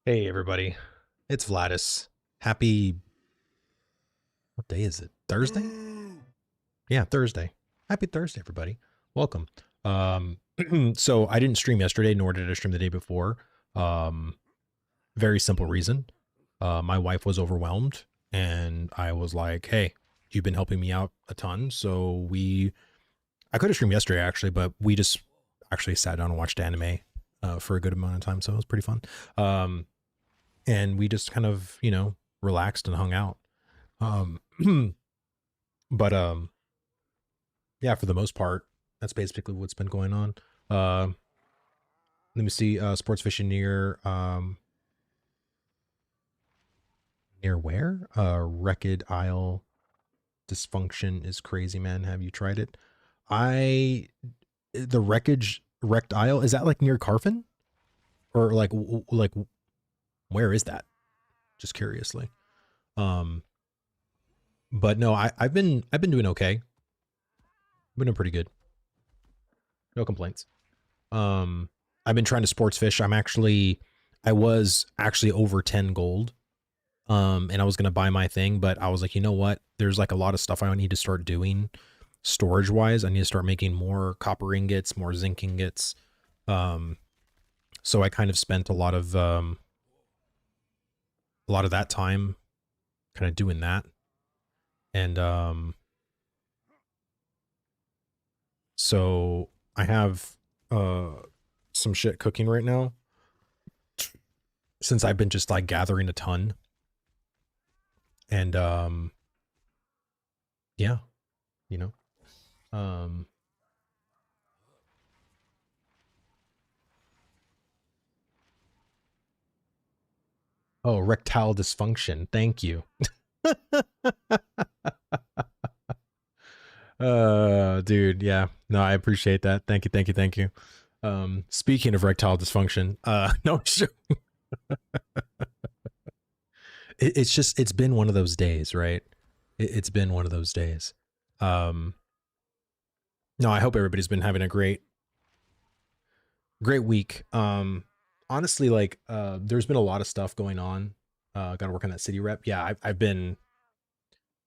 Hey everybody, it's Vladis. Happy, what day is it? Thursday? Yeah, Thursday. Happy Thursday, everybody. Welcome. Um, so I didn't stream yesterday, nor did I stream the day before. Um, Very simple reason. My wife was overwhelmed, and I was like, "Hey, you've been helping me out a ton." I could have streamed yesterday actually, but we just actually sat down and watched anime for a good amount of time, so it was pretty fun. Um, and we just kind of, relaxed and hung out. Um, but yeah, for the most part, that's basically what's been going on. Uh, Let me see. Sports fishing near where? Wrecked Isle dysfunction is crazy, man. Have you tried it? I the wrecked Isle, is that like near Carfin, or like where is that? Just curiously. Um, but no, I've been doing okay. I've been doing pretty good. No complaints. Um, I've been trying to sports fish. I was actually over 10 gold. And I was going to buy my thing, but I was like, you know what? There's like a lot of stuff I need to start doing storage wise. I need to start making more copper ingots, more zinc ingots. Um, so I kind of spent a lot of that time kind of doing that. And, so I have, some shit cooking right now since I've been just like gathering a ton. And yeah, you know. Um oh, erectile dysfunction. Thank you. Dude, yeah. No, I appreciate that. Thank you, thank you, thank you. Speaking of erectile dysfunction, no, sure. It's been one of those days, right? It's been one of those days. Um no, I hope everybody's been having a great week. Honestly, like there's been a lot of stuff going on. Gotta work on that city rep. Yeah, I've been,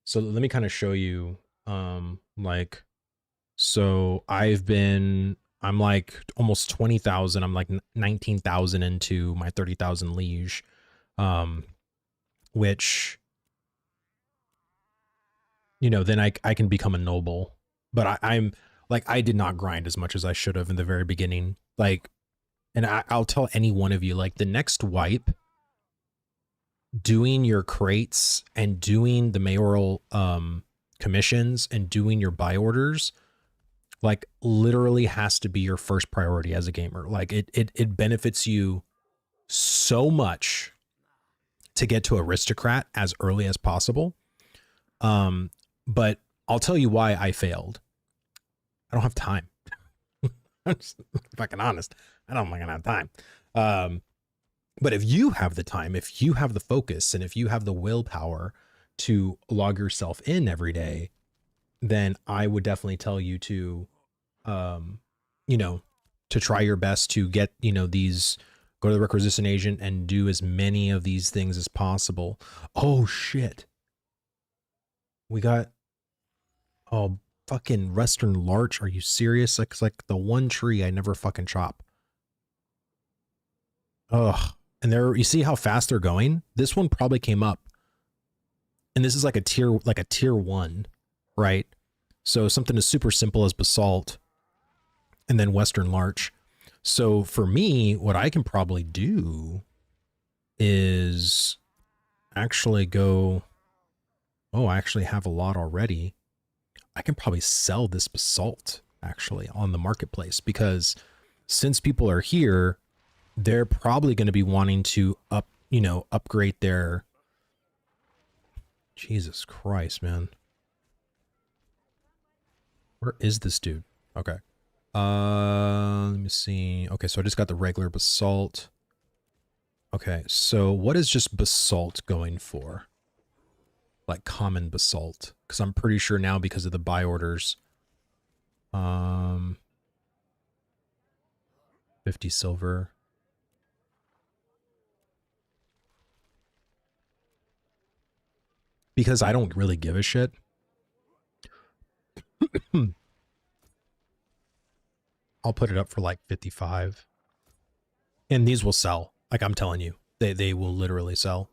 so let me kind of show you like, so I'm like almost 20,000. I'm like 19,000 into my 30,000 liege. Um which, then I can become a noble. But I'm like, I did not grind as much as I should have in the very beginning. Like, and I'll tell any one of you, like the next wipe, doing your crates and doing the mayoral commissions and doing your buy orders, like literally has to be your first priority as a gamer. Like it benefits you so much to get to aristocrat as early as possible. But I'll tell you why I failed. I don't have time. I'm just fucking honest. I don't fucking have time. Um, but if you have the time, if you have the focus, and if you have the willpower to log yourself in every day, then I would definitely tell you to, um, you know, to try your best to get, go to the requisition agent and do as many of these things as possible. Oh shit. We got, oh, fucking Western Larch. Are you serious? Like, it's like the one tree I never fucking chop. Ugh. And you see how fast they're going? This one probably came up. And this is like a tier 1, right? So something as super simple as basalt and then Western Larch. So for me, what I can probably do is actually go, oh, I actually have a lot already. I can probably sell this basalt actually on the marketplace, because since people are here, they're probably going to be wanting to upgrade their, Jesus Christ, man. Where is this dude? Okay. Let me see. Okay, so I just got the regular basalt. Okay, so what is just basalt going for? Like common basalt, because I'm pretty sure now, because of the buy orders, 50 silver. because I don't really give a shit. I'll put it up for like 55. And these will sell. Like I'm telling you, they will literally sell.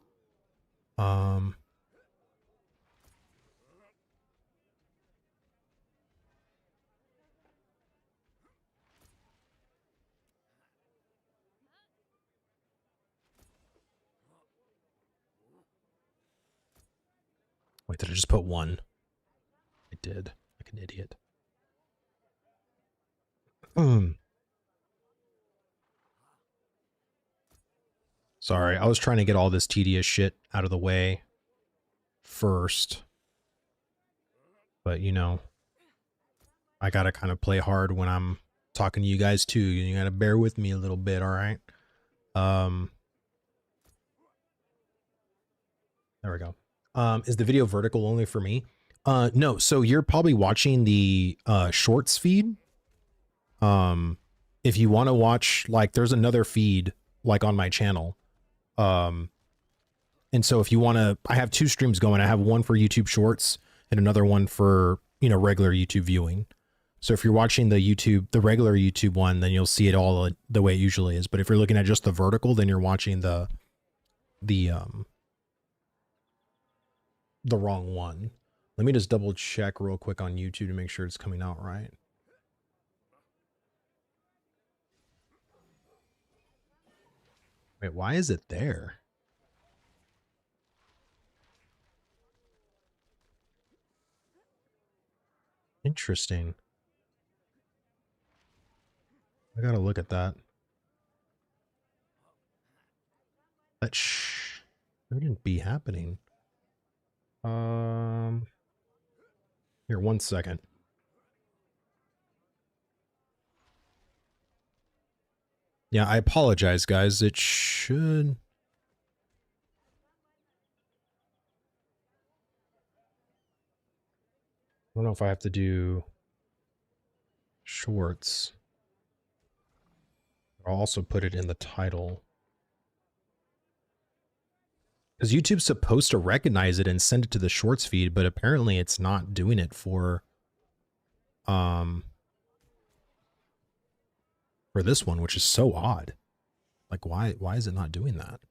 Wait, did I just put one? I did, like an idiot. Sorry, I was trying to get all this tedious shit out of the way first. But, you know, I gotta kind of play hard when I'm talking to you guys too. You gotta bear with me a little bit, all right? There we go. Is the video vertical only for me? No, so you're probably watching the shorts feed. If you want to watch, like, there's another feed like on my channel. And so if you want to, I have 2 streams going. I have one for YouTube Shorts and another one for, you know, regular YouTube viewing. So if you're watching the regular YouTube one, then you'll see it all the way it usually is. But if you're looking at just the vertical, then you're watching the wrong one. Let me just double check real quick on YouTube to make sure it's coming out right. Wait, why is it there? Interesting. I gotta look at that. That shouldn't be happening. Here, 1 second. Yeah, I apologize, guys. It should... I don't know if I have to do shorts. I'll also put it in the title. Because YouTube's supposed to recognize it and send it to the shorts feed, but apparently it's not doing it for this one, which is so odd. Like, why is it not doing that?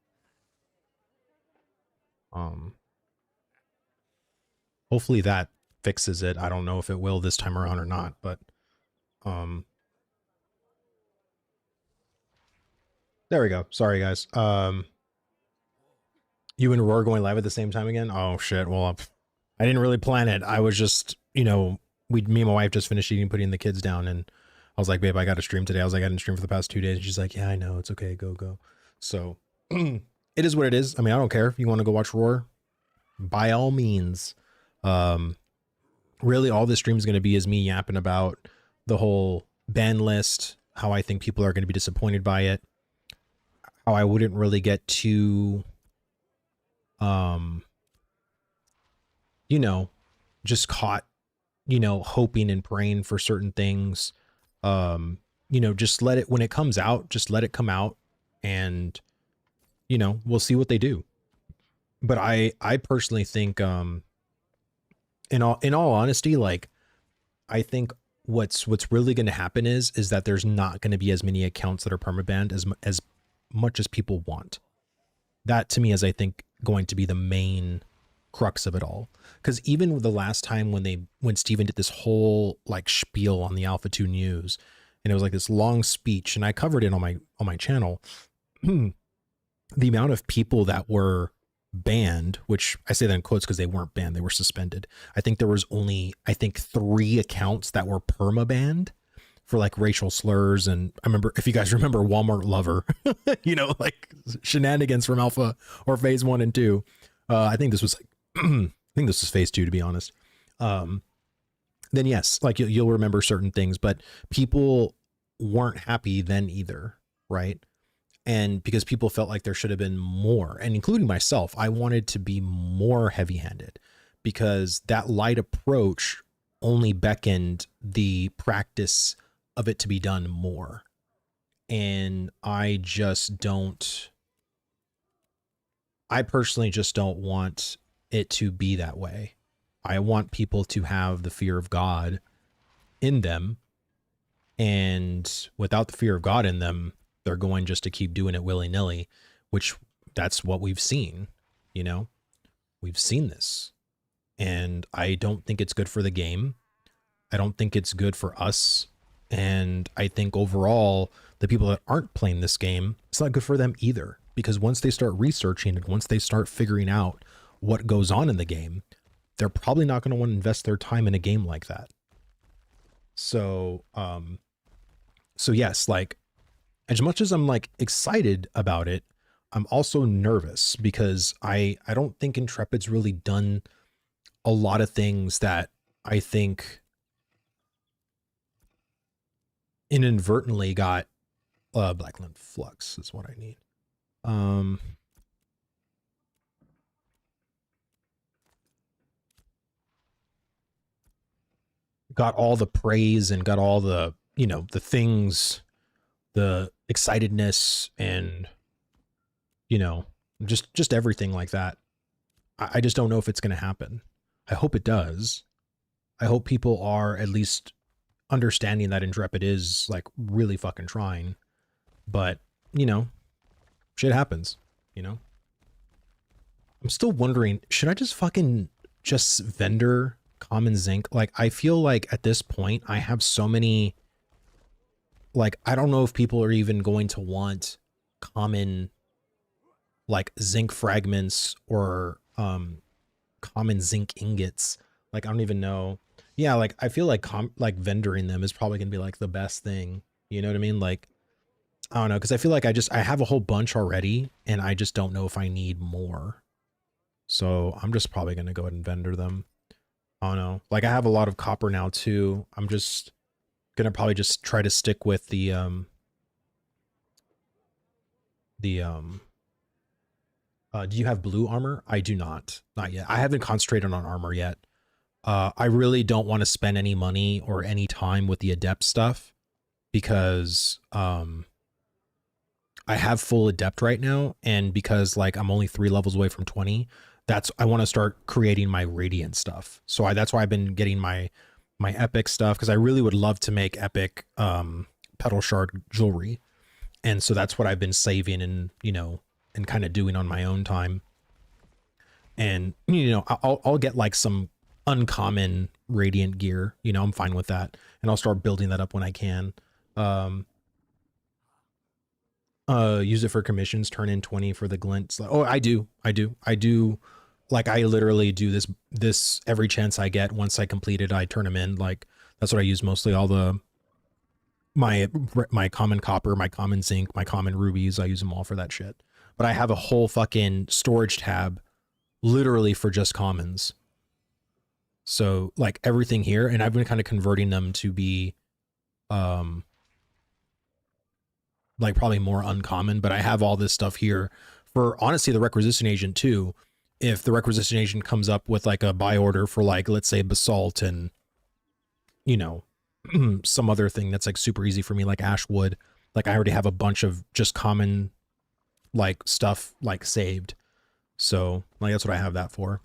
Hopefully that fixes it. I don't know if it will this time around or not, but there we go. Sorry, guys. You and Roar going live at the same time again? Oh shit. Well, I didn't really plan it. I was just, you know, me and my wife just finished eating, putting the kids down, and I was like, babe, I got to stream today. I was like, I didn't stream for the past 2 days. And she's like, yeah, I know. It's okay. Go. So it is what it is. I mean, I don't care if you want to go watch Roar, by all means. Really all this stream is going to be is me yapping about the whole ban list, how I think people are going to be disappointed by it, how I wouldn't really get too, you know, just caught, you know, hoping and praying for certain things. You know, just let it, when it comes out, just let it come out, and, you know, we'll see what they do. But I personally think, in all honesty, like, I think what's really going to happen is that there's not going to be as many accounts that are permabanned as much as people want. That to me is, I think, going to be the main crux of it all. Because even the last time when Steven did this whole like spiel on the Alpha 2 News, and it was like this long speech, and I covered it on my channel, the amount of people that were banned, which I say that in quotes because they weren't banned, they were suspended. I think there was only, 3 accounts that were perma-banned for like racial slurs. And I remember, if you guys remember, Walmart Lover, you know, like shenanigans from Alpha or phase 1 and 2. I think this was like, I think this was phase 2, to be honest. Then yes, like you'll remember certain things, but people weren't happy then either, right? And because people felt like there should have been more, and including myself, I wanted to be more heavy-handed, because that light approach only beckoned the practice of it to be done more. And I personally just don't want it to be that way. I want people to have the fear of God in them, and without the fear of God in them, they're going just to keep doing it willy-nilly, which that's what we've seen, you know? We've seen this. And I don't think it's good for the game. I don't think it's good for us. And I think overall, the people that aren't playing this game, it's not good for them either. Because once they start researching and once they start figuring out what goes on in the game, they're probably not going to want to invest their time in a game like that. So, so yes, like, as much as I'm like excited about it, I'm also nervous because I don't think Intrepid's really done a lot of things that I think inadvertently got Blackland Flux is what I need. Got all the praise and got all the, you know, the things, the excitedness and, you know, just everything like that. I just don't know if it's going to happen. I hope it does. I hope people are at least understanding that Intrepid is like really fucking trying, but you know, shit happens, you know? I'm still wondering, should I just fucking just vendor common zinc? Like, I feel like at this point I have so many, like, I don't know if people are even going to want common like zinc fragments or common zinc ingots. Like, I don't even know. Yeah, like I feel like like vendoring them is probably gonna be like the best thing. You know what I mean? Like, I don't know, because I feel like I have a whole bunch already, and I just don't know if I need more. So I'm just probably gonna go ahead and vendor them. I don't know. Like, I have a lot of copper now too. I'm just gonna probably just try to stick with the do you have blue armor? I do not. Not yet. I haven't concentrated on armor yet. I really don't want to spend any money or any time with the adept stuff because I have full adept right now, and because like I'm only 3 levels away from 20, I want to start creating my radiant stuff. So that's why I've been getting my epic stuff, because I really would love to make epic petal shard jewelry. And so that's what I've been saving and, you know, and kind of doing on my own time. And, you know, I'll get like some uncommon radiant gear, you know, I'm fine with that. And I'll start building that up when I can. Use it for commissions, turn in 20 for the glints. Oh, I do. Like, I literally do this every chance I get. Once I complete it, I turn them in. Like, that's what I use mostly. All the, my common copper, my common zinc, my common rubies, I use them all for that shit. But I have a whole fucking storage tab literally for just commons. So like everything here, and I've been kind of converting them to be like probably more uncommon, but I have all this stuff here for honestly the requisition agent too. If the requisition agent comes up with like a buy order for like, let's say basalt and, you know, some other thing that's like super easy for me, like ashwood, like I already have a bunch of just common like stuff like saved. So like that's what I have that for.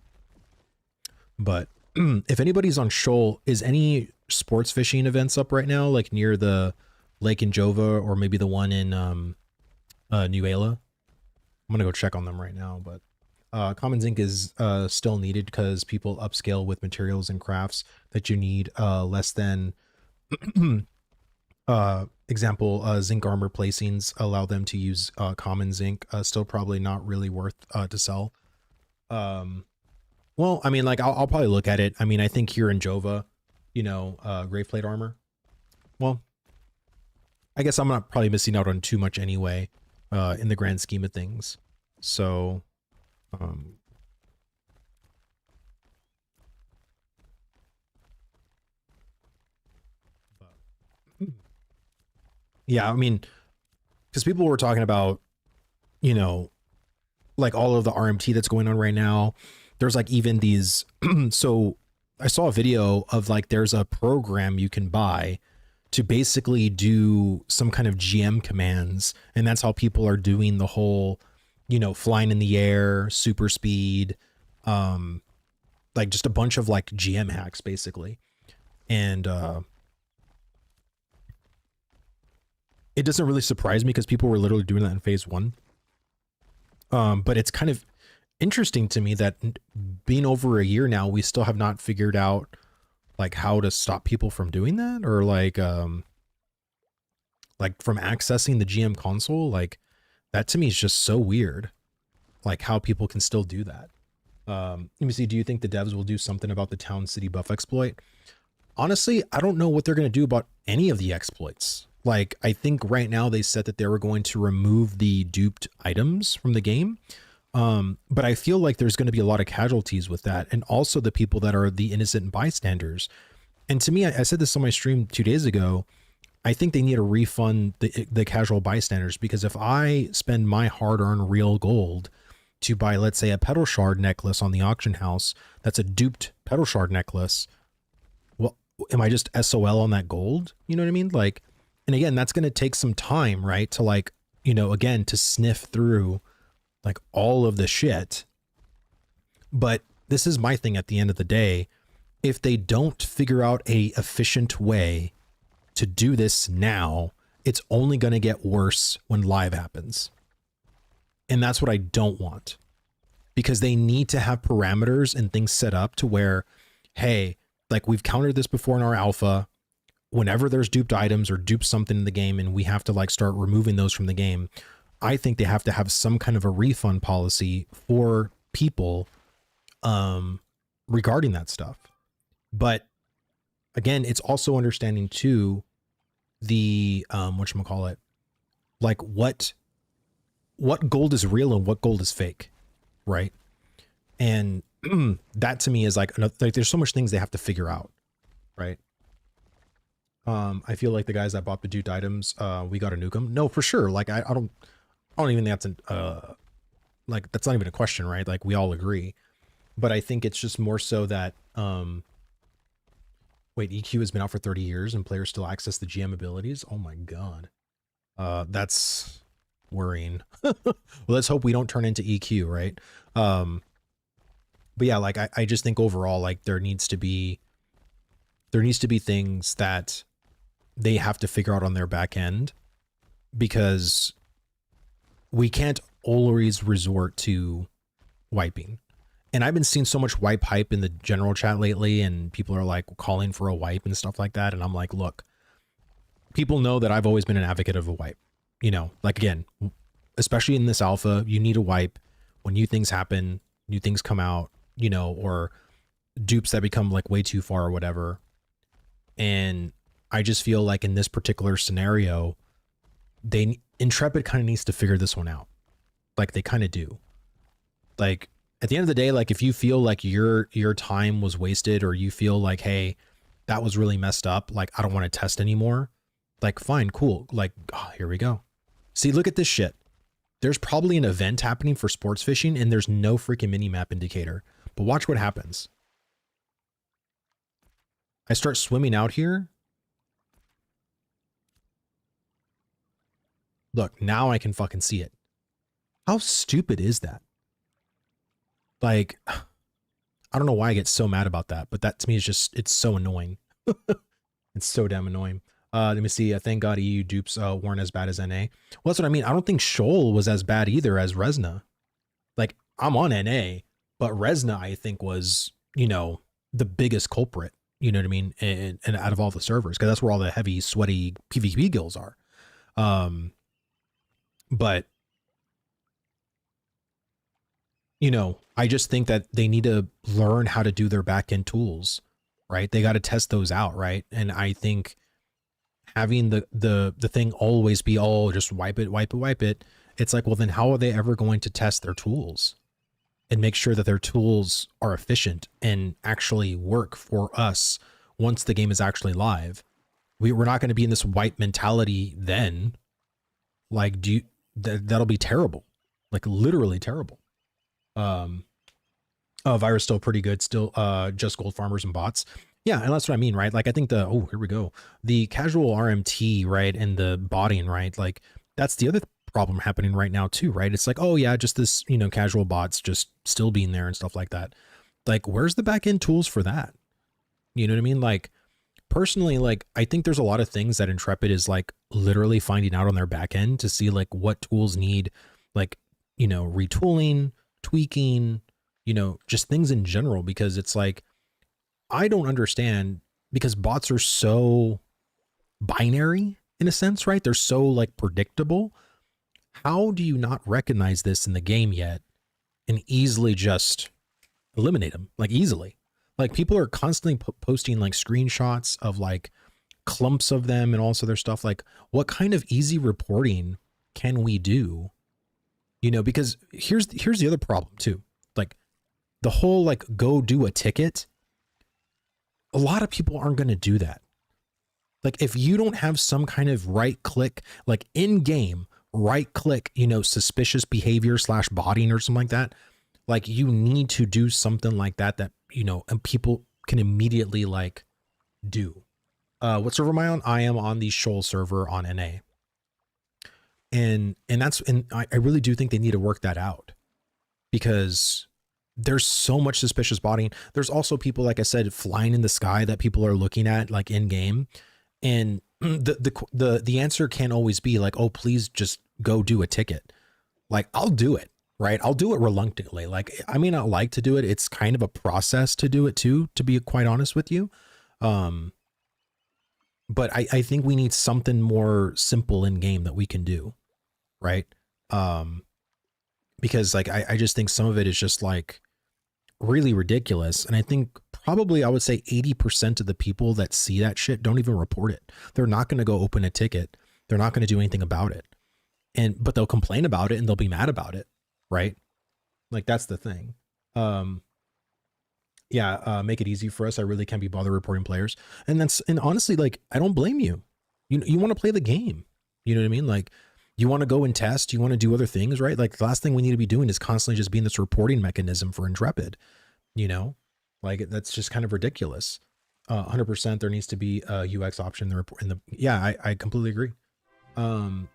But if anybody's on Shoal, is any sports fishing events up right now, like near the lake in Jova or maybe the one in New Ayla? I'm gonna go check on them right now. But common zinc is still needed because people upscale with materials and crafts that you need less than example, zinc armor placings allow them to use common zinc. Still probably not really worth to sell. Well, I mean, like I'll probably look at it. I mean, I think here in Jova, you know, grave plate armor. Well, I guess I'm not probably missing out on too much anyway, in the grand scheme of things. So, yeah, I mean, because people were talking about, you know, like all of the RMT that's going on right now. There's like even these, so I saw a video of like, there's a program you can buy to basically do some kind of GM commands. And that's how people are doing the whole, you know, flying in the air, super speed, Like just a bunch of like GM hacks basically. And it doesn't really surprise me because people were literally doing that in phase 1. But it's kind of interesting to me that being over a year now, we still have not figured out like how to stop people from doing that, or like from accessing the GM console. Like that to me is just so weird, like how people can still do that. Let me see. Do you think the devs will do something about the town city buff exploit? Honestly, I don't know what they're going to do about any of the exploits. Like, I think right now they said that they were going to remove the duped items from the game. But I feel like there's going to be a lot of casualties with that. And also the people that are the innocent bystanders. And to me, I said this on my stream 2 days ago, I think they need to refund the casual bystanders, because if I spend my hard-earned real gold to buy, let's say, a petal shard necklace on the auction house, that's a duped petal shard necklace, well, am I just SOL on that gold? You know what I mean? Like, and again, that's going to take some time, right? To like, you know, again, to sniff through like all of the shit. But this is my thing at the end of the day. If they don't figure out a efficient way to do this now, it's only going to get worse when live happens. And that's what I don't want, because they need to have parameters and things set up to where, hey, like we've countered this before in our alpha, whenever there's duped items or duped something in the game and we have to like start removing those from the game, I think they have to have some kind of a refund policy for people regarding that stuff. But again, it's also understanding too the whatchamacallit, like what gold is real and what gold is fake, right? And that to me is like there's so much things they have to figure out, right? I feel like the guys that bought the duped items, we got to nuke them. No, for sure. Like I don't even think that's like that's not even a question, right? Like we all agree. But I think it's just more so that wait, EQ has been out for 30 years and players still access the GM abilities. Oh my god, that's worrying. Well, let's hope we don't turn into EQ, right? But yeah, like I just think overall, like there needs to be things that they have to figure out on their back end, because we can't always resort to wiping. And I've been seeing so much wipe hype in the general chat lately, and people are like calling for a wipe and stuff like that. And I'm like, look, people know that I've always been an advocate of a wipe. You know, like again, especially in this alpha, you need a wipe when new things happen, new things come out, you know, or dupes that become like way too far or whatever. And I just feel like in this particular scenario, Intrepid kind of needs to figure this one out. Like they kind of do. Like at the end of the day, like if you feel like your time was wasted, or you feel like, hey, that was really messed up, like I don't want to test anymore, like fine, cool. Like, oh, here we go. See, look at this shit. There's probably an event happening for sports fishing and there's no freaking minimap indicator. But watch what happens. I start swimming out here. Look, now I can fucking see it. How stupid is that? Like, I don't know why I get so mad about that, but that to me is just, it's so annoying. It's so damn annoying. Let me see. Thank God EU dupes weren't as bad as NA. Well, that's what I mean. I don't think Shoal was as bad either as Resna. Like, I'm on NA, but Resna, I think, was, you know, the biggest culprit, you know what I mean? And out of all the servers, because that's where all the heavy, sweaty PvP guilds are. But, you know, I just think that they need to learn how to do their back-end tools, right? They got to test those out, right? And I think having the thing always be, oh, just wipe it. It's like, well, then how are they ever going to test their tools and make sure that their tools are efficient and actually work for us once the game is actually live? We're not going to be in this wipe mentality then. Like, that'll be terrible, like literally terrible. Virus still pretty good, still just gold farmers and bots. Yeah, and that's what I mean, right? Like I think here we go. The casual RMT, right, and the botting, right? Like that's the other problem happening right now too, right? It's like, oh yeah, just this, you know, casual bots just still being there and stuff like that. Like, where's the back end tools for that? You know what I mean? Like, personally, like, I think there's a lot of things that Intrepid is like literally finding out on their back end to see like what tools need, like, you know, retooling, tweaking, you know, just things in general, because it's like, I don't understand, because bots are so binary in a sense, right? They're so like predictable. How do you not recognize this in the game yet and easily just eliminate them, like easily? Like, people are constantly posting like screenshots of like clumps of them and all this other stuff. Like, what kind of easy reporting can we do? You know, because here's the other problem too. Like, the whole like go do a ticket. A lot of people aren't going to do that. Like, if you don't have some kind of right click, like in game, right click, you know, suspicious behavior / botting or something like that, like, you need to do something like that, that, you know, and people can immediately like do. What server am I on? I am on the Shoal server on NA. And I really do think they need to work that out, because there's so much suspicious botting. There's also people, like I said, flying in the sky that people are looking at like in game. And the answer can't always be like, oh, please just go do a ticket. Like, I'll do it, right? I'll do it reluctantly. Like, I may not like to do it. It's kind of a process to do it too, to be quite honest with you. But I think we need something more simple in game that we can do, right? Because like, I just think some of it is just like really ridiculous. And I think probably, I would say 80% of the people that see that shit don't even report it. They're not going to go open a ticket. They're not going to do anything about it. But they'll complain about it and they'll be mad about it. Right. Like, that's the thing. Make it easy for us. I really can't be bothered reporting players. And honestly, like, I don't blame you. You want to play the game. You know what I mean? Like, you want to go and test, you want to do other things, right? Like, the last thing we need to be doing is constantly just being this reporting mechanism for Intrepid, you know, like, that's just kind of ridiculous. 100% there needs to be a UX option in the report. I completely agree. Snovid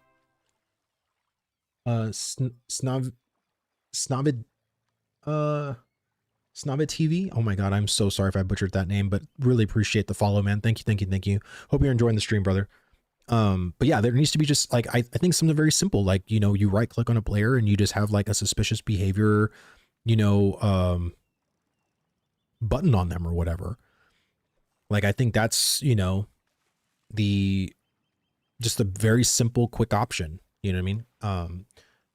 TV. Oh my God, I'm so sorry if I butchered that name, but really appreciate the follow, man. Thank you. Hope you're enjoying the stream, brother. But yeah, there needs to be just like, I think something very simple, like, you know, you right click on a player and you just have like a suspicious behavior, you know, button on them or whatever. Like, I think that's, you know, just a very simple, quick option, you know what I mean?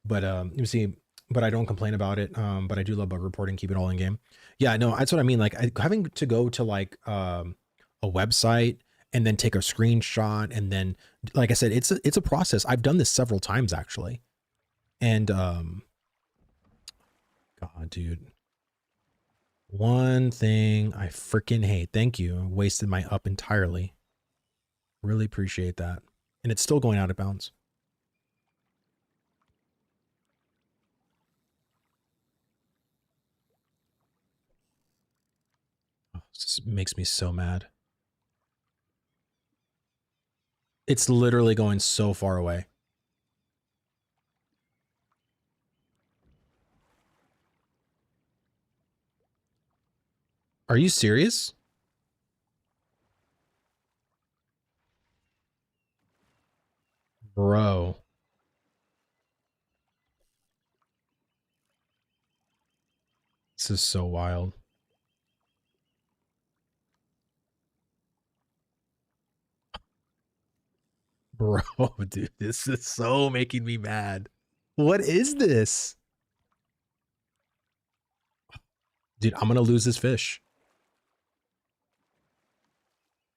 Let me see, but I don't complain about it. But I do love bug reporting, keep it all in game. Yeah, no, that's what I mean. Like, having to go to like, a website and then take a screenshot. And then, like I said, it's a process. I've done this several times actually. And, God, dude, one thing I freaking hate. Thank you. Wasted my up entirely. Really appreciate that. And it's still going out of bounds. Oh, this makes me so mad. It's literally going so far away. Are you serious? Bro. This is so wild. Bro, dude, this is so making me mad. What is this? Dude, I'm gonna lose this fish.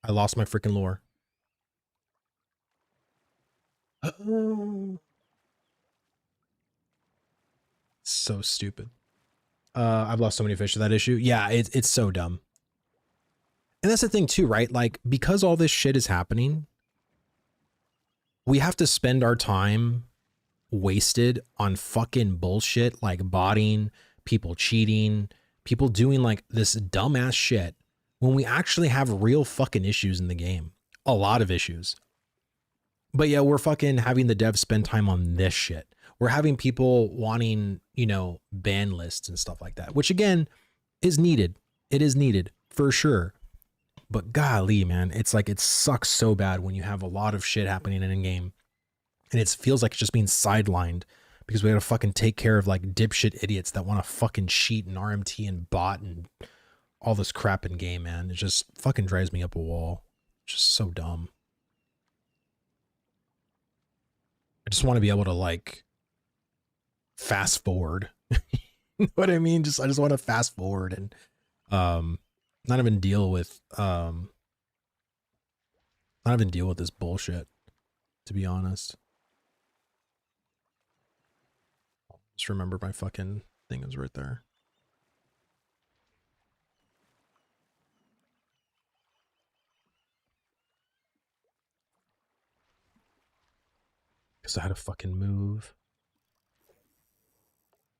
I lost my freaking lure. So stupid. I've lost so many fish to that issue. Yeah, it's so dumb. And that's the thing too, right? Like, because all this shit is happening, we have to spend our time wasted on fucking bullshit like botting, people cheating, people doing like this dumbass shit, when we actually have real fucking issues in the game. A lot of issues. But yeah, we're fucking having the devs spend time on this shit. We're having people wanting, you know, ban lists and stuff like that, which again is needed. It is needed for sure. But golly, man, it's like it sucks so bad when you have a lot of shit happening in a game and it feels like it's just being sidelined because we gotta fucking take care of like dipshit idiots that want to fucking cheat and RMT and bot and all this crap in game, man. It just fucking drives me up a wall. It's just so dumb. I just want to be able to like fast forward. You know what I mean? I just want to fast forward and not even deal with this bullshit, to be honest. Just remember my fucking thing is right there. Because I had to fucking move.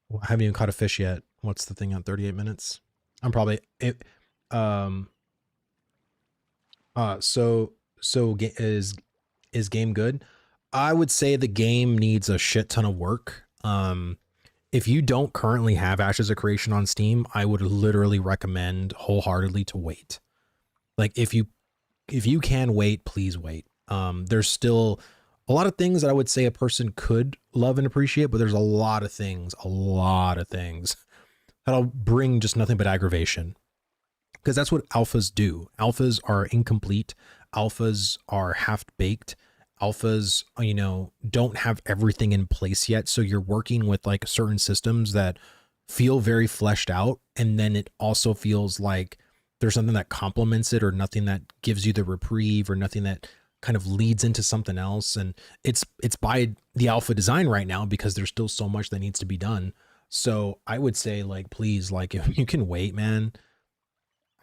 Well, I haven't even caught a fish yet. What's the thing on 38 minutes? I'm probably it. So is game good? I would say the game needs a shit ton of work. If you don't currently have Ashes of Creation on Steam, I would literally recommend wholeheartedly to wait. Like if you can wait, please wait. There's still a lot of things that I would say a person could love and appreciate, but there's a lot of things that'll bring just nothing but aggravation. Because that's what alphas do. Alphas are incomplete. Alphas are half-baked. Alphas, you know, don't have everything in place yet. So you're working with like certain systems that feel very fleshed out. And then it also feels like there's something that complements it or nothing that gives you the reprieve or nothing that kind of leads into something else. And it's by the alpha design right now because there's still so much that needs to be done. So I would say like, please, like if you can wait, man,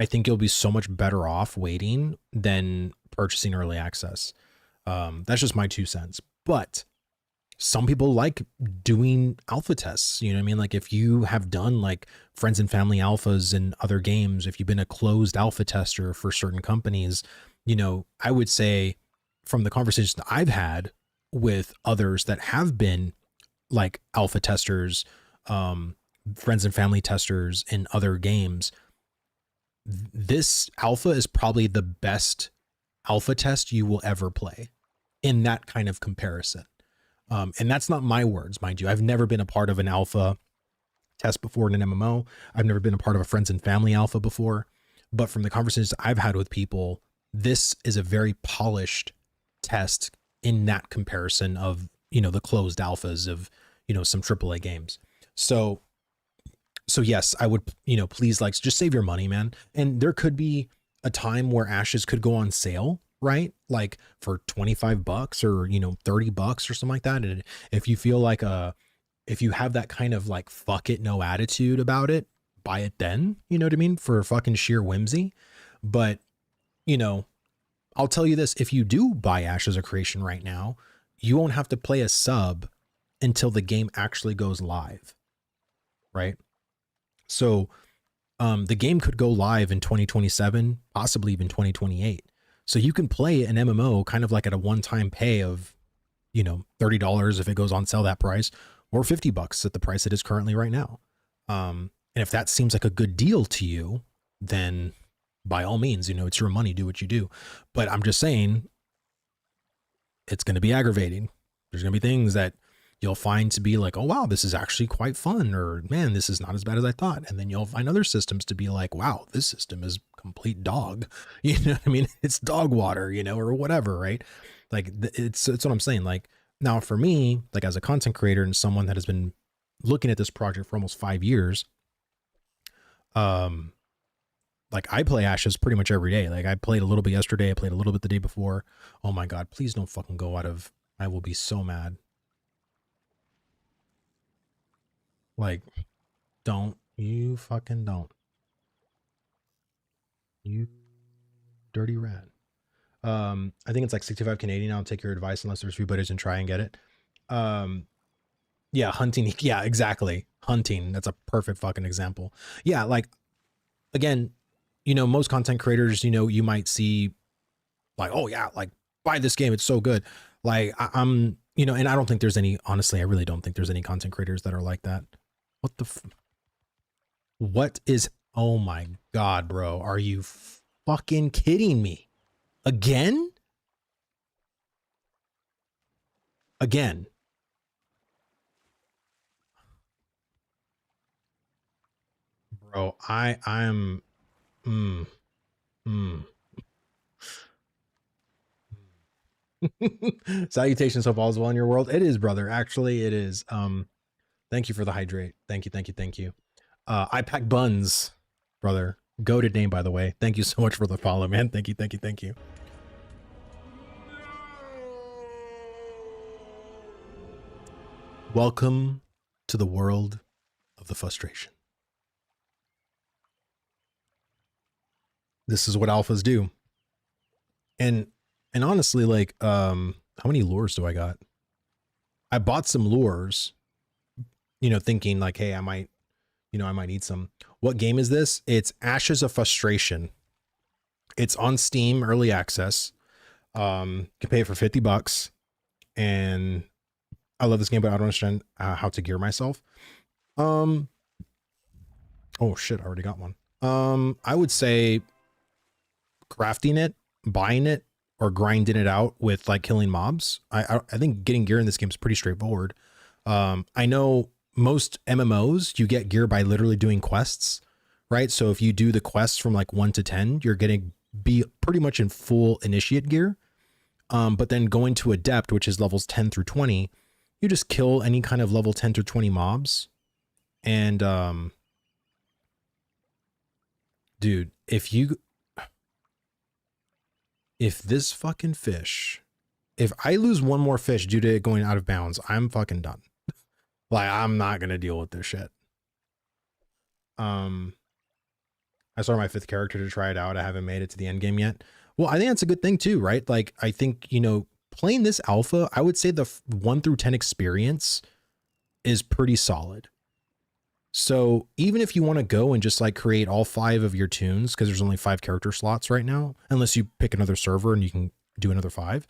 I think you'll be so much better off waiting than purchasing early access. That's just my 2 cents. But some people like doing alpha tests. You know what I mean? Like if you have done like friends and family alphas in other games, if you've been a closed alpha tester for certain companies, you know, I would say from the conversations that I've had with others that have been like alpha testers, friends and family testers in other games, this alpha is probably the best alpha test you will ever play in that kind of comparison. And that's not my words, mind you. I've never been a part of an alpha test before in an MMO. I've never been a part of a friends and family alpha before, but from the conversations I've had with people, this is a very polished test in that comparison of, you know, the closed alphas of, you know, some AAA games. So yes, I would, you know, please like just save your money, man. And there could be a time where Ashes could go on sale, right? Like for $25 or, you know, $30 or something like that. And if you feel like if you have that kind of like fuck it, no attitude about it, buy it then, you know what I mean? For fucking sheer whimsy. But, you know, I'll tell you this, if you do buy Ashes of Creation right now, you won't have to play a sub until the game actually goes live, right? So the game could go live in 2027, possibly even 2028. So you can play an MMO kind of like at a one-time pay of, you know, $30 if it goes on sale that price, or $50 at the price it is currently right now. And if that seems like a good deal to you, then by all means, you know, it's your money, do what you do. But I'm just saying it's going to be aggravating. There's going to be things that you'll find to be like, oh, wow, this is actually quite fun, or man, this is not as bad as I thought. And then you'll find other systems to be like, wow, this system is complete dog. You know what I mean? It's dog water, you know, or whatever, right? Like it's what I'm saying. Like now for me, like as a content creator and someone that has been looking at this project for almost 5 years, like I play Ashes pretty much every day. Like I played a little bit yesterday. I played a little bit the day before. Oh my God, please don't fucking go out of, I will be so mad. Like, don't. You fucking don't. You dirty rat. I think it's like 65 Canadian. I'll take your advice unless there's freebooters and try and get it. Yeah, hunting. Yeah, exactly. Hunting. That's a perfect fucking example. Yeah, like, again, you know, most content creators, you know, you might see like, oh yeah, like buy this game. It's so good. Like I'm, you know, and I don't think there's any, honestly, I really don't think there's any content creators that are like that. What the, what is, oh my God, bro. Are you fucking kidding me? Again? Again. Bro, I'm, mm, mm. Salutations, hope all's well in your world. It is, brother. Actually, it is. Thank you for the hydrate. Thank you, thank you, thank you. I pack buns, brother. Goated name, by the way. Thank you so much for the follow, man. Thank you, thank you, thank you. Welcome to the world of the frustration. This is what alphas do. And honestly, like, how many lures do I got? I bought some lures, you know, thinking like, hey, I might need some. What game is this? It's Ashes of Frustration. It's on Steam, early access. You can pay it for $50, and I love this game, but I don't understand how to gear myself. Oh shit, I already got one. I would say crafting it, buying it, or grinding it out with like killing mobs. I think getting gear in this game is pretty straightforward. I know most MMOs, you get gear by literally doing quests, right? So if you do the quests from like 1 to 10, you're going to be pretty much in full initiate gear. But then going to Adept, which is levels 10 through 20, you just kill any kind of level 10 to 20 mobs. And, dude, if this fucking fish, if I lose one more fish due to it going out of bounds, I'm fucking done. Like, I'm not going to deal with this shit. I started my 5th character to try it out. I haven't made it to the end game yet. Well, I think that's a good thing too, right? Like, I think, you know, playing this alpha, I would say the 1 through 10 experience is pretty solid. So even if you want to go and just like create all 5 of your tunes, because there's only 5 character slots right now, unless you pick another server and you can do another 5,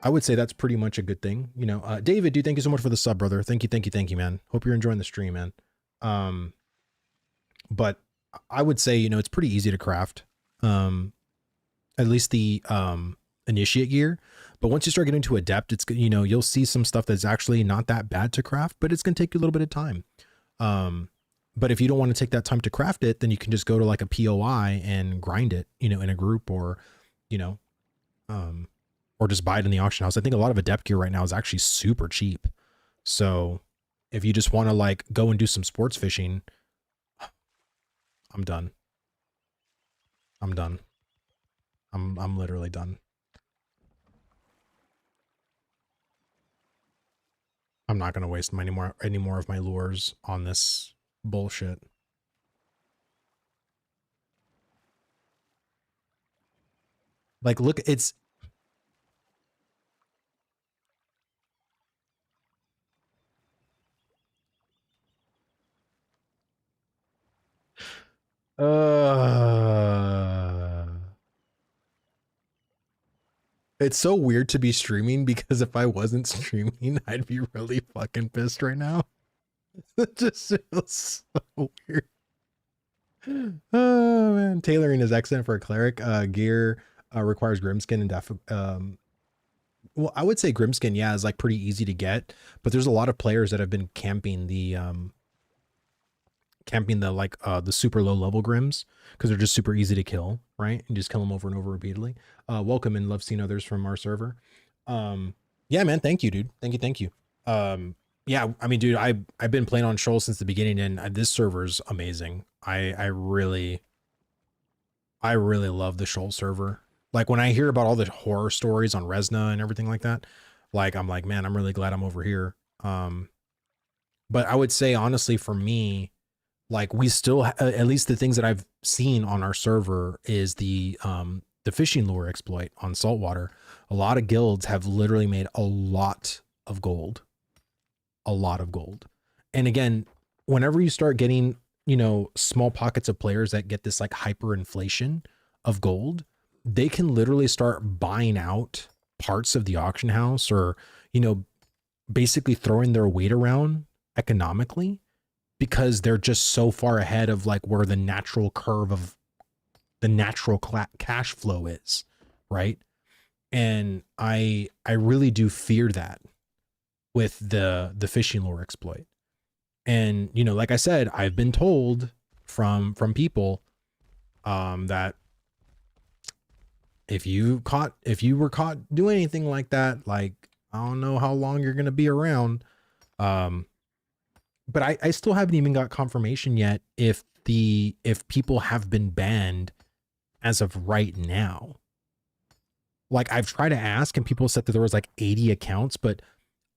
I would say that's pretty much a good thing. You know, David, dude, thank you so much for the sub, brother. Thank you, man. Hope you're enjoying the stream, man. But I would say, you know, it's pretty easy to craft. At least the initiate gear. But once you start getting to Adept, it's, you know, you'll see some stuff that's actually not that bad to craft, but it's going to take you a little bit of time. But if you don't want to take that time to craft it, then you can just go to like a POI and grind it, you know, in a group, or, you know, or just buy it in the auction house. I think a lot of Adept gear right now is actually super cheap. So if you just want to like go and do some sports fishing, I'm done. I'm done. I'm literally done. I'm not going to waste any more of my lures on this bullshit. Like, look, it's, it's so weird to be streaming, because if I wasn't streaming, I'd be really fucking pissed right now. It just feels so weird. Oh man, tailoring is excellent for a cleric. Gear requires Grimskin and well, I would say Grimskin, yeah, is like pretty easy to get, but there's a lot of players that have been camping the like the super low level Grims, because they're just super easy to kill, right? And just kill them over and over repeatedly. Welcome, and love seeing others from our server. Yeah, man, thank you, dude. Thank you. Yeah, I mean, dude, I've been playing on Shoal since the beginning, and this server's amazing. I really love the Shoal server. Like, when I hear about all the horror stories on Resna and everything like that, like, I'm like, man, I'm really glad I'm over here. But I would say, honestly, for me, like, we still, at least the things that I've seen on our server, is the fishing lure exploit on saltwater. A lot of guilds have literally made a lot of gold. And again, whenever you start getting, you know, small pockets of players that get this like hyperinflation of gold, they can literally start buying out parts of the auction house, or, you know, basically throwing their weight around economically because they're just so far ahead of like where the natural curve of the natural cash flow is, right? And I really do fear that with the fishing lure exploit. And, you know, like I said, I've been told from people that if you were caught doing anything like that, like, I don't know how long you're going to be around. But I still haven't even got confirmation yet if people have been banned as of right now. Like, I've tried to ask and people said that there was like 80 accounts, but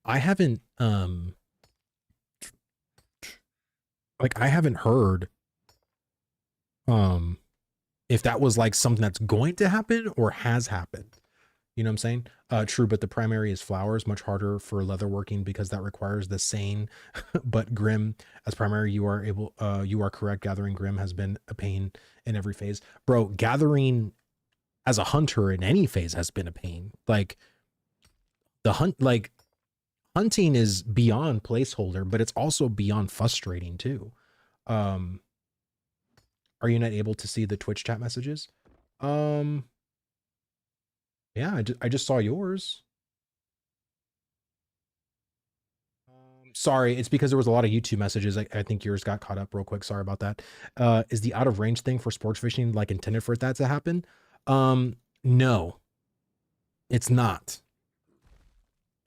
I haven't, like, I haven't heard, if that was like something that's going to happen or has happened. You know what I'm saying? True, but the primary is flowers, much harder for leatherworking because that requires the sane. But Grim as primary, you are correct. Gathering Grim has been a pain in every phase. Bro, gathering as a hunter in any phase has been a pain. Like, hunting is beyond placeholder, but it's also beyond frustrating too. Are you not able to see the Twitch chat messages? Yeah, I just saw yours. Sorry, it's because there was a lot of YouTube messages. I think yours got caught up real quick. Sorry about that. Is the out of range thing for sports fishing like intended for that to happen? No, it's not.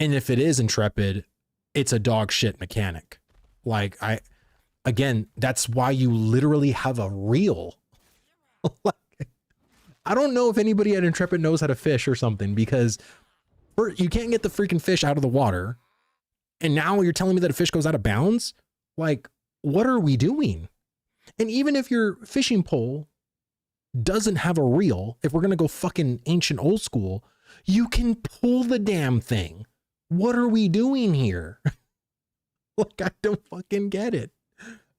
And if it is Intrepid, it's a dog shit mechanic. Like, again, that's why you literally have a reel. Like, I don't know if anybody at Intrepid knows how to fish or something, because you can't get the freaking fish out of the water. And now you're telling me that a fish goes out of bounds? Like, what are we doing? And even if your fishing pole doesn't have a reel, if we're going to go fucking ancient old school, you can pull the damn thing. What are we doing here? Like, I don't fucking get it.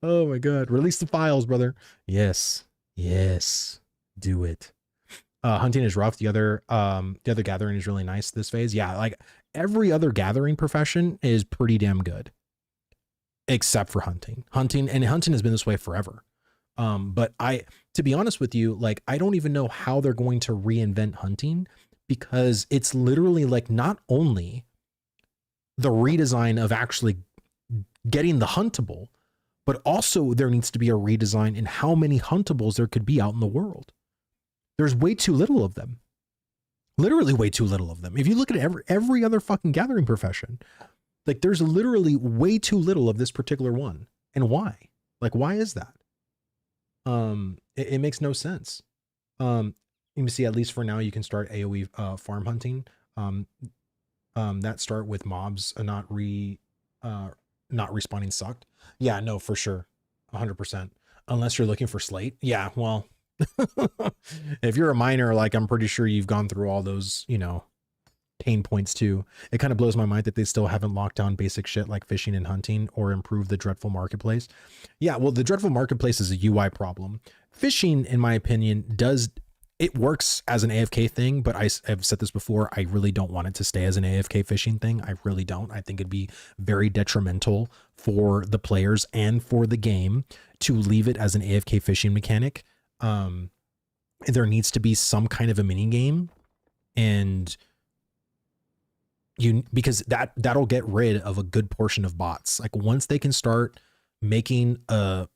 Oh my God. Release the files, brother. Yes. Yes. Do it. Hunting is rough. The other gathering is really nice this phase. Yeah, like every other gathering profession is pretty damn good, except for hunting. Hunting has been this way forever. But to be honest with you, like, I don't even know how they're going to reinvent hunting, because it's literally like not only the redesign of actually getting the huntable, but also there needs to be a redesign in how many huntables there could be out in the world. There's way too little of them. Literally way too little of them. If you look at every other fucking gathering profession, like, there's literally way too little of this particular one. And why? Like, why is that? It makes no sense. You can see, at least for now, you can start AoE farm hunting. That start with mobs not respawning sucked. Yeah, no, for sure. 100%. Unless you're looking for slate. Yeah, well, if you're a miner, like, I'm pretty sure you've gone through all those, you know, pain points too. It kind of blows my mind that they still haven't locked down basic shit like fishing and hunting, or improved the dreadful marketplace. Yeah, well, the dreadful marketplace is a UI problem. Fishing, in my opinion, it works as an AFK thing, but I've said this before, I really don't want it to stay as an AFK fishing thing. I really don't. I think it'd be very detrimental for the players and for the game to leave it as an AFK fishing mechanic. There needs to be some kind of a mini game, and because that'll get rid of a good portion of bots. Like, once they can start making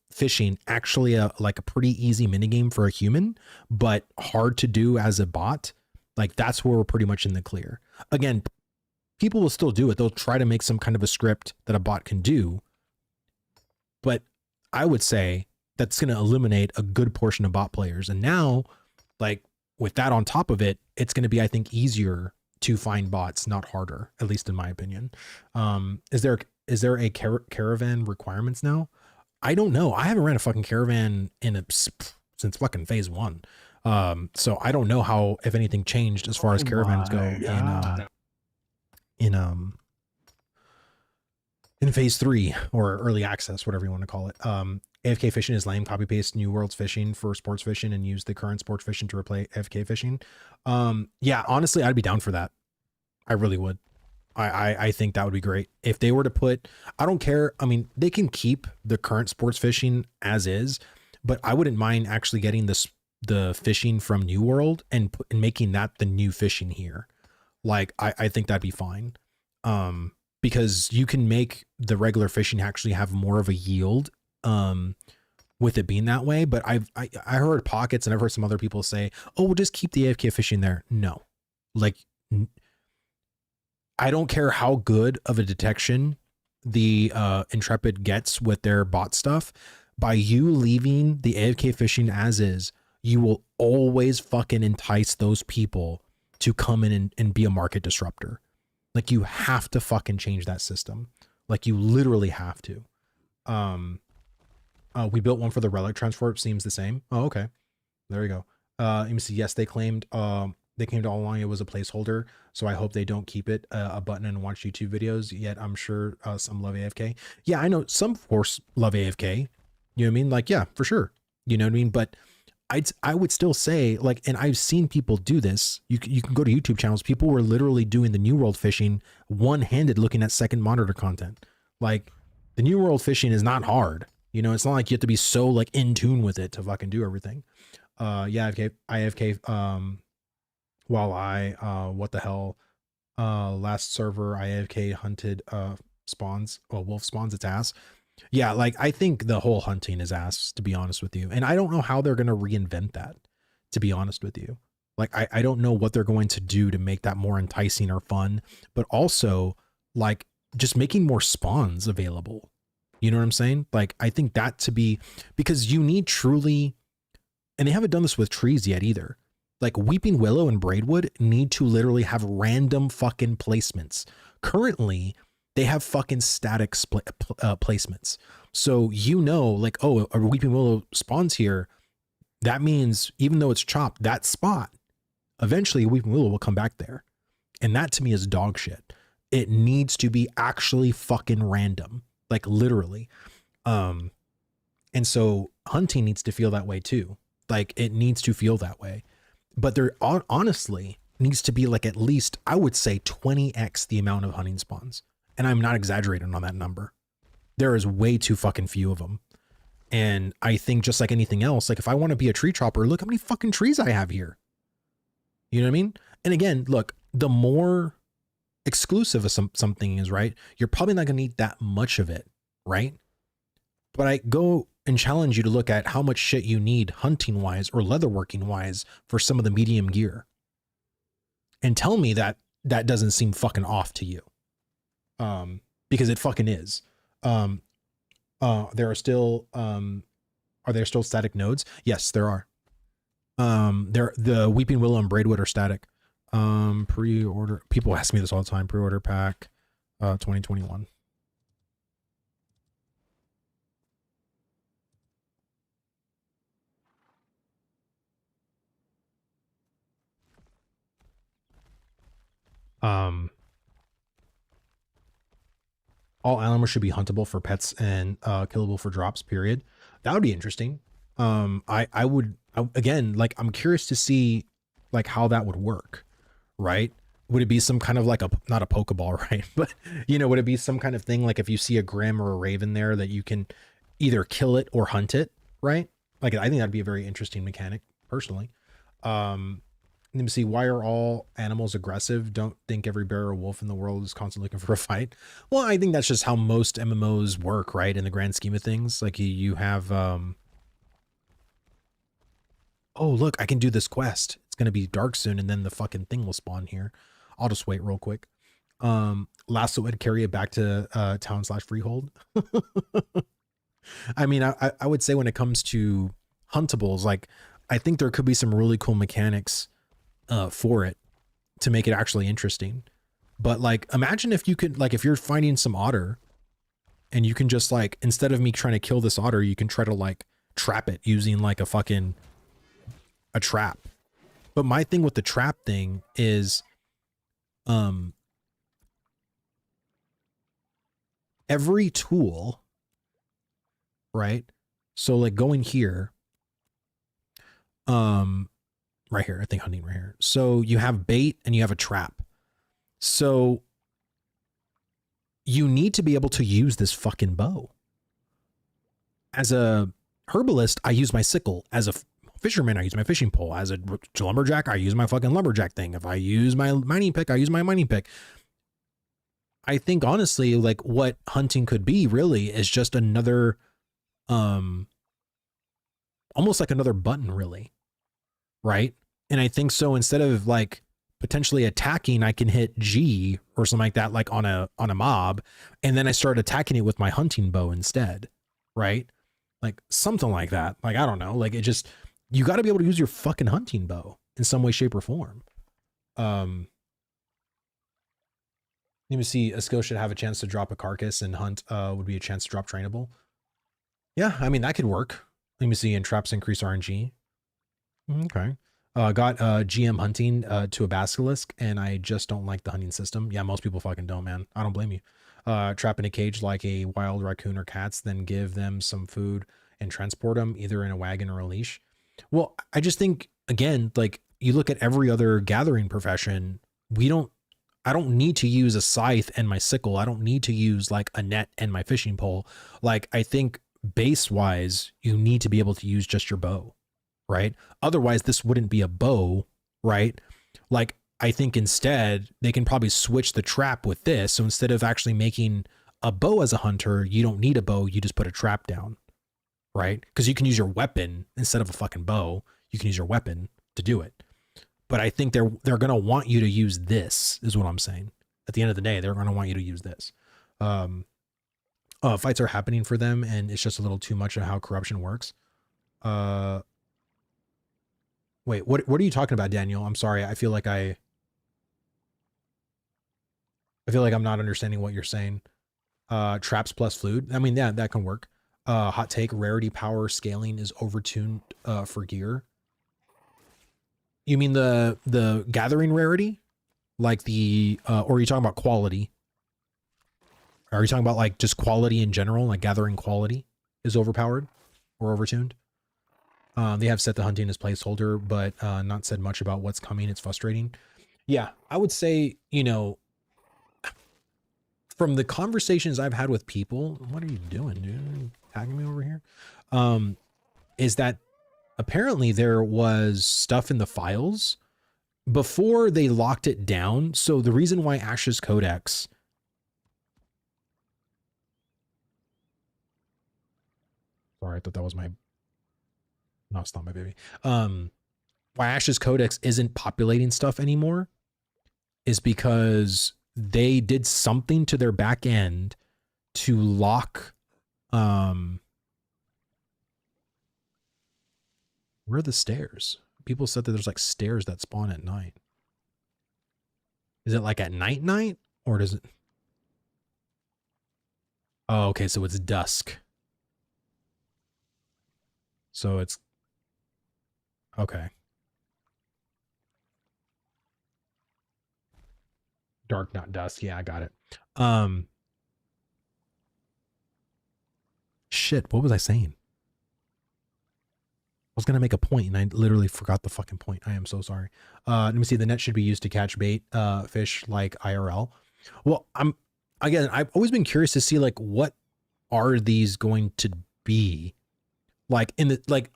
fishing actually a pretty easy mini game for a human, but hard to do as a bot, like, that's where we're pretty much in the clear. Again, people will still do it. They'll try to make some kind of a script that a bot can do, but I would say that's going to eliminate a good portion of bot players. And now, like, with that on top of it, it's going to be, I think, easier to find bots, not harder, at least in my opinion. Is there a caravan requirements now? I don't know. I haven't ran a fucking caravan since fucking phase 1. So I don't know if anything changed as far as caravans go in phase 3 or early access, whatever you want to call it. AFK fishing is lame. Copy paste New World's fishing for sports fishing and use the current sports fishing to replace AFK fishing. Yeah, honestly, I'd be down for that. I really would. I think that would be great if they were to put. I don't care. I mean, they can keep the current sports fishing as is, but I wouldn't mind actually getting the fishing from New World and making that the new fishing here. Like I think that'd be fine. Because you can make the regular fishing actually have more of a yield. With it being that way, but I heard pockets and I've heard some other people say, "Oh, we'll just keep the AFK fishing there." No, like I don't care how good of a detection the Intrepid gets with their bot stuff. By you leaving the AFK fishing as is, you will always fucking entice those people to come in and be a market disruptor. Like you have to fucking change that system. Like you literally have to. We built one for the relic transport. Seems the same. Oh, okay. There you go. Let me see. Yes, they claimed all along it was a placeholder. So I hope they don't keep it a button and watch YouTube videos. Yet I'm sure some love AFK. Yeah, I know some force love AFK. You know what I mean? Like, yeah, for sure. You know what I mean? But I would still say, like, and I've seen people do this. You can go to YouTube channels. People were literally doing the New World fishing one-handed, looking at second monitor content. Like, the New World fishing is not hard. You know, it's not like you have to be so like in tune with it to fucking do everything. Yeah, IFK. While what the hell? Last server IFK hunted spawns. Well, wolf spawns its ass. Yeah, like I think the whole hunting is ass, to be honest with you. And I don't know how they're gonna reinvent that, to be honest with you. Like I don't know what they're going to do to make that more enticing or fun, but also like just making more spawns available. You know what I'm saying? Like I think that to be, because you need truly, and they haven't done this with trees yet either. Like Weeping Willow and Braidwood need to literally have random fucking placements. Currently, they have fucking static placements. So you know, like, oh, a Weeping Willow spawns here. That means even though it's chopped, that spot, eventually Weeping Willow will come back there. And that to me is dog shit. It needs to be actually fucking random, like literally. And so hunting needs to feel that way too. Like it needs to feel that way. But there honestly needs to be like at least, I would say 20x the amount of hunting spawns. And I'm not exaggerating on that number. There is way too fucking few of them. And I think just like anything else, like if I want to be a tree chopper, look how many fucking trees I have here. You know what I mean? And again, look, the more exclusive of something is, right, you're probably not going to need that much of it, right? But I go and challenge you to look at how much shit you need hunting wise or leatherworking wise for some of the medium gear. And tell me that that doesn't seem fucking off to you. Because it fucking is. There are still, are there still static nodes? Yes, there are. The Weeping Willow and Braidwood are static. Pre-order, people ask me this all the time. Pre-order pack, 2021. All animals should be huntable for pets and killable for drops, period. That would be interesting. I would, again, like, I'm curious to see like how that would work, right? Would it be some kind of like not a Pokeball, right? But, you know, would it be some kind of thing like if you see a Grim or a Raven there that you can either kill it or hunt it, right? Like, I think that'd be a very interesting mechanic, personally. Let me see, why are all animals aggressive? Don't think every bear or wolf in the world is constantly looking for a fight. Well, I think that's just how most MMOs work, right? In the grand scheme of things, like you have, oh, look, I can do this quest. It's going to be dark soon. And then the fucking thing will spawn here. I'll just wait real quick. Lasso would carry it back to town/freehold. I mean, I would say when it comes to huntables, like I think there could be some really cool mechanics for it to make it actually interesting. But like, imagine if you could, like, if you're finding some otter and you can just like, instead of me trying to kill this otter, you can try to like trap it using like a trap. But my thing with the trap thing is, every tool, right? So like going here, right here, I think hunting right here. So you have bait and you have a trap. So you need to be able to use this fucking bow. As a herbalist, I use my sickle. As a fisherman, I use my fishing pole. As a lumberjack, I use my fucking lumberjack thing. If I use my mining pick, I use my mining pick. I think honestly, like what hunting could be really is just another, almost like another button really. Right. And I think so instead of like potentially attacking, I can hit G or something like that, like on a mob. And then I start attacking it with my hunting bow instead. Right. Like something like that. Like, I don't know. Like it just, you got to be able to use your fucking hunting bow in some way, shape or form. Let me see. A skill should have a chance to drop a carcass, and hunt would be a chance to drop trainable. Yeah, I mean, that could work. Let me see. And traps increase RNG. Okay. Got GM hunting to a basilisk, and I just don't like the hunting system. Yeah, most people fucking don't, man. I don't blame you. Trap in a cage like a wild raccoon or cats, then give them some food and transport them either in a wagon or a leash. Well, I just think, again, like you look at every other gathering profession, I don't need to use a scythe and my sickle. I don't need to use like a net and my fishing pole. Like I think base wise, you need to be able to use just your bow, right? Otherwise this wouldn't be a bow, right? Like I think instead they can probably switch the trap with this. So instead of actually making a bow as a hunter, you don't need a bow. You just put a trap down, right? Because you can use your weapon instead of a fucking bow. You can use your weapon to do it. But I think they're going to want you to use this is what I'm saying. At the end of the day, they're going to want you to use this. Fights are happening for them, and it's just a little too much of how corruption works. Wait, what are you talking about, Daniel? I'm sorry. I feel like I'm not understanding what you're saying. Traps plus food. I mean, yeah, that can work. Hot take, rarity power scaling is overtuned for gear. You mean the gathering rarity? Like the, or are you talking about quality? Are you talking about like just quality in general? Like gathering quality is overpowered or overtuned? They have set the hunting as placeholder, but not said much about what's coming. It's frustrating. Yeah, I would say, you know, from the conversations I've had with people, what are you doing, dude? Tagging me over here? Is that apparently there was stuff in the files before they locked it down. So the reason why Ash's Codex, sorry, I thought that was my, no, it's not my baby. Why Ash's Codex isn't populating stuff anymore is because they did something to their back end to lock, where are the stairs? People said that there's like stairs that spawn at night. Is it like at night or does it? Oh, okay. So it's dusk. So it's okay. Dark, not dusk. Yeah, I got it. Shit. What was I saying? I was going to make a point and I literally forgot the fucking point. I am so sorry. Let me see. The net should be used to catch bait, fish like IRL. Well, I've always been curious to see like, what are these going to be? Like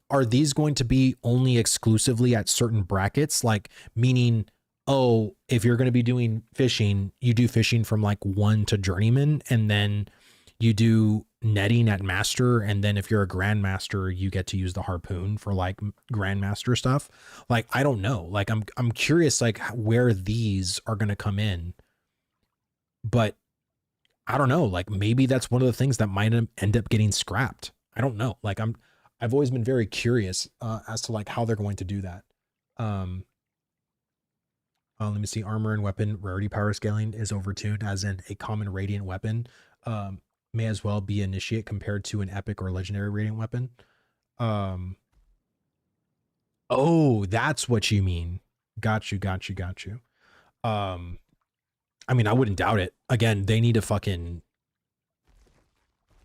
are these going to be only exclusively at certain brackets? Like meaning, oh, if you're going to be doing fishing, you do fishing from like 1 to journeyman, and then you do netting at master. And then if you're a grandmaster, you get to use the harpoon for like grandmaster stuff. Like, I don't know. Like, I'm curious, like where these are going to come in, but I don't know. Like maybe that's one of the things that might end up getting scrapped. I don't know. Like I've always been very curious as to like how they're going to do that. Let me see. Armor and weapon rarity power scaling is overtuned, as in a common radiant weapon may as well be initiate compared to an epic or legendary radiant weapon. Oh, that's what you mean. Got you. I mean, I wouldn't doubt it. Again, they need to fucking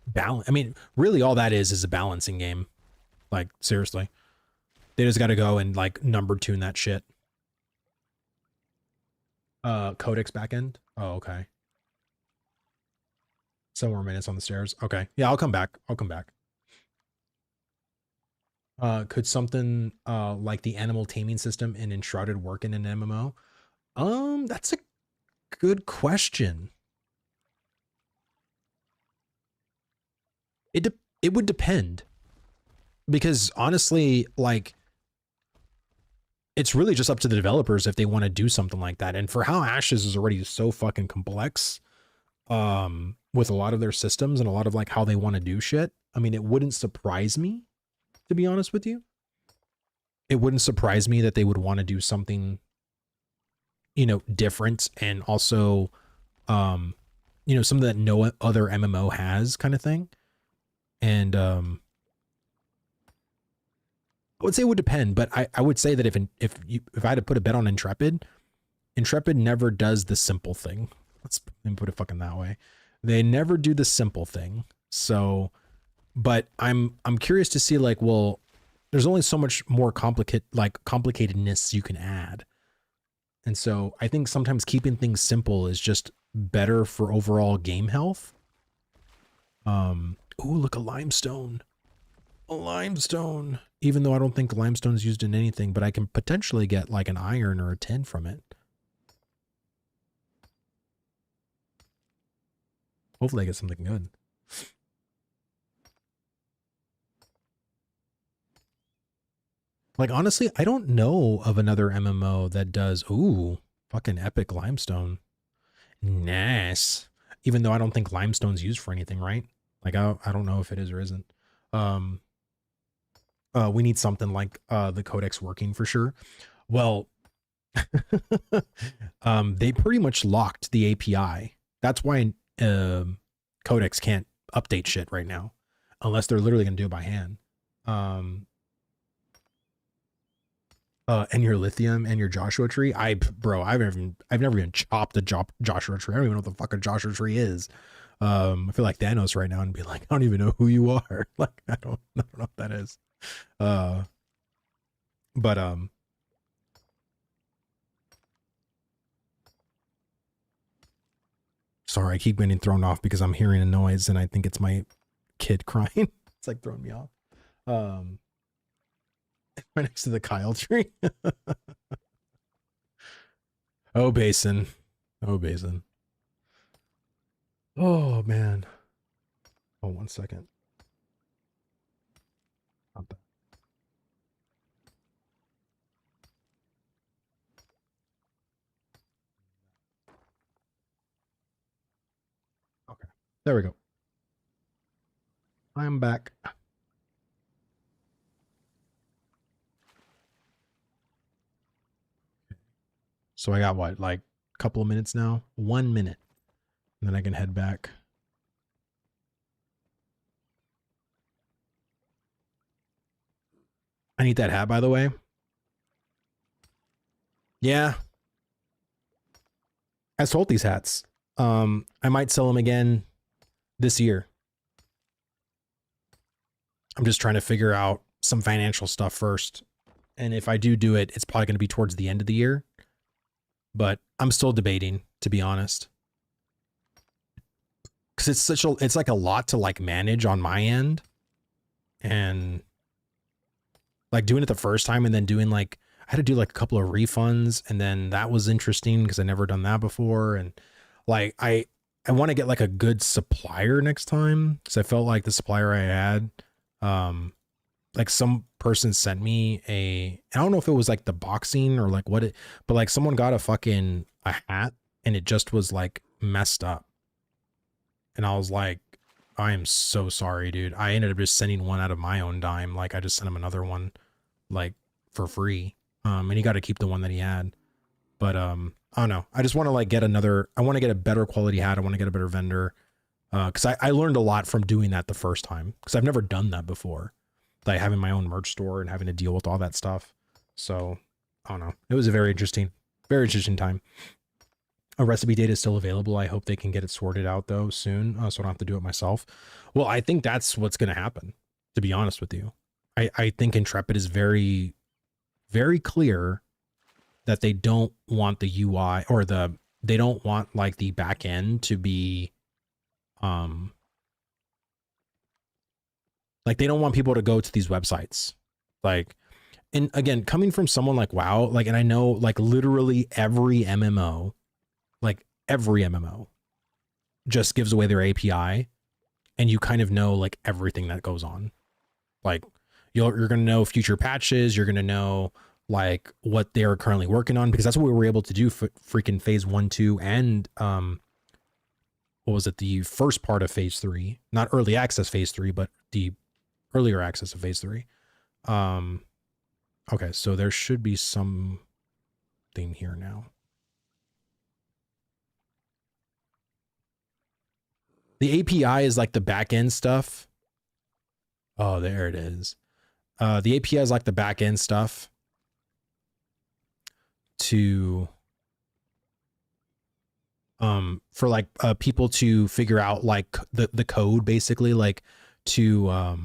balance. I mean, really all that is a balancing game. Like, seriously. They just got to go and like number tune that shit. Codex backend. Oh, okay. 7 more minutes on the stairs. Okay. Yeah, I'll come back. I'll come back. Could something like the animal taming system in Enshrouded work in an MMO? That's a good question. It would depend, because honestly, like, it's really just up to the developers if they want to do something like that. And for how Ashes is already so fucking complex, with a lot of their systems and a lot of like how they want to do shit, I mean, it wouldn't surprise me, to be honest with you. It wouldn't surprise me that they would want to do something, you know, different, and also, you know, something that no other MMO has, kind of thing. And I would say it would depend, but I would say that if I had to put a bet on Intrepid never does the simple thing. Let's put it fucking that way. They never do the simple thing. So, but I'm curious to see, like, well, there's only so much more complicatedness you can add. And so I think sometimes keeping things simple is just better for overall game health. Oh, look, a limestone. A limestone. Even though I don't think limestone is used in anything, but I can potentially get like an iron or a tin from it. Hopefully I get something good. Like, honestly, I don't know of another MMO that does, ooh, fucking epic limestone. Nice. Even though I don't think limestone's used for anything, right? Like, I don't know if it is or isn't. We need something like the Codex working for sure. Well, they pretty much locked the API. That's why Codex can't update shit right now, unless they're literally going to do it by hand. And your lithium and your Joshua tree. Bro, I've never even chopped a Joshua tree. I don't even know what the fuck a Joshua tree is. I feel like Thanos right now and be like, I don't even know who you are. Like, I don't know what that is. Sorry, I keep getting thrown off because I'm hearing a noise and I think it's my kid crying. It's like throwing me off. Right next to the Kyle tree. Oh, Basin. Oh, Basin. Oh, man. Oh, 1 second. Not that. Okay. There we go. I'm back. So I got what, like a couple of minutes now? 1 minute. And then I can head back. I need that hat, by the way. Yeah. I sold these hats. I might sell them again this year. I'm just trying to figure out some financial stuff first. And if I do it, it's probably going to be towards the end of the year. But I'm still debating, to be honest. Because it's like a lot to like manage on my end. And like doing it the first time and then doing like, I had to do like a couple of refunds, and then that was interesting because I never done that before. And like, I want to get like a good supplier next time, because I felt like the supplier I had, like some person sent me I don't know if it was like the boxing or like what it, but like someone got a hat and it just was like messed up. And I was like, I am so sorry, dude. I ended up just sending one out of my own dime. Like I just sent him another one like for free. And he got to keep the one that he had. But I don't know. I just want to like get I want to get a better quality hat. I want to get a better vendor. Because I learned a lot from doing that the first time, because I've never done that before. Like having my own merch store and having to deal with all that stuff. So I don't know. It was a very interesting time. A recipe data is still available. I hope they can get it sorted out though soon, so I don't have to do it myself. Well, I think that's what's going to happen, to be honest with you. I think Intrepid is very, very clear that they don't want the UI or they don't want like the back end to be like they don't want people to go to these websites. Like, and again, coming from someone like WoW, like, and I know like literally every MMO just gives away their API, and you kind of know like everything that goes on. Like you're going to know future patches. You're going to know like what they're currently working on, because that's what we were able to do for freaking phase 1, 2, and what was it? The first part of phase 3, not early access phase 3, but the earlier access of phase 3. Okay, so there should be something here now. The API is like the back end stuff. Oh, there it is. The API is like the back end stuff to for like people to figure out like the code, basically, like to oh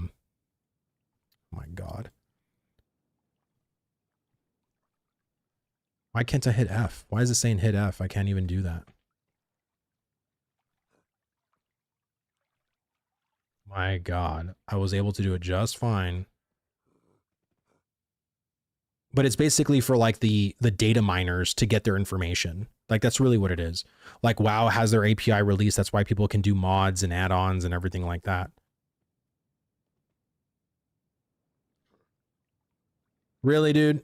my god, why can't I hit F? Why is it saying hit F? I can't even do that. My god, I was able to do it just fine. But it's basically for like the data miners to get their information. Like that's really what it is. Like WoW has their API release. That's why people can do mods and add-ons and everything like that. Really, dude?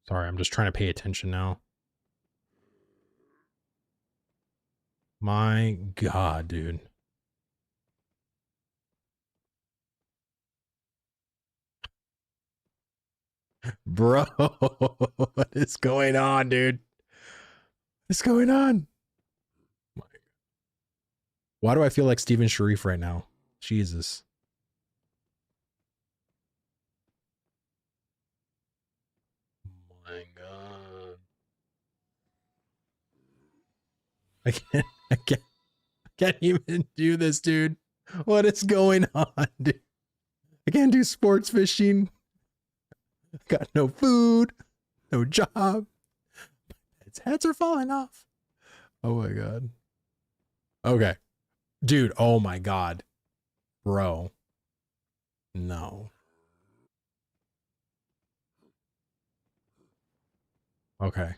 Sorry, I'm just trying to pay attention now. My god, dude. Bro, what is going on, dude? What's going on? Why do I feel like Steven Sharif right now? Jesus. My god. I can't even do this, dude. What is going on, dude? I can't do sports fishing. Got no food, no job. Its heads are falling off. Oh my god. Okay. Dude, oh my god. Bro. No. Okay.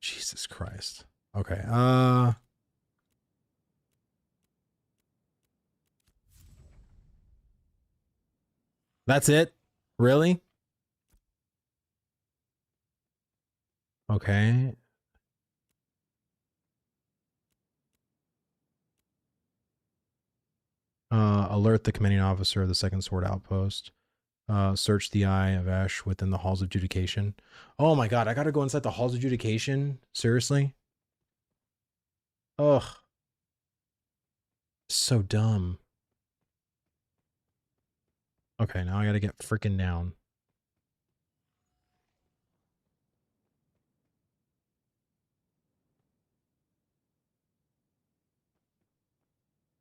Jesus Christ. Okay. That's it? Really? Okay. Alert the commanding officer of the second sword outpost. Search the eye of Ash within the halls of adjudication. Oh my god, I gotta go inside the halls of adjudication? Seriously? Ugh. So dumb. Okay, now I gotta get freaking down.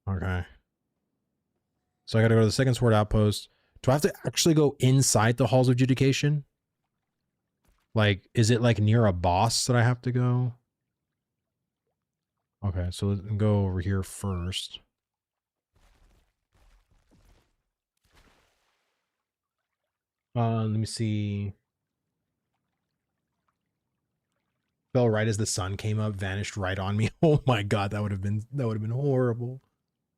Okay. So I gotta go to the second sword outpost. Do I have to actually go inside the halls of adjudication? Like, is it like near a boss that I have to go? Okay, so let's go over here first. Let me see. Fell right as the sun came up, vanished right on me. Oh my god, that would have been horrible.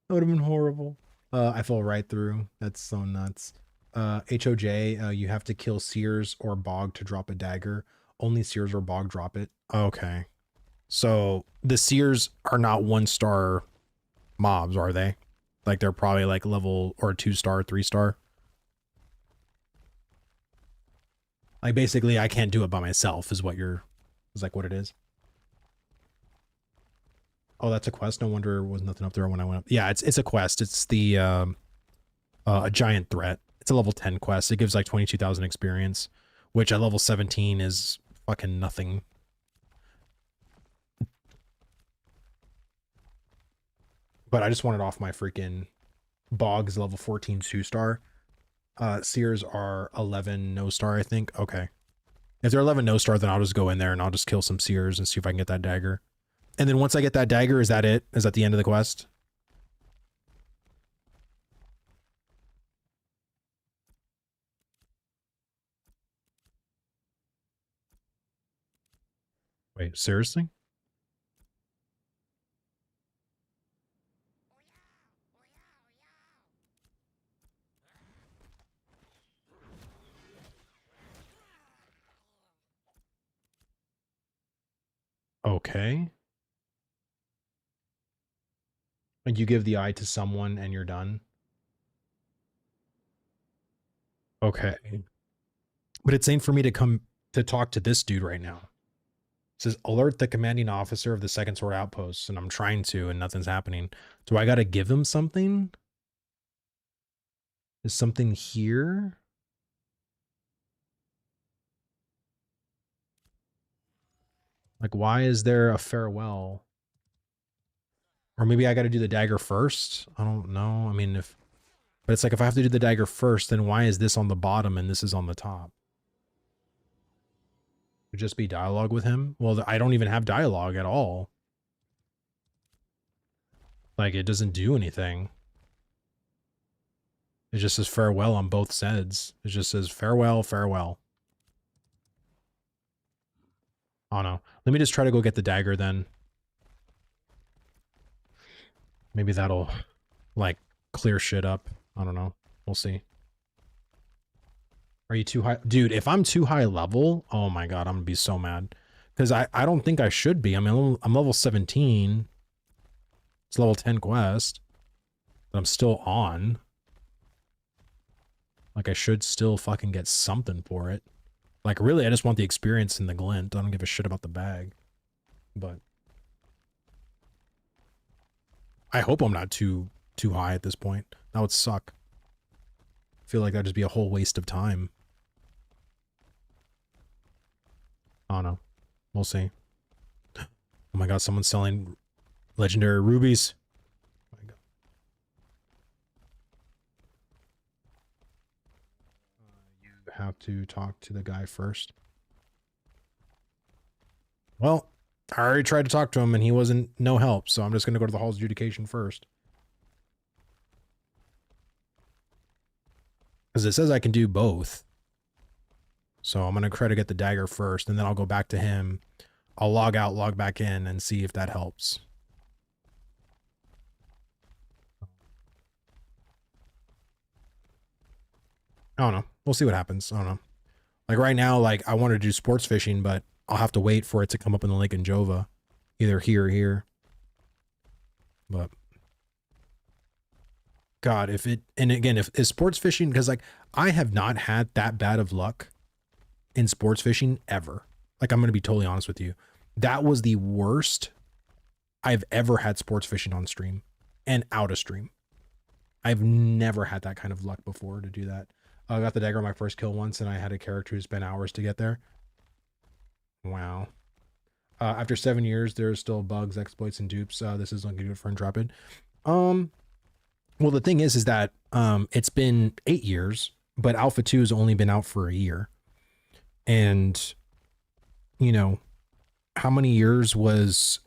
That would have been horrible. I fell right through. That's so nuts. HOJ, you have to kill Sears or Bog to drop a dagger. Only Sears or Bog drop it. Okay. So the Sears are not 1-star mobs, are they? Like they're probably like level or 2-star, 3-star. Like basically I can't do it by myself is what is like what it is. Oh, that's a quest. No wonder there was nothing up there when I went up. Yeah, it's a quest. It's the a giant threat. It's a level 10 quest. It gives like 22,000 experience, which at level 17 is fucking nothing. But I just wanted off my freaking Boggs level 14 2-star. Seers are 11 no-star, I think. Okay. If they're 11 no-star, then I'll just go in there and I'll just kill some Seers and see if I can get that dagger. And then once I get that dagger, is that it? Is that the end of the quest? Wait, seriously? Okay. And you give the eye to someone and you're done? Okay. But it's saying for me to come to talk to this dude right now. It says alert the commanding officer of the second sword outpost, and I'm trying to and nothing's happening. Do I gotta give him something? Is something here? Like, why is there a farewell? Or maybe I gotta do the dagger first? I don't know. I mean, but it's like if I have to do the dagger first, then why is this on the bottom and this is on the top? Would just be dialogue with him? Well, I don't even have dialogue at all. Like, it doesn't do anything. It just says farewell on both sides. It just says farewell, farewell. Oh no. Let me just try to go get the dagger then. Maybe that'll, like, clear shit up. I don't know. We'll see. Are you too high? Dude, if I'm too high level, oh my god, I'm gonna be so mad. Because I don't think I should be. I mean, I'm level 17. It's level 10 quest. But I'm still on. Like, I should still fucking get something for it. Like, really, I just want the experience and the glint. I don't give a shit about the bag. But I hope I'm not too high at this point. That would suck. I feel like that'd just be a whole waste of time. I don't know. We'll see. Oh my god, someone's selling legendary rubies. Oh my god. You have to talk to the guy first. Well, I already tried to talk to him and he wasn't no help, so I'm just going to go to the Hall's Adjudication first. Because it says I can do both. So I'm going to try to get the dagger first, and then I'll go back to him. I'll log out, log back in, and see if that helps. I don't know. We'll see what happens. I don't know. Like right now, like I wanted to do sports fishing, but I'll have to wait for it to come up in the lake in Jova. Either here or here. But God, if it, and again, if is sports fishing, because like I have not had that bad of luck in sports fishing ever. Like I'm going to be totally honest with you. That was the worst I've ever had sports fishing on stream and out of stream. I've never had that kind of luck before to do that. I got the dagger on my first kill once and I had a character who spent hours to get there. Wow. After 7 years, there's still bugs, exploits, and dupes. This is looking good for Intrepid. Well, the thing is that it's been 8 years, but Alpha 2 has only been out for a year. And, you know, how many years was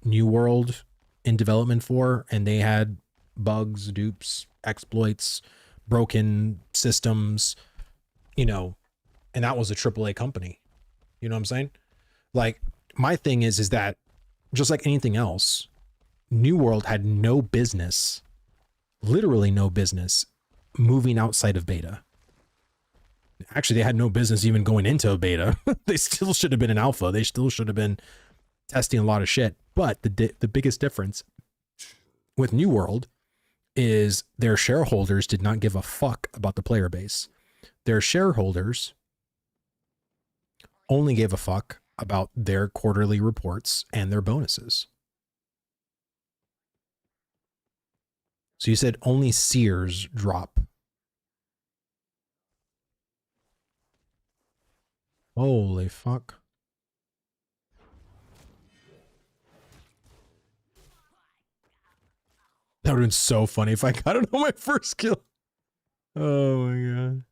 New World in development for? And they had bugs, dupes, exploits, broken systems, you know, and that was a AAA company. You know what I'm saying? Like, my thing is that just like anything else, New World had no business, literally no business, moving outside of beta. Actually, they had no business even going into a beta. They still should have been an alpha. They still should have been testing a lot of shit. But the biggest difference with New World is their shareholders did not give a fuck about the player base. Their shareholders only gave a fuck about their quarterly reports and their bonuses. So you said only Sears drop. Holy fuck. That would have been so funny if I got it on my first kill. Oh my god.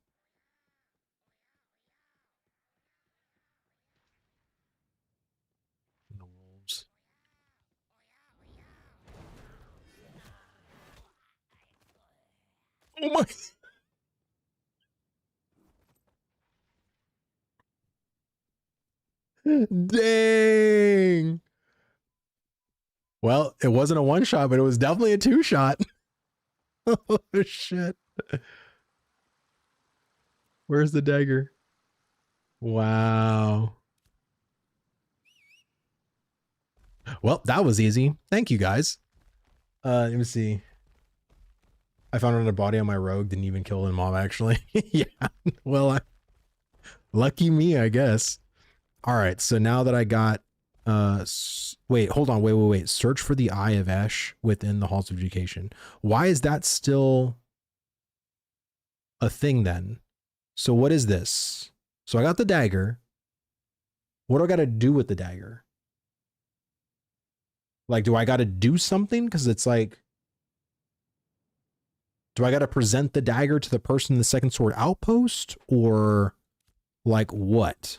The wolves. Oh my. Dang. Well, it wasn't a one shot, but it was definitely a two shot. Oh shit. Where's the dagger? Wow. Well, that was easy. Thank you guys. Let me see. I found another body on my rogue. Didn't even kill the mob actually. Yeah. Well, lucky me, I guess. All right. So now that I got, wait, hold on. Wait. Search for the Eye of Esh within the Halls of Education. Why is that still a thing then? So what is this? So I got the dagger. What do I got to do with the dagger? Like, do I got to do something? Because it's like, do I got to present the dagger to the person in the second sword outpost? Or like what?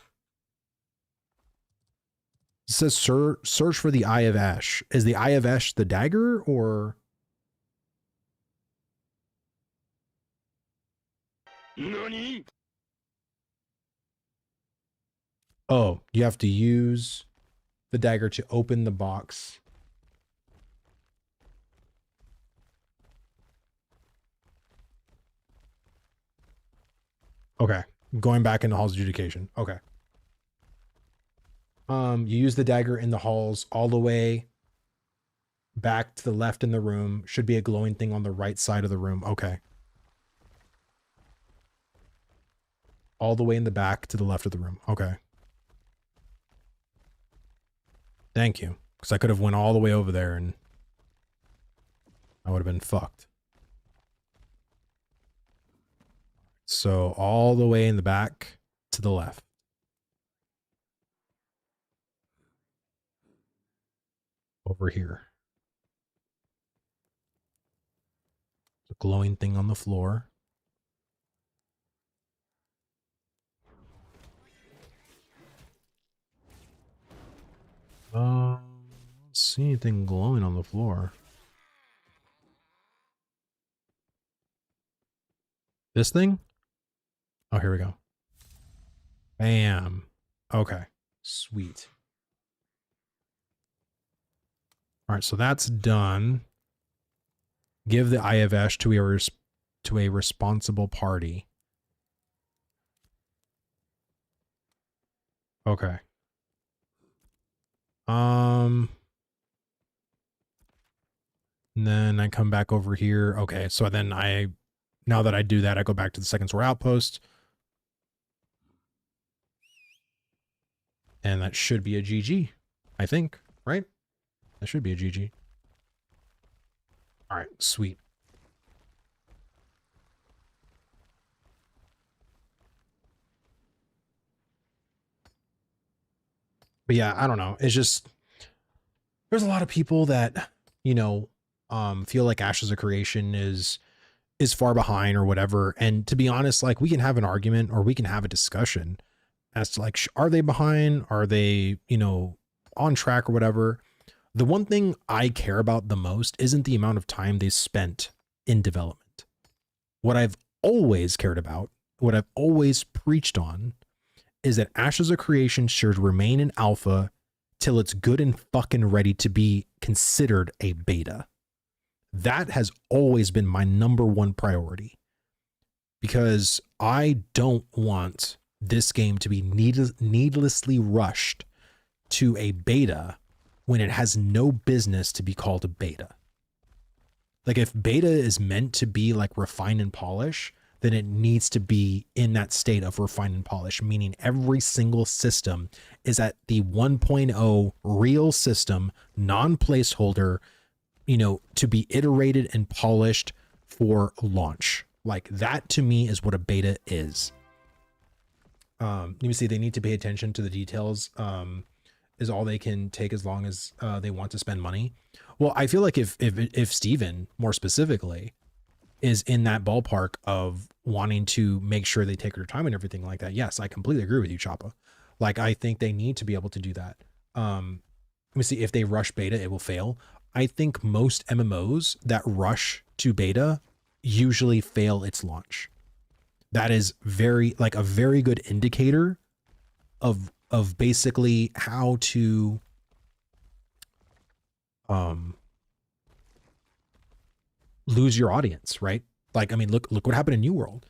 It says search for the Eye of Esh. Is the Eye of Esh the dagger or? Nani? Oh, you have to use the dagger to open the box. Okay, going back into Hall's Adjudication. Okay. You use the dagger in the halls all the way back to the left in the room. Should be a glowing thing on the right side of the room. Okay. All the way in the back to the left of the room. Okay. Thank you. Because I could have went all the way over there and I would have been fucked. So all the way in the back to the left. Over here. The glowing thing on the floor. I don't see anything glowing on the floor. This thing? Oh, here we go. Bam. Okay. Sweet. All right, so that's done. Give the Eye of Esh to a responsible party. Okay. And then I come back over here. Okay, so then now that I do that, I go back to the second sword outpost. And that should be a GG, I think, right? That should be a GG. All right, sweet. But yeah, I don't know. It's just, there's a lot of people that, you know, feel like Ashes of Creation is far behind or whatever. And to be honest, like we can have an argument or we can have a discussion as to like, are they behind? Are they, you know, on track or whatever? The one thing I care about the most isn't the amount of time they spent in development. What I've always cared about, what I've always preached on, is that Ashes of Creation should remain in alpha till it's good and fucking ready to be considered a beta. That has always been my number one priority, because I don't want this game to be needlessly rushed to a beta when it has no business to be called a beta. Like if beta is meant to be like refine and polish, then it needs to be in that state of refine and polish, meaning every single system is at the 1.0 real system, non-placeholder, you know, to be iterated and polished for launch. Like that to me is what a beta is. Let me see, they need to pay attention to the details. is all they can take as long as they want to spend money. Well, I feel like if Steven more specifically is in that ballpark of wanting to make sure they take their time and everything like that, yes, I completely agree with you, Choppa. Like, I think they need to be able to do that. Let me see, if they rush beta, it will fail. I think most MMOs that rush to beta usually fail its launch. That is very, like, a very good indicator of basically how to lose your audience, right? Like, I mean, look what happened in New World.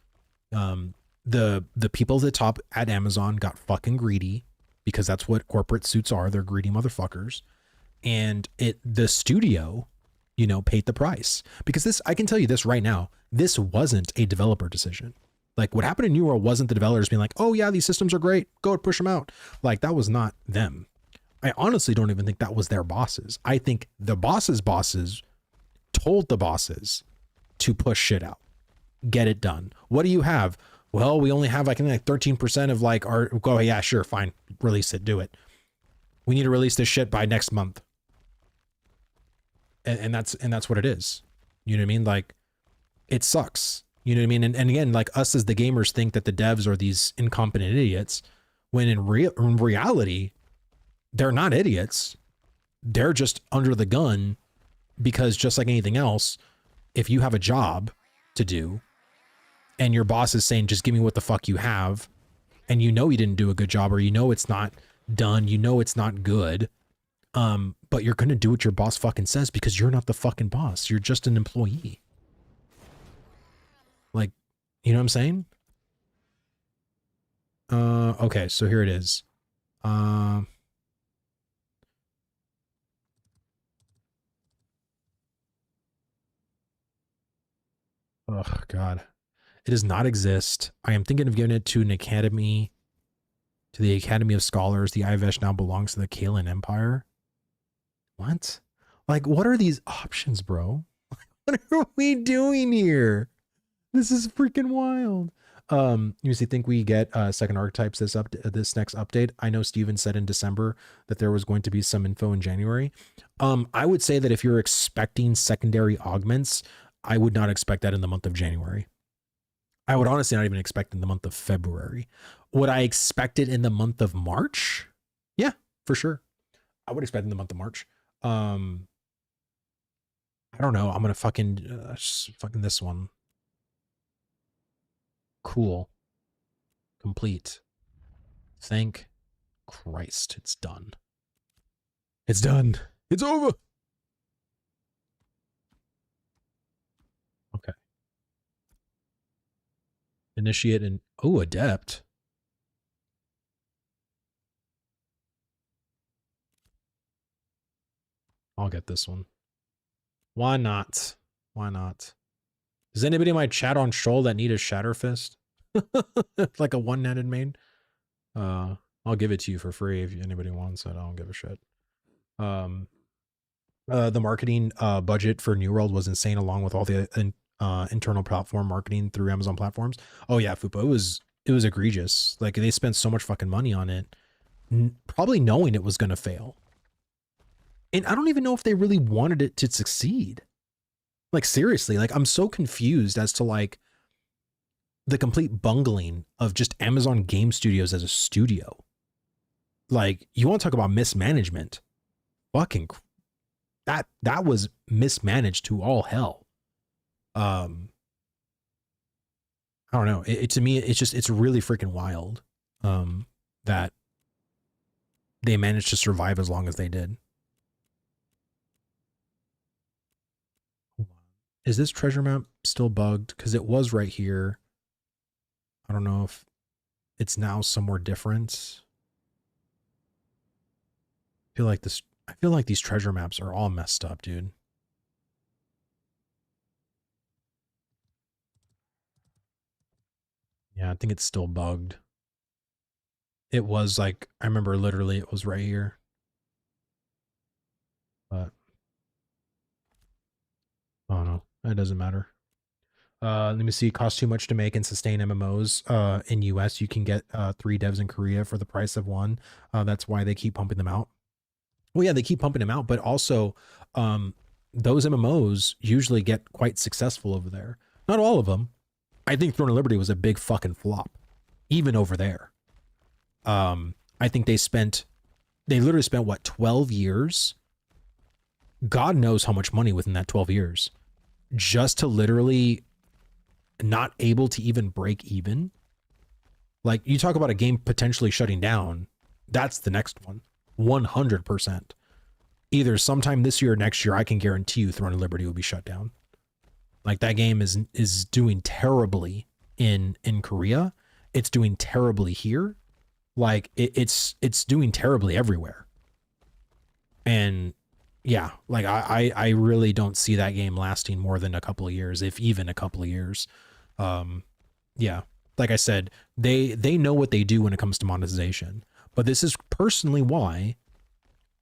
The people at the top at Amazon got fucking greedy, because that's what corporate suits are. They're greedy motherfuckers. And the studio, you know, paid the price, because this, I can tell you this right now, this wasn't a developer decision. Like, what happened in New World wasn't the developers being like, oh yeah, these systems are great, go push them out. Like, that was not them. I honestly don't even think that was their bosses. I think the bosses told the bosses to push shit out, get it done. What do you have? Well, we only have like 13% of like our, go, yeah, sure, fine, release it, do it. We need to release this shit by next month. And that's what it is. You know what I mean? Like, it sucks. You know what I mean? And again, like, us as the gamers think that the devs are these incompetent idiots, when in reality, they're not idiots. They're just under the gun, because just like anything else, if you have a job to do and your boss is saying, just give me what the fuck you have, and you know you didn't do a good job, or you know it's not done, you know it's not good, but you're going to do what your boss fucking says, because you're not the fucking boss. You're just an employee. Like, you know what I'm saying? Okay, so here it is. Oh God. It does not exist. I am thinking of giving it to an academy, to the Academy of Scholars. The Ivesh now belongs to the Kalen Empire. What? Like, what are these options, bro? What are we doing here? This is freaking wild. You think we get second archetypes this next update? I know Steven said in December that there was going to be some info in January. I would say that if you're expecting secondary augments, I would not expect that in the month of January. I would honestly not even expect in the month of February. Would I expect it in the month of March? Yeah, for sure. I would expect in the month of March. I don't know. I'm gonna fucking this one. Cool. Complete. Thank Christ, it's done. It's done. It's over. Okay. Initiate and oh, adept. I'll get this one. Why not? Why not? Does anybody in my chat on Shoal that need a Shatter Fist? Like a one-handed main? I'll give it to you for free if anybody wants it. I don't give a shit. The marketing budget for New World was insane, along with all the internal platform marketing through Amazon platforms. Oh yeah, Fupa, it was egregious. Like, they spent so much fucking money on it, probably knowing it was going to fail. And I don't even know if they really wanted it to succeed. Like, seriously, like, I'm so confused as to like the complete bungling of just Amazon Game Studios as a studio. Like, you want to talk about mismanagement? Fucking that was mismanaged to all hell. I don't know. To me, it's really freaking wild that they managed to survive as long as they did. Is this treasure map still bugged? Because it was right here. I don't know if it's now somewhere different. I feel like these treasure maps are all messed up, dude. Yeah, I think it's still bugged. It was like, I remember literally it was right here. But oh no, it doesn't matter. Let me see. It costs too much to make and sustain MMOs. In US, you can get 3 devs in Korea for the price of 1. That's why they keep pumping them out. Well, yeah, they keep pumping them out, but also those MMOs usually get quite successful over there. Not all of them. I think Throne of Liberty was a big fucking flop, even over there. I think they literally spent what, 12 years? God knows how much money within that 12 years just to literally not able to even break even. Like, you talk about a game potentially shutting down, that's the next one. 100%. Either sometime this year or next year, I can guarantee you Throne of Liberty will be shut down. Like, that game is doing terribly in Korea. It's doing terribly here. Like, it's doing terribly everywhere. And yeah, like I really don't see that game lasting more than a couple of years, if even a couple of years. Yeah, like I said, they know what they do when it comes to monetization. But this is personally why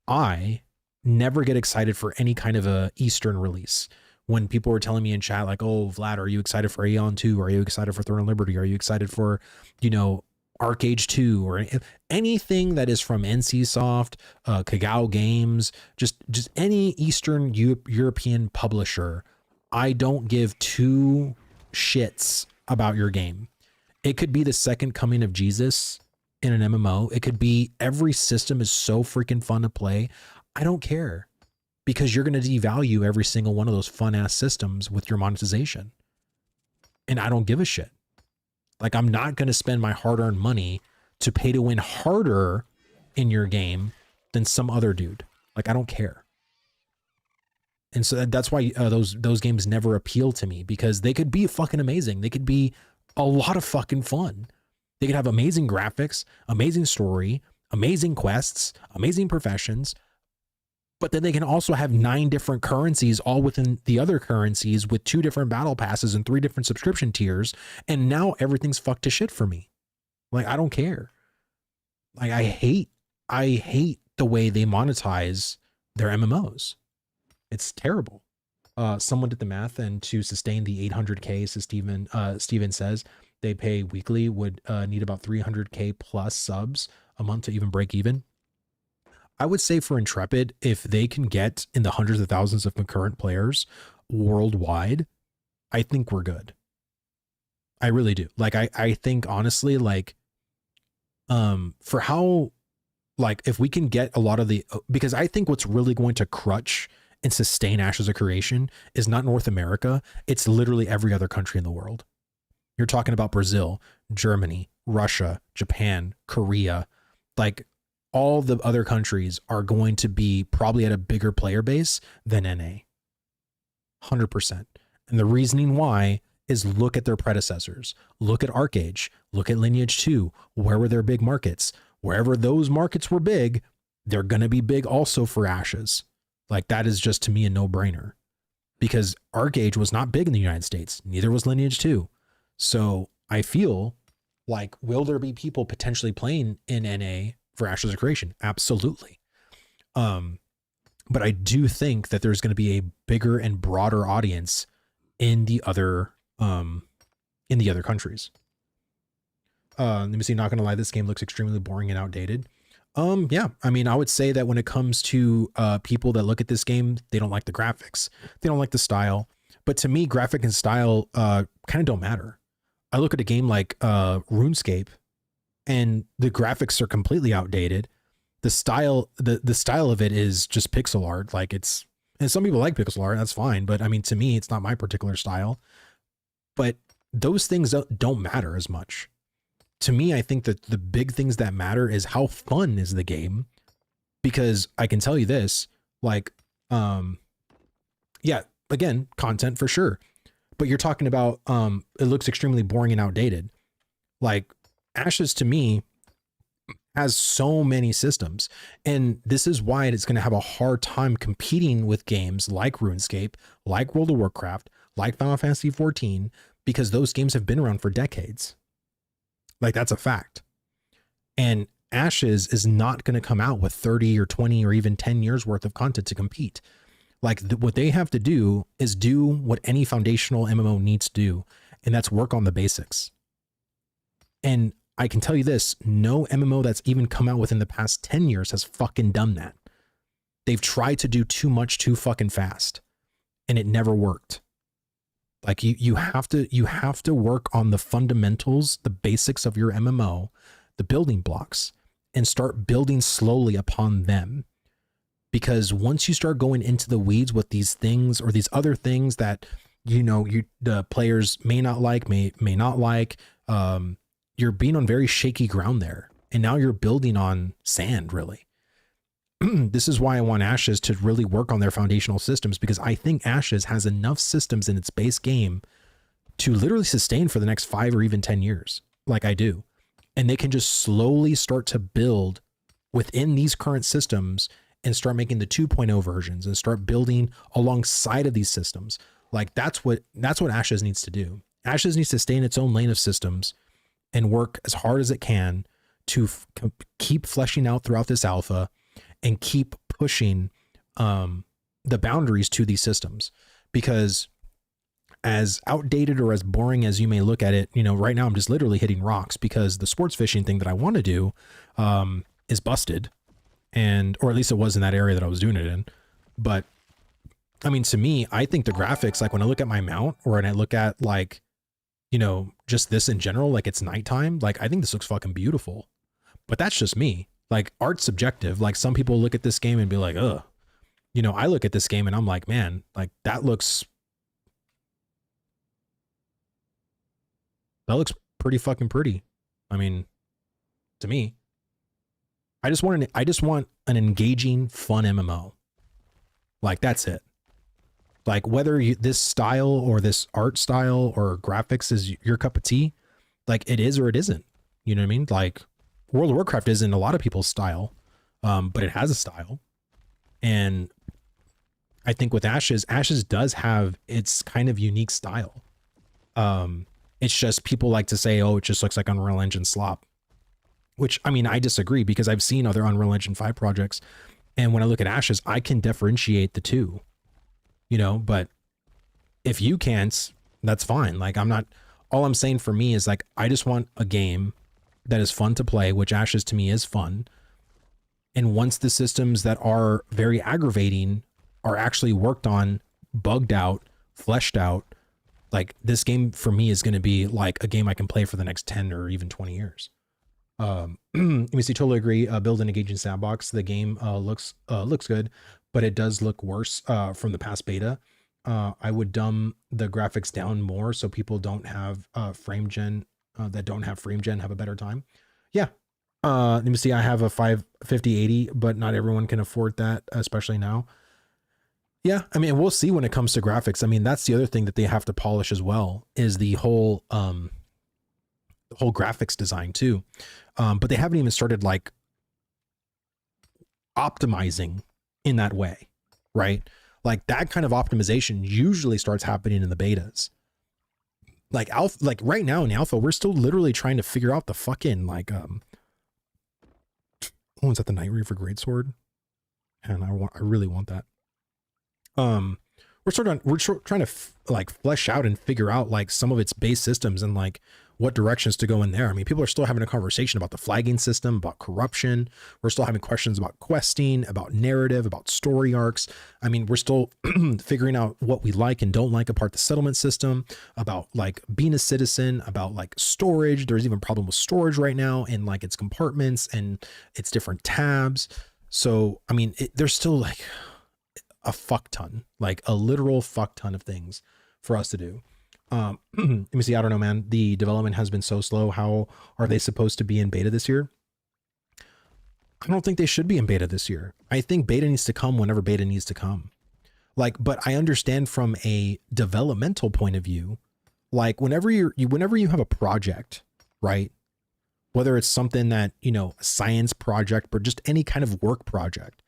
I never get excited for any kind of a Eastern release. When people were telling me in chat, like, oh, Vlad, are you excited for Aeon 2? Are you excited for Throne of Liberty? Are you excited for, you know, Arcade 2 or anything that is from NCSoft, Kagao Games, just any Eastern European publisher? I don't give two shits about your game. It could be the second coming of Jesus in an MMO. It could be every system is so freaking fun to play. I don't care, because you're going to devalue every single one of those fun ass systems with your monetization. And I don't give a shit. Like, I'm not going to spend my hard-earned money to pay to win harder in your game than some other dude. Like, I don't care. And so that's why those games never appeal to me, because they could be fucking amazing. They could be a lot of fucking fun. They could have amazing graphics, amazing story, amazing quests, amazing professions. But then they can also have 9 different currencies all within the other currencies with 2 different battle passes and 3 different subscription tiers. And now everything's fucked to shit for me. Like, I don't care. Like, I hate the way they monetize their MMOs. It's terrible. Someone did the math, and to sustain the 800K, so Steven says, they pay weekly, would need about 300K plus subs a month to even break even. I would say for Intrepid, if they can get in the hundreds of thousands of concurrent players worldwide, I think we're good. I really do. Like, I think honestly, like, for how, like, if we can get a lot of the, because I think what's really going to crutch and sustain Ashes of Creation is not North America. It's literally every other country in the world. You're talking about Brazil, Germany, Russia, Japan, Korea, like, all the other countries are going to be probably at a bigger player base than NA. 100%. And the reasoning why is look at their predecessors. Look at ArcAge. Look at Lineage 2. Where were their big markets? Wherever those markets were big, they're going to be big also for Ashes. Like, that is just, to me, a no-brainer. Because ArcAge was not big in the United States. Neither was Lineage 2. So I feel like, will there be people potentially playing in NA for Ashes of Creation? Absolutely. But I do think that there's going to be a bigger and broader audience in the other countries. Let me see. Not going to lie, this game looks extremely boring and outdated. Yeah, I mean, I would say that when it comes to people that look at this game, they don't like the graphics, they don't like the style. But to me, graphic and style kind of don't matter. I look at a game like RuneScape, and the graphics are completely outdated. The style of it is just pixel art. Like, it's, and some people like pixel art, that's fine. But I mean, to me, it's not my particular style. But those things don't matter as much. To me, I think that the big things that matter is how fun is the game. Because I can tell you this, like, yeah, again, content for sure. But you're talking about, it looks extremely boring and outdated. Like, Ashes to me has so many systems, and this is why it's going to have a hard time competing with games like RuneScape, like World of Warcraft, like Final Fantasy XIV, because those games have been around for decades. Like, that's a fact. And Ashes is not going to come out with 30 or 20 or even 10 years worth of content to compete. Like, what they have to do is do what any foundational MMO needs to do, and that's work on the basics. And I can tell you this, no MMO that's even come out within the past 10 years has fucking done that. they've tried to do too much too fucking fast, and it never worked. Like you have to work on the fundamentals, the basics of your MMO, the building blocks, and start building slowly upon them. Because once you start going into the weeds with these things or these other things that the players may not like, may not like, you're being on very shaky ground there, and now you're building on sand, really. This is why I want Ashes to really work on their foundational systems, because I think Ashes has enough systems in its base game to literally sustain for the next 5 or even 10 years, like I do. And they can just slowly start to build within these current systems and start making the 2.0 versions and start building alongside of these systems. Like that's what Ashes needs to do. Ashes needs to stay in its own lane of systems and work as hard as it can to keep fleshing out throughout this alpha and keep pushing the boundaries to these systems. Because as outdated or as boring as you may look at it, right now I'm just literally hitting rocks because the sports fishing thing that I want to do is busted. Or at least it was in that area that I was doing it in. But I mean, to me, I think the graphics, like when I look at my mount or when I look at like, just this in general, like it's nighttime, like I think this looks fucking beautiful. But that's just me. Like art's subjective. Like some people look at this game and be like, ugh. I look at this game and I'm like, man, like that looks pretty fucking pretty. I mean, to me, I just want an engaging, fun MMO. Like that's it. Like whether this style or this art style or graphics is your cup of tea, like it is or it isn't. You know what I mean? Like World of Warcraft isn't a lot of people's style, but it has a style. And I think with Ashes does have its kind of unique style. It's just people like to say, oh, it just looks like Unreal Engine slop. Which, I mean, I disagree because I've seen other Unreal Engine 5 projects. And when I look at Ashes, I can differentiate the two, but if you can't, that's fine. Like all I'm saying for me is like, I just want a game that is fun to play, which Ashes to me is fun. And once the systems that are very aggravating are actually worked on, bugged out, fleshed out, like this game for me is going to be like a game I can play for the next 10 or even 20 years. Let me see. Totally agree. Build an engaging sandbox. The game looks good, but it does look worse from the past beta. I would dumb the graphics down more so people don't have frame gen that don't have frame gen have a better time. Yeah. Let me see. I have a 5080, but not everyone can afford that, especially now. Yeah, I mean, we'll see when it comes to graphics. I mean, that's the other thing that they have to polish as well is the whole graphics design too. But they haven't even started like optimizing in that way, right? Like that kind of optimization usually starts happening in the betas. Like alpha, like right now in alpha, we're still literally trying to figure out the fucking like oh, is that the Night Reaver Greatsword? And I really want that. We're trying to like flesh out and figure out like some of its base systems and like what directions to go in there. I mean, people are still having a conversation about the flagging system, about corruption. We're still having questions about questing, about narrative, about story arcs. I mean, we're still figuring out what we like and don't like about the settlement system, about like being a citizen, about like storage. There's even a problem with storage right now and like its compartments and its different tabs. So, I mean, there's still like a fuck ton, like a literal fuck ton of things for us to do. Let me see. I don't know, man. The development has been so slow. How are they supposed to be in beta this year? I don't think they should be in beta this year. I think beta needs to come whenever beta needs to come. Like, but I understand from a developmental point of view, like whenever you have a project, right? Whether it's something that, a science project or just any kind of work project,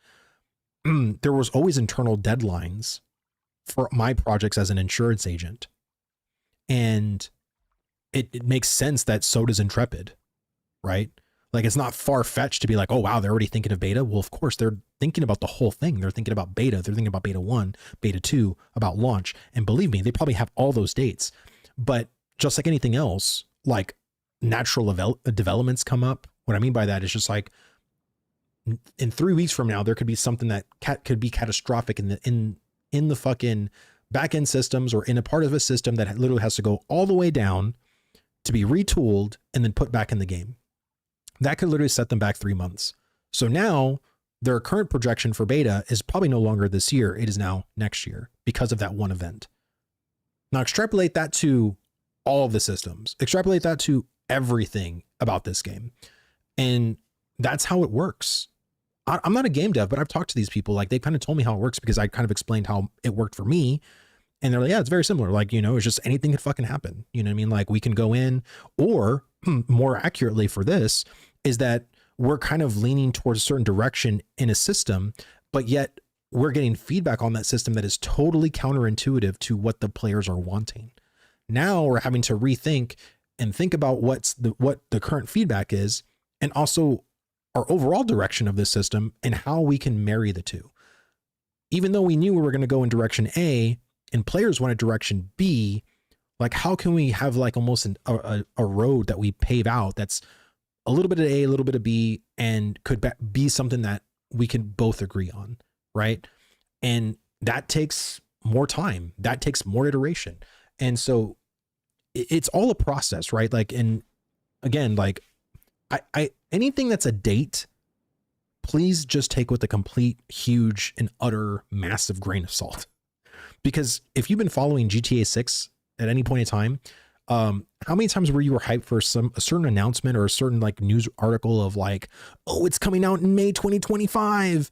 there was always internal deadlines for my projects as an insurance agent. And it makes sense that so does Intrepid, right? Like it's not far-fetched to be like, oh, wow, they're already thinking of beta. Well, of course, they're thinking about the whole thing. They're thinking about beta. They're thinking about beta 1, beta 2, about launch. And believe me, they probably have all those dates. But just like anything else, like natural developments come up. What I mean by that is just like in 3 weeks from now, there could be something that could be catastrophic in the fucking back end systems or in a part of a system that literally has to go all the way down to be retooled and then put back in the game. That could literally set them back 3 months. So now their current projection for beta is probably no longer this year. It is now next year because of that one event. Now extrapolate that to all of the systems, extrapolate that to everything about this game. And that's how it works. I'm not a game dev, but I've talked to these people. Like, they kind of told me how it works because I kind of explained how it worked for me. And they're like, yeah, it's very similar. Like, you know, it's just anything could fucking happen. You know what I mean? Like, we can go in, or more accurately for this is that we're kind of leaning towards a certain direction in a system, but yet we're getting feedback on that system that is totally counterintuitive to what the players are wanting. Now we're having to rethink and think about what the current feedback is, and also our overall direction of this system and how we can marry the two. Even though we knew we were going to go in direction A and players wanted direction B, like, how can we have like almost a road that we pave out that's a little bit of A, a little bit of B, and could be something that we can both agree on, right? And that takes more time. That takes more iteration. And so it's all a process, right? Like, and again, like, I anything that's a date, please just take with a complete, huge, and utter massive grain of salt. Because if you've been following GTA 6 at any point in time, how many times were you hyped for a certain announcement or a certain like news article of like, oh, it's coming out in May 2025?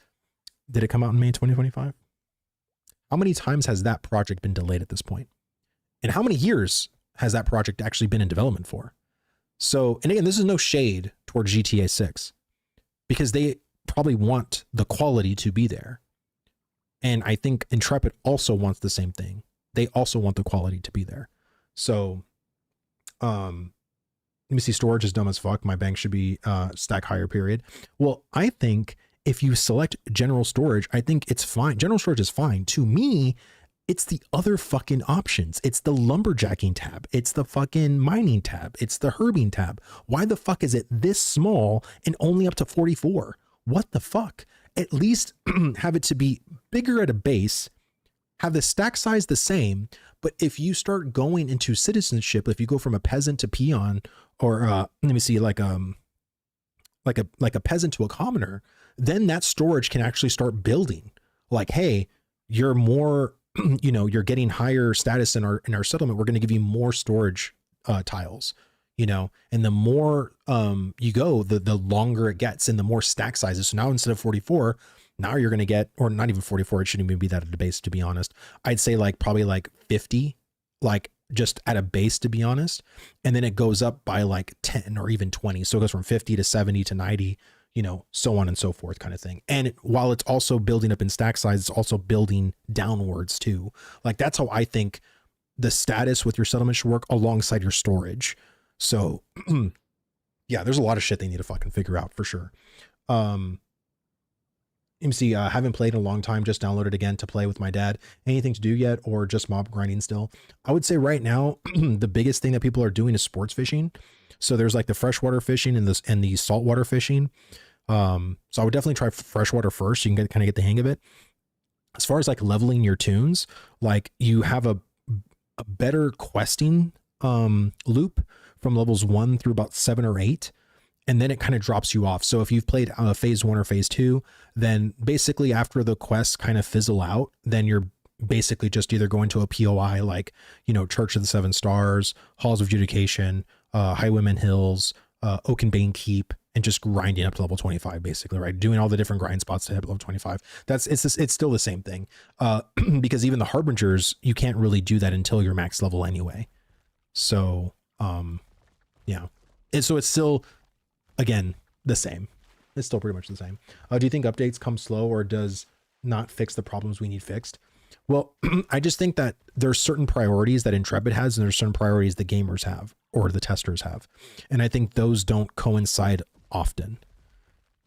Did it come out in May 2025? How many times has that project been delayed at this point? And how many years has that project actually been in development for? So, and again, this is no shade towards GTA 6, because they probably want the quality to be there. And I think Intrepid also wants the same thing. They also want the quality to be there. So, let me see, storage is dumb as fuck. My bank should be stack higher, period. Well, I think if you select general storage, I think it's fine. General storage is fine. To me, it's the other fucking options. It's the lumberjacking tab. It's the fucking mining tab. It's the herbing tab. Why the fuck is it this small and only up to 44? What the fuck? At least have it to be bigger at a base, have the stack size the same. But if you start going into citizenship, if you go from a peasant to peon, or let me see, like a peasant to a commoner, then that storage can actually start building. Like, hey, you're more, you know, you're getting higher status in our settlement. We're going to give you more storage tiles, you know, and the more you go, the longer it gets and the more stack sizes. So now instead of 44, now you're going to get, or not even 44, it shouldn't even be that at a base, to be honest. I'd say like probably like 50, like just at a base, to be honest. And then it goes up by like 10 or even 20. So it goes from 50 to 70 to 90, you know, so on and so forth, kind of thing. And while it's also building up in stack size, it's also building downwards too. Like, that's how I think the status with your settlement should work alongside your storage. So yeah, there's a lot of shit they need to fucking figure out for sure. MC, haven't played in a long time, just downloaded again to play with my dad. Anything to do yet, or just mob grinding still? I would say right now, the biggest thing that people are doing is sports fishing. So there's like the freshwater fishing and the saltwater fishing. So I would definitely try freshwater first. So you can kind of get the hang of it. As far as like leveling your tunes, like, you have a better questing loop from levels 1 through about 7 or 8. And then it kind of drops you off. So if you've played phase 1 or phase 2, then basically after the quests kind of fizzle out, then you're basically just either going to a POI like, you know, Church of the Seven Stars, Halls of Judication, Highwayman Hills, Oakenbane Keep, and just grinding up to level 25, basically, right? Doing all the different grind spots to hit level 25. It's still the same thing. Because even the Harbingers, you can't really do that until you're max level anyway. So, yeah. And so it's still, again, the same. It's still pretty much the same. Do you think updates come slow or does not fix the problems we need fixed? Well, I just think that there's certain priorities that Intrepid has, and there's certain priorities the gamers have or the testers have. And I think those don't coincide often,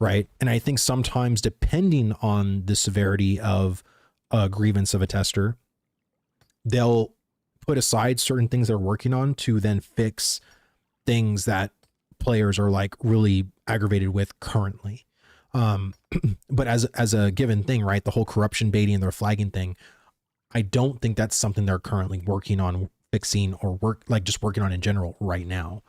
right? And I think sometimes, depending on the severity of a grievance of a tester, they'll put aside certain things they're working on to then fix things that players are like really aggravated with currently. But as a given thing, right, the whole corruption baiting and their flagging thing, I don't think that's something they're currently working on fixing or just working on in general right now.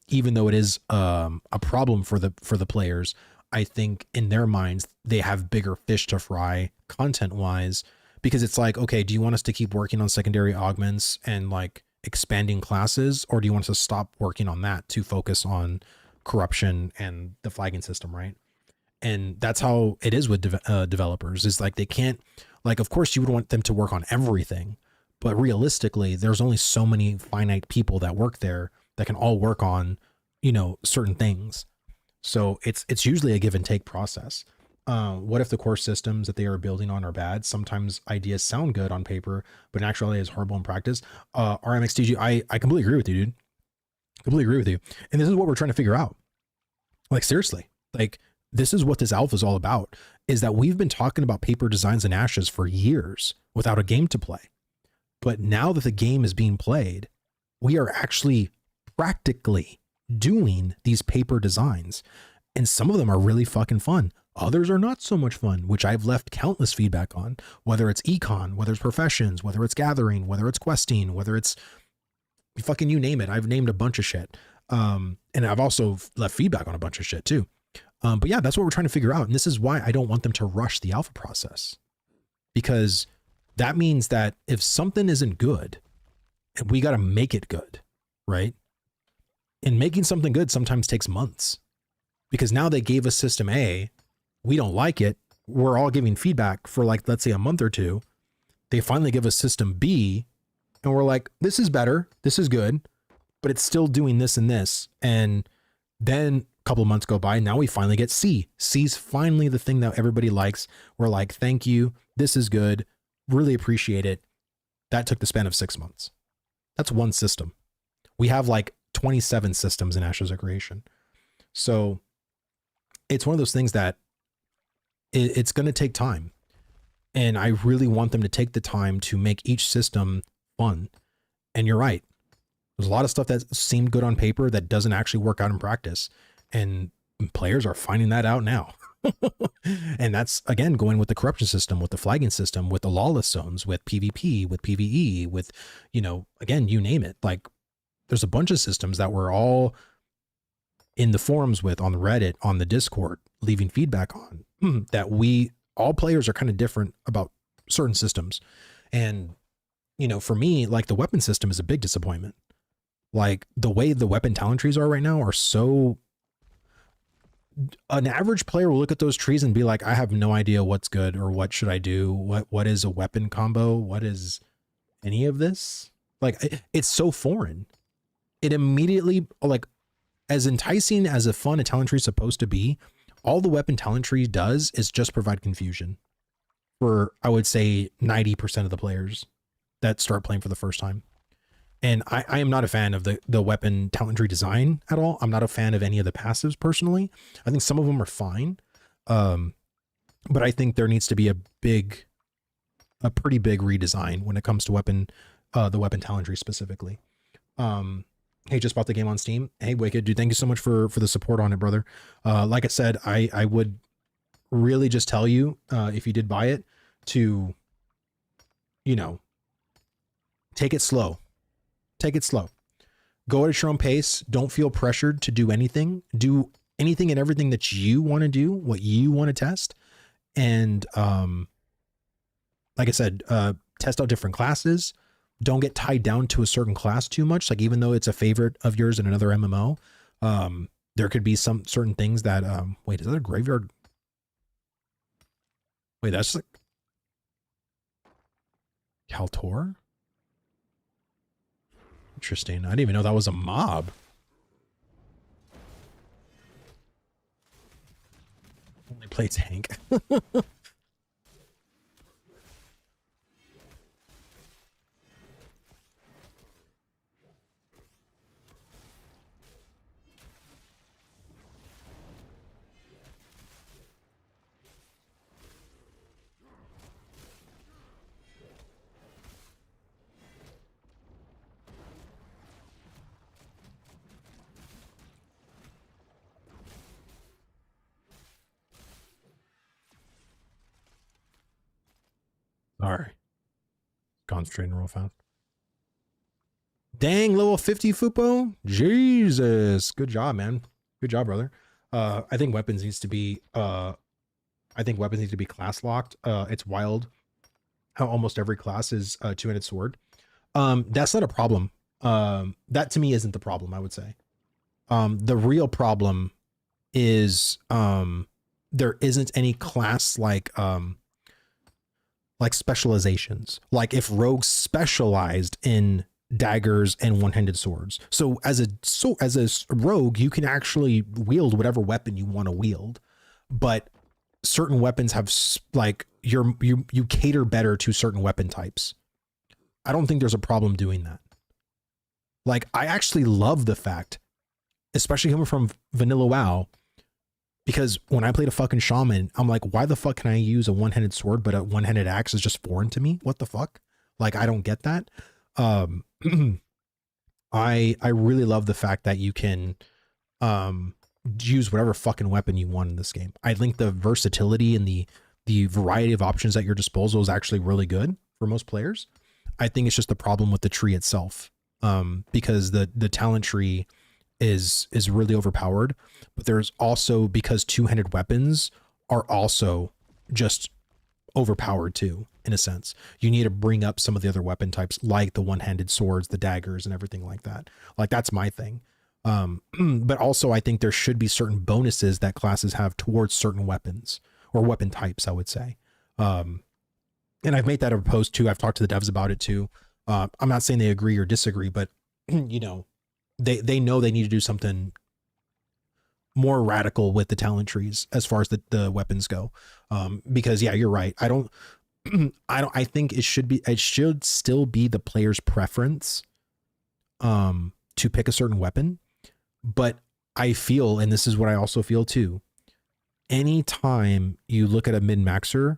Even though it is a problem for the players, I think in their minds they have bigger fish to fry content wise, because it's like, okay, do you want us to keep working on secondary augments and like expanding classes, or do you want us to stop working on that to focus on corruption and the flagging system, right? And that's how it is with developers, is like they can't, like, of course you would want them to work on everything, but realistically there's only so many finite people that work there that can all work on, certain things. So it's usually a give and take process. What if the core systems that they are building on are bad? Sometimes ideas sound good on paper, but in actuality is horrible in practice. RMXTG, I completely agree with you, dude. Completely agree with you. And this is what we're trying to figure out. Like, seriously, like, this is what this alpha is all about, is that we've been talking about paper designs and ashes for years without a game to play. But now that the game is being played, we are actually practically doing these paper designs. And some of them are really fucking fun. Others are not so much fun, which I've left countless feedback on, whether it's econ, whether it's professions, whether it's gathering, whether it's questing, whether it's fucking, you name it. I've named a bunch of shit. And I've also left feedback on a bunch of shit too. But yeah, that's what we're trying to figure out. And this is why I don't want them to rush the alpha process, because that means that if something isn't good, we got to make it good, right? And making something good sometimes takes months, because now they gave us system A, we don't like it. We're all giving feedback for like, let's say a month or two. They finally give us system B and we're like, this is better. This is good, but it's still doing this and this. And then a couple of months go by. Now we finally get C. C's finally the thing that everybody likes. We're like, thank you. This is good. Really appreciate it. That took the span of 6 months. That's one system. We have like 27 systems in Ashes of Creation. So it's one of those things that it's going to take time. And I really want them to take the time to make each system fun. And you're right. There's a lot of stuff that seemed good on paper that doesn't actually work out in practice. And players are finding that out now. And that's, again, going with the corruption system, with the flagging system, with the lawless zones, with PvP, with PvE, with, again, you name it. Like, there's a bunch of systems that we're all in the forums with, on the Reddit, on the Discord, leaving feedback on, that all players are kind of different about certain systems. And, for me, like, the weapon system is a big disappointment. Like, the way the weapon talent trees are right now are so, an average player will look at those trees and be like, I have no idea what's good, or what should I do? What is a weapon combo? What is any of this? Like, it's so foreign. It immediately, like, as enticing as a fun talent tree is supposed to be, all the weapon talent tree does is just provide confusion for, I would say, 90% of the players that start playing for the first time. And I am not a fan of the weapon talent tree design at all. I'm not a fan of any of the passives personally. I think some of them are fine. But I think there needs to be a pretty big redesign when it comes to the weapon talent tree specifically. Hey, just bought the game on Steam. Hey, Wicked, dude, thank you so much for the support on it, brother. Like I said, I would really just tell you, if you did buy it, to, take it slow. Take it slow. Go at your own pace. Don't feel pressured to do anything. Do anything and everything that you want to do, what you want to test. And like I said, test out different classes. Don't get tied down to a certain class too much. Like, even though it's a favorite of yours in another MMO, there could be some certain things that, wait, is that a graveyard? Wait, that's like Kaltor? Interesting. I didn't even know that was a mob. Only play tank. All right. Concentrating real fast. Dang, level 50 Fupo. Jesus. Good job, man. Good job, brother. I think weapons needs to be class locked. It's wild how almost every class is a two-handed sword. That's not a problem. That to me isn't the problem, I would say. The real problem is there isn't any class like specializations. Like if rogues specialized in daggers and one-handed swords. So as a rogue, you can actually wield whatever weapon you want to wield, but certain weapons have like you cater better to certain weapon types. I don't think there's a problem doing that. Like I actually love the fact, especially coming from vanilla WoW, because when I played a fucking shaman, I'm like, why the fuck can I use a one-handed sword, but a one-handed axe is just foreign to me? What the fuck? Like, I don't get that. I really love the fact that you can use whatever fucking weapon you want in this game. I think the versatility and the variety of options at your disposal is actually really good for most players. I think it's just the problem with the tree itself, because the talent tree is really overpowered, but there's also, because two-handed weapons are also just overpowered too, in a sense. You need to bring up some of the other weapon types, like the one-handed swords, the daggers, and everything like that. Like that's my thing. But also I think there should be certain bonuses that classes have towards certain weapons or weapon types, I would say. And I've made that a post too. I've talked to the devs about it too. I'm not saying they agree or disagree, but you know, they know they need to do something more radical with the talent trees as far as the weapons go. Because yeah, you're right. I think it should still be the player's preference to pick a certain weapon. But I feel, and this is what I also feel too, anytime you look at a min-maxer,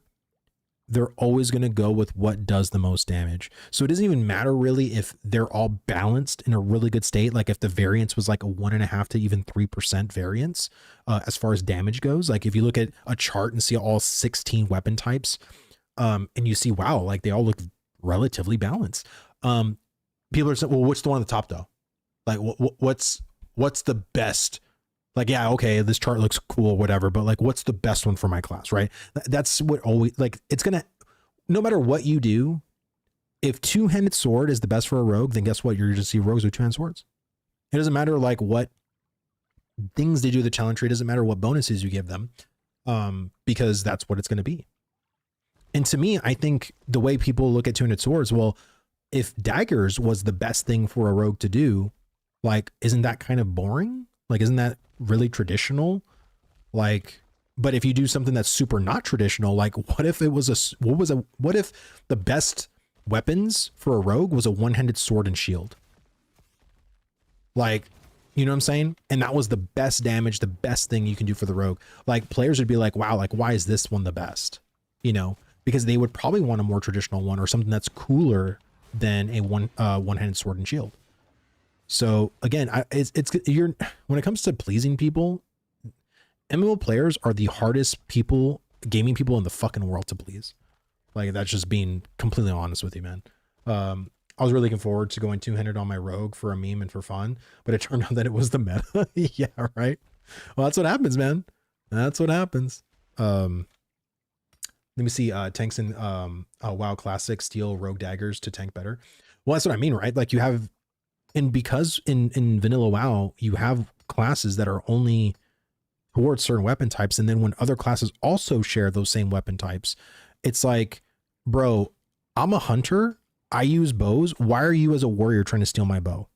they're always going to go with what does the most damage. So it doesn't even matter really if they're all balanced in a really good state. Like if the variance was like a 1.5 to even 3% variance as far as damage goes. Like if you look at a chart and see all 16 weapon types and you see, wow, like they all look relatively balanced. People are saying, well, what's the one at the top though? Like what's the best? Like, yeah, okay, this chart looks cool, whatever, but like, what's the best one for my class, right? That's what always, like, it's gonna, no matter what you do, if two-handed sword is the best for a rogue, then guess what? You're gonna see rogues with two-handed swords. It doesn't matter like what things they do the challenge tree, it doesn't matter what bonuses you give them, because that's what it's gonna be. And to me, I think the way people look at two-handed swords, well, if daggers was the best thing for a rogue to do, like, isn't that kind of boring? Like, isn't that really traditional? Like, but if you do something that's super not traditional, like what if it was what if the best weapons for a rogue was a one-handed sword and shield? Like, you know what I'm saying? And that was the best damage, the best thing you can do for the rogue. Like players would be like, wow, like why is this one the best? You know, because they would probably want a more traditional one or something that's cooler than a one-handed sword and shield. So again, when it comes to pleasing people, MMO players are the hardest gaming people in the fucking world to please. Like that's just being completely honest with you, man. I was really looking forward to going two-handed on my rogue for a meme and for fun, but it turned out that it was the meta. Yeah, right. Well, that's what happens, man. That's what happens. Let me see. Tanks in WoW Classic steal rogue daggers to tank better. Well, that's what I mean, right? Like you have. And because in vanilla WoW, you have classes that are only towards certain weapon types. And then when other classes also share those same weapon types, it's like, bro, I'm a hunter. I use bows. Why are you as a warrior trying to steal my bow?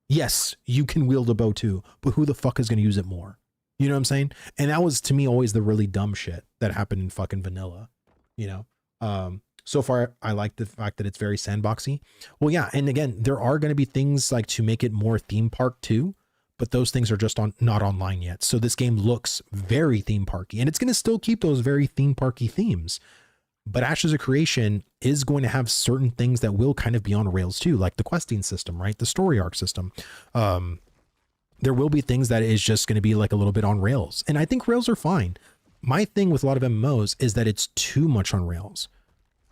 Yes, you can wield a bow too, but who the fuck is going to use it more? You know what I'm saying? And that was to me always the really dumb shit that happened in fucking vanilla, you know? So far, I like the fact that it's very sandboxy. Well, yeah. And again, there are going to be things like to make it more theme park too, but those things are just not online yet. So this game looks very theme parky and it's going to still keep those very theme parky themes. But Ashes of Creation is going to have certain things that will kind of be on rails too, like the questing system, right? The story arc system. There will be things that is just going to be like a little bit on rails. And I think rails are fine. My thing with a lot of MMOs is that it's too much on rails.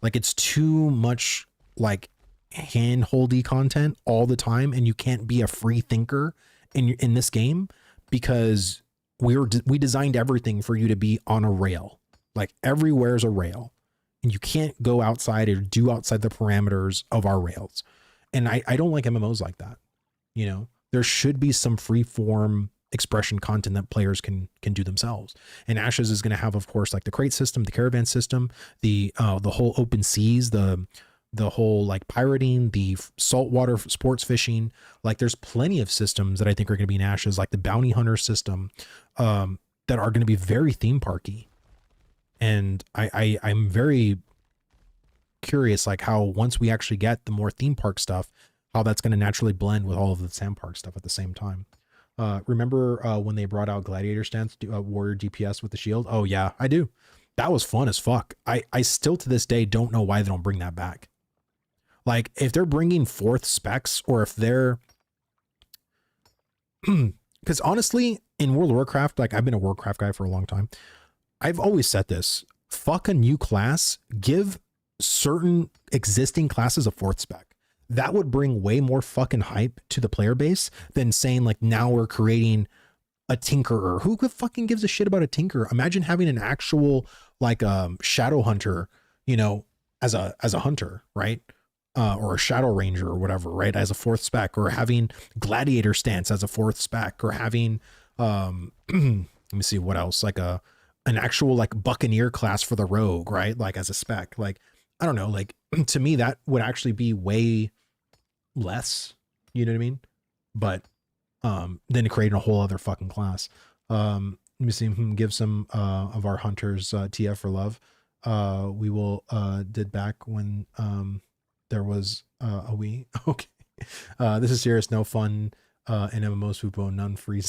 Like it's too much like hand-holdy content all the time, and you can't be a free thinker in this game because we designed everything for you to be on a rail. Like everywhere's a rail, and you can't go outside or do outside the parameters of our rails. And I don't like MMOs like that. You know, there should be some free form expression content that players can do themselves. And Ashes is going to have, of course, like the crate system, the caravan system, the whole open seas, the whole like pirating, the saltwater sports fishing. Like there's plenty of systems that I think are going to be in Ashes, like the bounty hunter system, that are going to be very theme parky. And I'm very curious, like how once we actually get the more theme park stuff, how that's going to naturally blend with all of the sand park stuff at the same time. Remember when they brought out gladiator stance, warrior DPS with the shield? Oh yeah, I do. That was fun as fuck. I still to this day don't know why they don't bring that back. Like if they're bringing forth specs, or if they're, because honestly, in World of Warcraft, like I've been a Warcraft guy for a long time. I've always said this: fuck a new class, give certain existing classes a fourth spec. That would bring way more fucking hype to the player base than saying like now we're creating a tinkerer. Who fucking gives a shit about a tinkerer? Imagine having an actual like shadow hunter, you know, as a hunter, right? Or a shadow ranger or whatever, right? As a fourth spec, or having gladiator stance as a fourth spec, or having let me see what else, like an actual like buccaneer class for the rogue, right? Like as a spec. Like I don't know, like to me that would actually be way less, you know what I mean? But then creating a whole other fucking class. Let me see, give some of our hunters TF for love. We will did back when there was a Wii. Okay. This is serious, no fun in MMOs, Fupo, none free.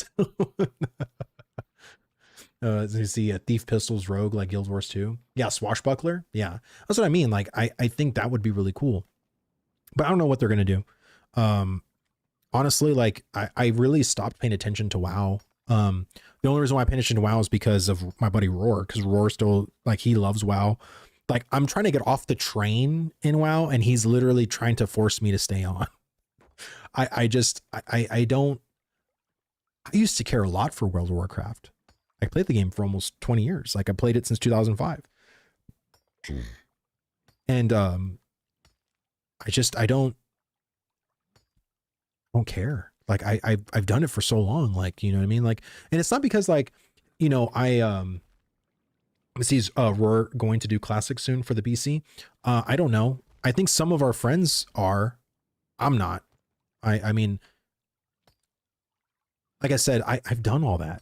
You see a thief pistols rogue like Guild Wars 2. Yeah, swashbuckler. Yeah, that's what I mean. Like I think that would be really cool, but I don't know what they're gonna do. Honestly, like I really stopped paying attention to WoW. The only reason why I pay attention to WoW is because of my buddy Roar, because Roar still, like, he loves WoW. Like I'm trying to get off the train in WoW, and he's literally trying to force me to stay on. I don't. I used to care a lot for World of Warcraft. I played the game for almost 20 years. Like I played it since 2005. And I don't care. Like I've done it for so long. Like, you know what I mean? Like, and it's not because like, you know, I see Roar going to do classic soon for the BC. I don't know. I think some of our friends are. I'm not. I mean, like I said, I've done all that.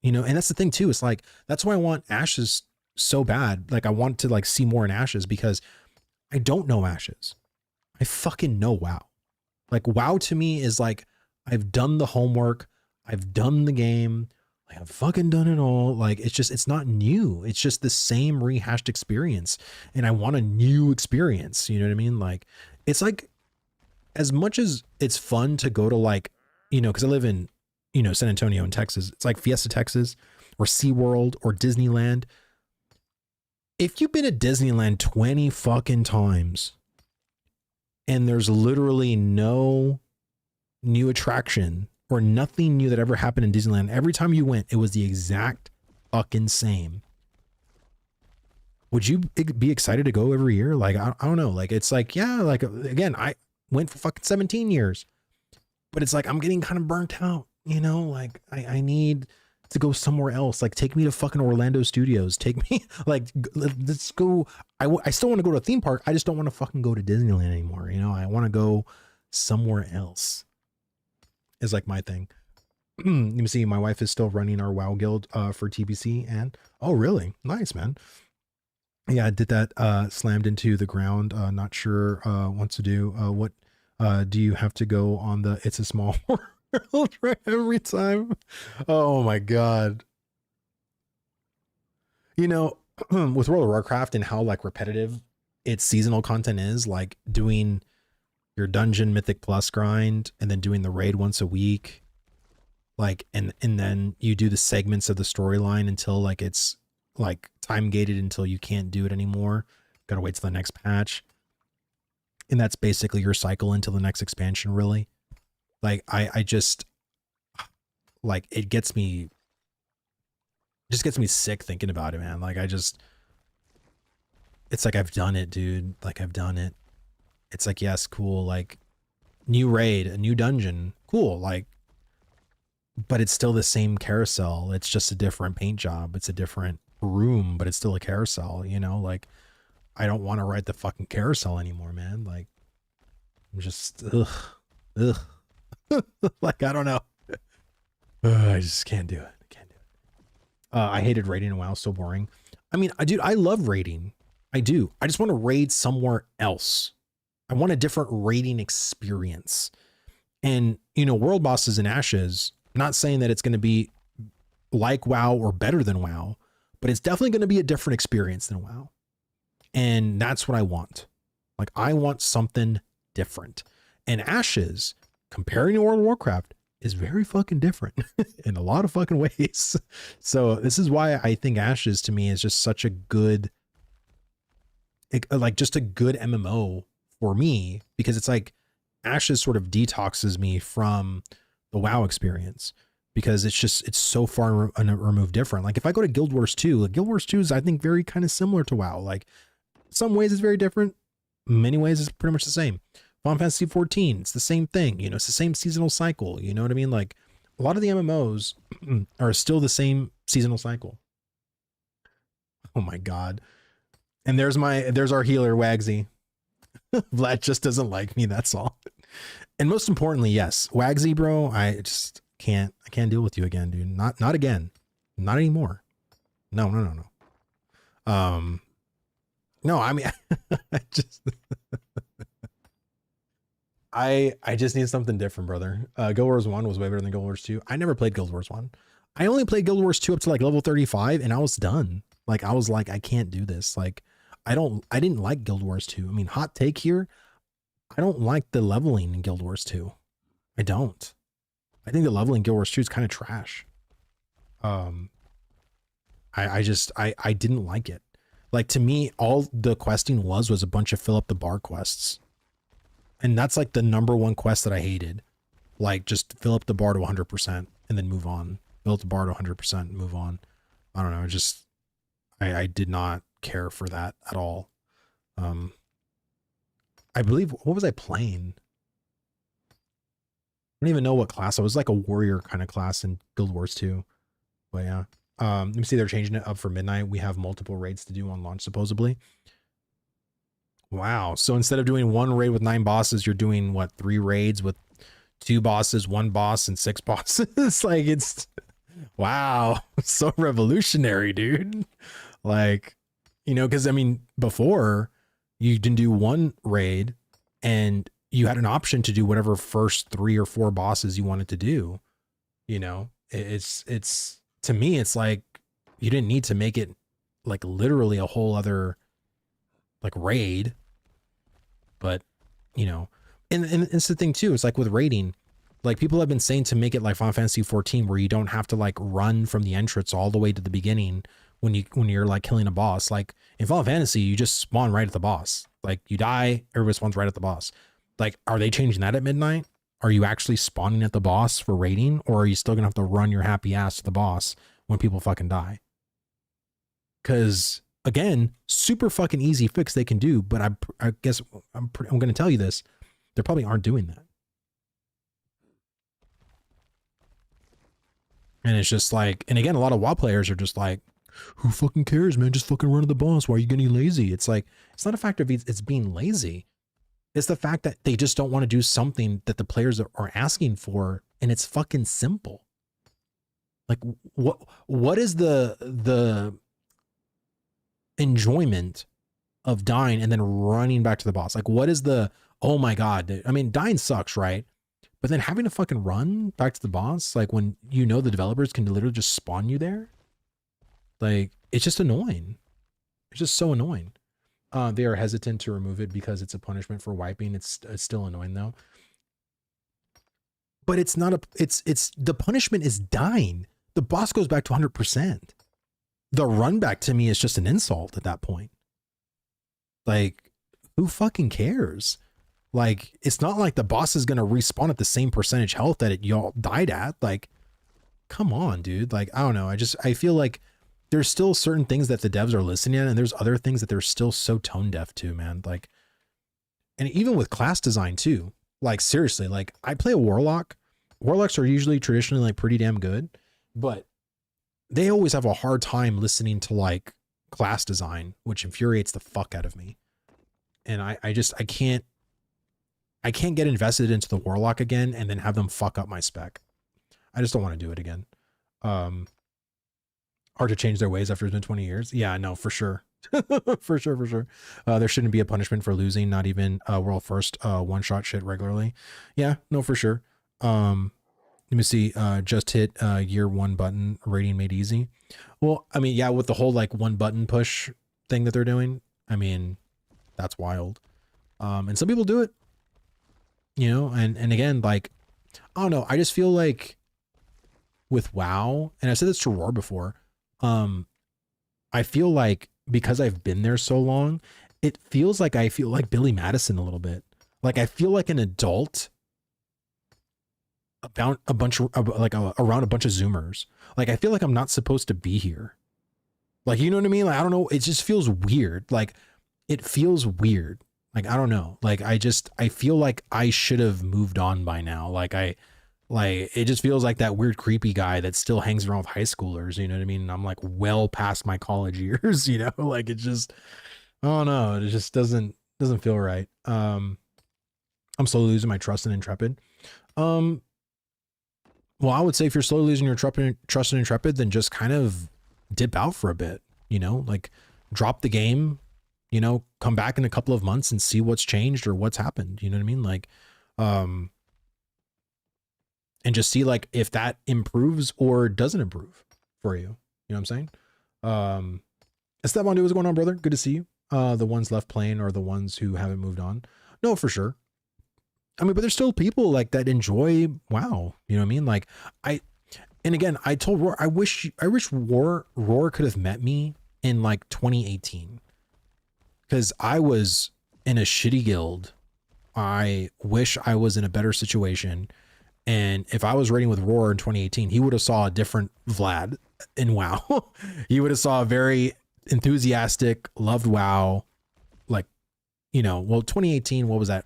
You know, and that's the thing too. It's like, that's why I want Ashes so bad. Like I want to like see more in Ashes, because I don't know Ashes. I fucking know WoW. Like WoW to me is like, I've done the homework. I've done the game. Like I've fucking done it all. Like, it's just, it's not new. It's just the same rehashed experience. And I want a new experience. You know what I mean? Like, it's like, as much as it's fun to go to like, you know, cause I live in, you know, San Antonio in Texas. It's like Fiesta, Texas, or SeaWorld, or Disneyland. If you've been to Disneyland 20 fucking times and there's literally no new attraction or nothing new that ever happened in Disneyland, every time you went, it was the exact fucking same. Would you be excited to go every year? Like, I don't know. Like, it's like, yeah, like, again, I went for fucking 17 years, but it's like, I'm getting kind of burnt out. You know, like I need to go somewhere else. Like take me to fucking Orlando Studios. Take me, like, let's go. I still want to go to a theme park. I just don't want to fucking go to Disneyland anymore. You know, I want to go somewhere else is like my thing. Let me see. My wife is still running our WoW guild for TBC. And oh, really? Nice, man. Yeah, I did that. Slammed into the ground. Not sure what to do. What do you have to go on the It's a Small World? Right, every time. Oh my god. You know, with World of Warcraft and how like repetitive its seasonal content is, like doing your dungeon mythic plus grind and then doing the raid once a week, like, and then you do the segments of the storyline until like it's like time gated until you can't do it anymore. Gotta wait till the next patch. And that's basically your cycle until the next expansion, really. Like, I just, like, it just gets me sick thinking about it, man. Like, it's like, I've done it, dude. Like, I've done it. It's like, yes, cool. Like, new raid, a new dungeon, cool. Like, but it's still the same carousel. It's just a different paint job. It's a different room, but it's still a carousel, you know? Like, I don't want to ride the fucking carousel anymore, man. Like, I'm just, ugh. Like, I don't know. I just can't do it. I can't do it. I hated raiding in WoW. So boring. I mean, dude, I love raiding. I do. I just want to raid somewhere else. I want a different raiding experience. And, you know, world bosses and Ashes, not saying that it's going to be like WoW or better than WoW, but it's definitely going to be a different experience than WoW. And that's what I want. Like, I want something different. And Ashes, comparing to World of Warcraft, is very fucking different in a lot of fucking ways. So this is why I think Ashes to me is just such a good, like, just a good MMO for me, because it's like Ashes sort of detoxes me from the WoW experience, because it's so far removed different. Like, if I go to Guild Wars 2, like, Guild Wars 2 is, I think, very kind of similar to WoW. Like, some ways it's very different. Many ways it's pretty much the same. Final Fantasy 14, it's the same thing. You know, it's the same seasonal cycle. You know what I mean? Like, a lot of the MMOs are still the same seasonal cycle. Oh my God. And there's our healer, Wagsy. Vlad just doesn't like me, that's all. And most importantly, yes, Wagsy, bro, I can't deal with you again, dude. Not again. Not anymore. No. No, I mean, I just need something different, brother. Guild Wars 1 was way better than Guild Wars 2. I never played Guild Wars 1. I only played Guild Wars 2 up to like level 35, and I was done. Like, I was like, I can't do this. Like, I didn't like Guild Wars 2. I mean, hot take here, I don't like the leveling in Guild Wars 2. I don't. I think the leveling in Guild Wars 2 is kind of trash. I didn't like it. Like, to me, all the questing was a bunch of fill up the bar quests. And that's like the #1 quest that I hated. Like, just fill up the bar to 100% and then move on. Fill up the bar to 100% and move on. I don't know. Just, I did not care for that at all. I believe, what was I playing? I don't even know what class. I was like a warrior kind of class in Guild Wars 2. But yeah. Let me see, they're changing it up for midnight. We have multiple raids to do on launch, supposedly. Wow. So instead of doing 1 raid with 9 bosses, you're doing what, 3 raids with 2 bosses, 1 boss, and 6 bosses? Like, it's, wow, so revolutionary, dude. Like, you know, because I mean, before you didn't do 1 raid and you had an option to do whatever first 3 or 4 bosses you wanted to do. You know, it's to me, it's like you didn't need to make it like literally a whole other like raid. But, you know, and it's the thing too, it's like with raiding, like people have been saying to make it like Final Fantasy 14, where you don't have to like run from the entrance all the way to the beginning when you're like killing a boss. Like in Final Fantasy, you just spawn right at the boss. Like you die, everybody spawns right at the boss. Like, are they changing that at midnight? Are you actually spawning at the boss for raiding, or are you still gonna have to run your happy ass to the boss when people fucking die? Because again, super fucking easy fix they can do, but I guess I'm going to tell you this, they probably aren't doing that. And it's just like, and again, a lot of WoW players are just like, who fucking cares, man? Just fucking run to the boss. Why are you getting lazy? It's like, it's not a fact of it's being lazy. It's the fact that they just don't want to do something that the players are asking for, and it's fucking simple. Like, what is the enjoyment of dying and then running back to the boss? Like, what is the, oh my God, I mean, dying sucks, right? But then having to fucking run back to the boss, like when you know the developers can literally just spawn you there, like, it's just annoying. It's just so annoying. They are hesitant to remove it because it's a punishment for wiping. It's still annoying though. But it's not it's the punishment is dying. The boss goes back to 100%. The run back to me is just an insult at that point. Like, who fucking cares? Like, it's not like the boss is gonna respawn at the same percentage health that y'all died at. Like, come on, dude. Like, I don't know. I feel like there's still certain things that the devs are listening at, and there's other things that they're still so tone deaf to, man. Like, and even with class design too. Like, seriously, like, I play a warlock. Warlocks are usually traditionally like pretty damn good, but they always have a hard time listening to like class design, which infuriates the fuck out of me. And I can't get invested into the warlock again and then have them fuck up my spec. I just don't want to do it again. Hard to change their ways after it's been 20 years. Yeah, no, for sure. for sure. There shouldn't be a punishment for losing, not even world first one-shot shit regularly. Yeah, no, for sure. Let me see. Just hit year 1 button, rating made easy. Well, I mean, yeah, with the whole like 1 button push thing that they're doing, I mean, that's wild. And some people do it, you know, and again, like, I don't know. I just feel like with WoW, and I've said this to Roar before, I feel like because I've been there so long, it feels like I feel like Billy Madison a little bit. Like, I feel like an adult about a bunch of around a bunch of Zoomers. Like, I feel like I'm not supposed to be here. Like, you know what I mean? Like, I don't know. It just feels weird. Like, it feels weird. Like, I don't know. Like, I feel like I should have moved on by now. Like, it just feels like that weird, creepy guy that still hangs around with high schoolers. You know what I mean? And I'm like well past my college years, you know, like it just, I don't know. It just doesn't feel right. I'm slowly losing my trust in Intrepid. Well, I would say if you're slowly losing your trust in Intrepid, then just kind of dip out for a bit, you know, like drop the game, you know, come back in a couple of months and see what's changed or what's happened. You know what I mean? Like, and just see like if that improves or doesn't improve for you. You know what I'm saying? Esteban, dude, what's going on, brother? Good to see you. The ones left playing are the ones who haven't moved on. No, for sure. I mean, but there's still people like that enjoy WoW. You know what I mean? Like and again, I told Roar, I wish Roar could have met me in like 2018. Cause I was in a shitty guild. I wish I was in a better situation. And if I was raiding with Roar in 2018, he would have saw a different Vlad in WoW. He would have saw a very enthusiastic, loved WoW. Like, you know, well, 2018, what was that?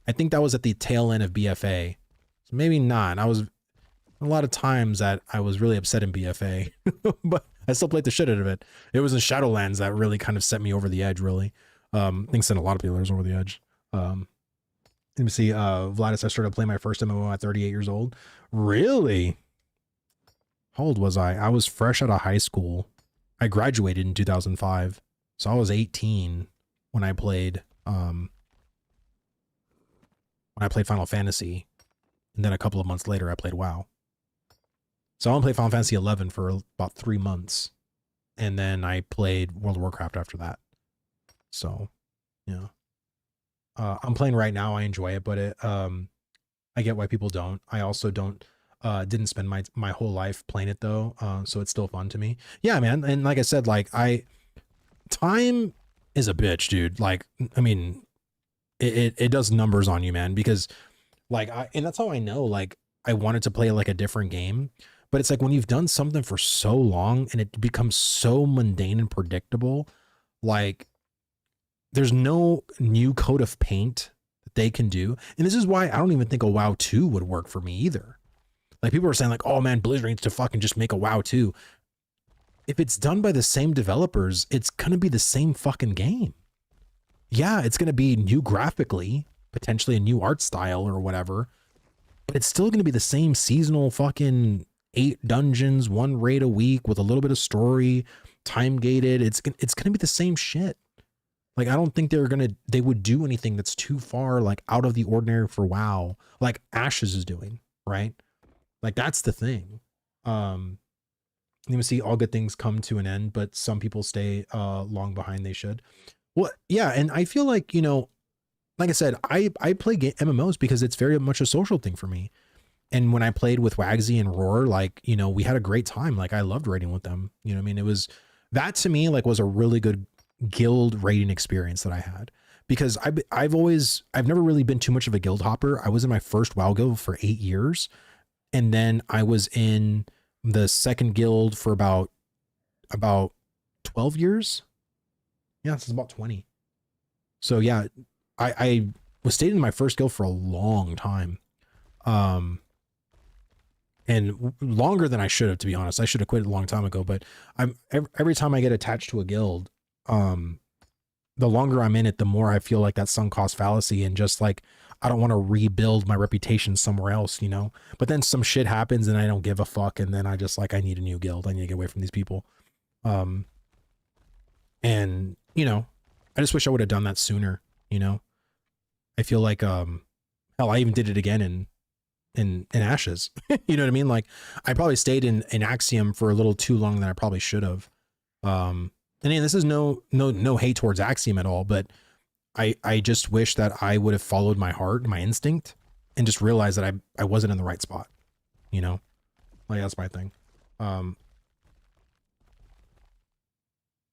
I think that was at the tail end of BFA. So maybe not. I was a lot of times that I was really upset in BFA, but I still played the shit out of it. It was in Shadowlands that really kind of set me over the edge, really. I think sent a lot of people over the edge. Let me see. Vladis, I started playing my first MMO at 38 years old. Really? How old was I? I was fresh out of high school. I graduated in 2005. So I was 18 when I played Final Fantasy. And then a couple of months later I played WoW. So I only played Final Fantasy 11 for about 3 months. And then I played World of Warcraft after that. So, yeah. I'm playing right now. I enjoy it, but I get why people don't. I also didn't spend my whole life playing it though. So it's still fun to me. Yeah, man. And like I said, like time is a bitch, dude. Like, I mean, it does numbers on you, man, because like, and that's how I know, like I wanted to play like a different game, but it's like when you've done something for so long and it becomes so mundane and predictable, like there's no new coat of paint that they can do. And this is why I don't even think a WoW 2 would work for me either. Like people are saying like, oh man, Blizzard needs to fucking just make a WoW 2. If it's done by the same developers, it's going to be the same fucking game. Yeah, it's going to be new graphically, potentially a new art style or whatever, but it's still going to be the same seasonal fucking 8 dungeons, 1 raid a week with a little bit of story, time gated. It's going to be the same shit. Like, I don't think they would do anything that's too far, like out of the ordinary for WoW, like Ashes is doing, right? Like that's the thing. You see all good things come to an end, but some people stay long behind they should. Well, yeah. And I feel like, you know, like I said, I play MMOs because it's very much a social thing for me. And when I played with Wagsy and Roar, like, you know, we had a great time. Like I loved raiding with them. You know what I mean? It was, that to me, like was a really good guild raiding experience that I had, because I've never really been too much of a guild hopper. I was in my first WoW guild for 8 years, and then I was in the second guild for about 12 years. Yeah, this is about 20. So yeah, I was stayed in my first guild for a long time. And longer than I should have, to be honest. I should have quit a long time ago, but every time I get attached to a guild, the longer I'm in it, the more I feel like that sunk cost fallacy, and just like, I don't want to rebuild my reputation somewhere else, you know? But then some shit happens and I don't give a fuck. And then I just like, I need a new guild. I need to get away from these people. And you know, I just wish I would have done that sooner. You know, I feel like, hell, I even did it again in Ashes. You know what I mean? Like, I probably stayed in Axiom for a little too long than I probably should have. And this is no hate towards Axiom at all, but I just wish that I would have followed my heart, my instinct, and just realized that I wasn't in the right spot. You know, like, that's my thing.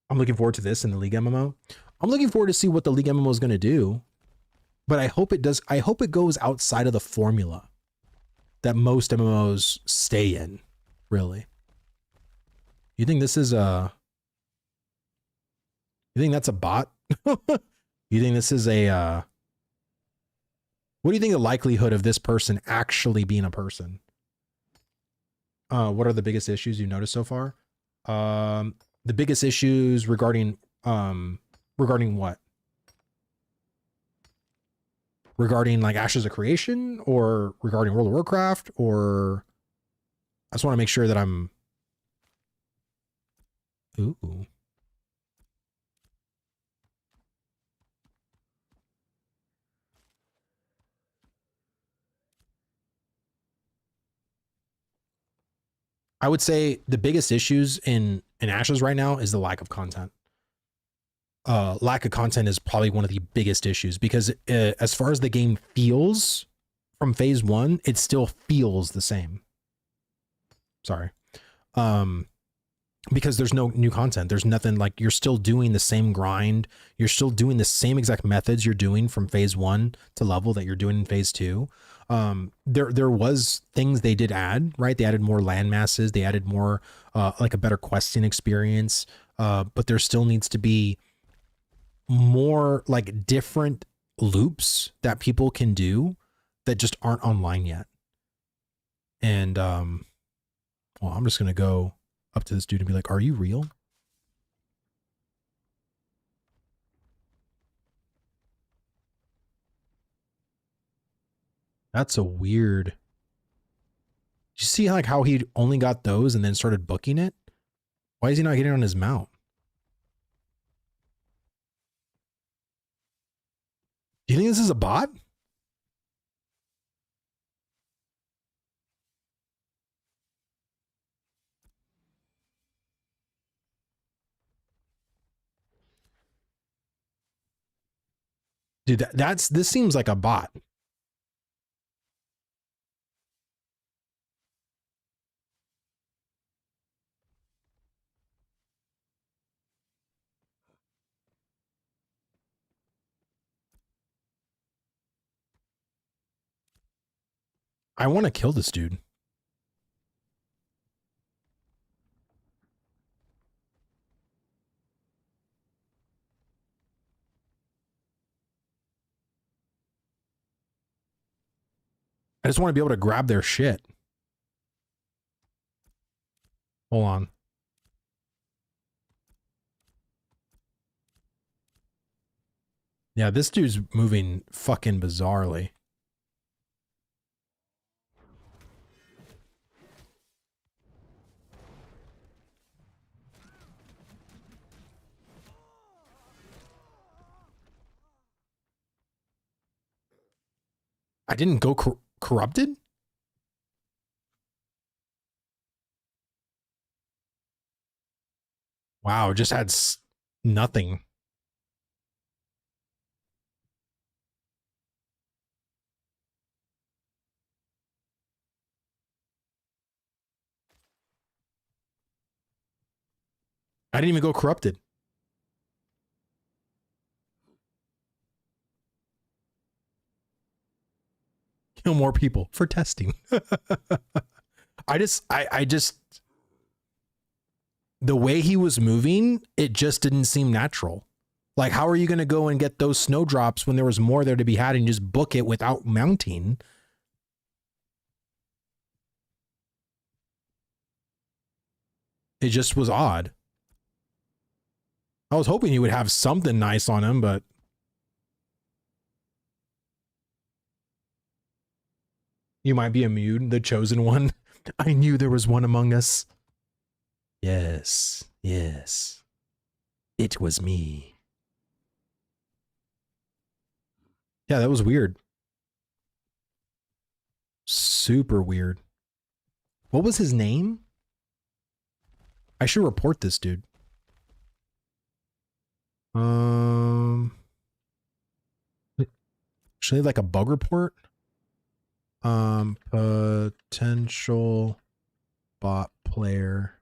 I'm looking forward to this in the League MMO. I'm looking forward to see what the League MMO is going to do, but I hope it does. I hope it goes outside of the formula that most MMOs stay in. Really? You think this is a? You think that's a bot? You think this is a? What do you think the likelihood of this person actually being a person? What are the biggest issues you've noticed so far? The biggest issues regarding what? Regarding like Ashes of Creation, or regarding World of Warcraft, or I just want to make sure that I'm. Ooh. I would say the biggest issues in Ashes right now is the lack of content. Lack of content is probably one of the biggest issues, because as far as the game feels from phase 1, it still feels the same. Sorry. Because there's no new content. There's nothing, like, you're still doing the same grind. You're still doing the same exact methods you're doing from phase 1 to level that you're doing in phase 2. There was things they did add, right? They added more land masses. They added more, like a better questing experience. But there still needs to be more like different loops that people can do that just aren't online yet. And, well, I'm just going to go up to this dude and be like, are you real? That's a weird. You see like how he only got those and then started booking it? Why is he not getting on his mount? Do you think this is a bot? Dude, this seems like a bot. I want to kill this dude. I just want to be able to grab their shit. Hold on. Yeah, this dude's moving fucking bizarrely. I didn't go corrupted? Wow, just had nothing. I didn't even go corrupted. kill more people for testing. I just, the way he was moving, it just didn't seem natural. Like, how are you going to go and get those snowdrops when there was more there to be had and just book it without mounting? It just was odd. I was hoping he would have something nice on him, but you might be immune, the chosen one. I knew there was one among us. Yes, yes. It was me. Yeah, that was weird. Super weird. What was his name? I should report this dude. Should I like a bug report? Potential bot player.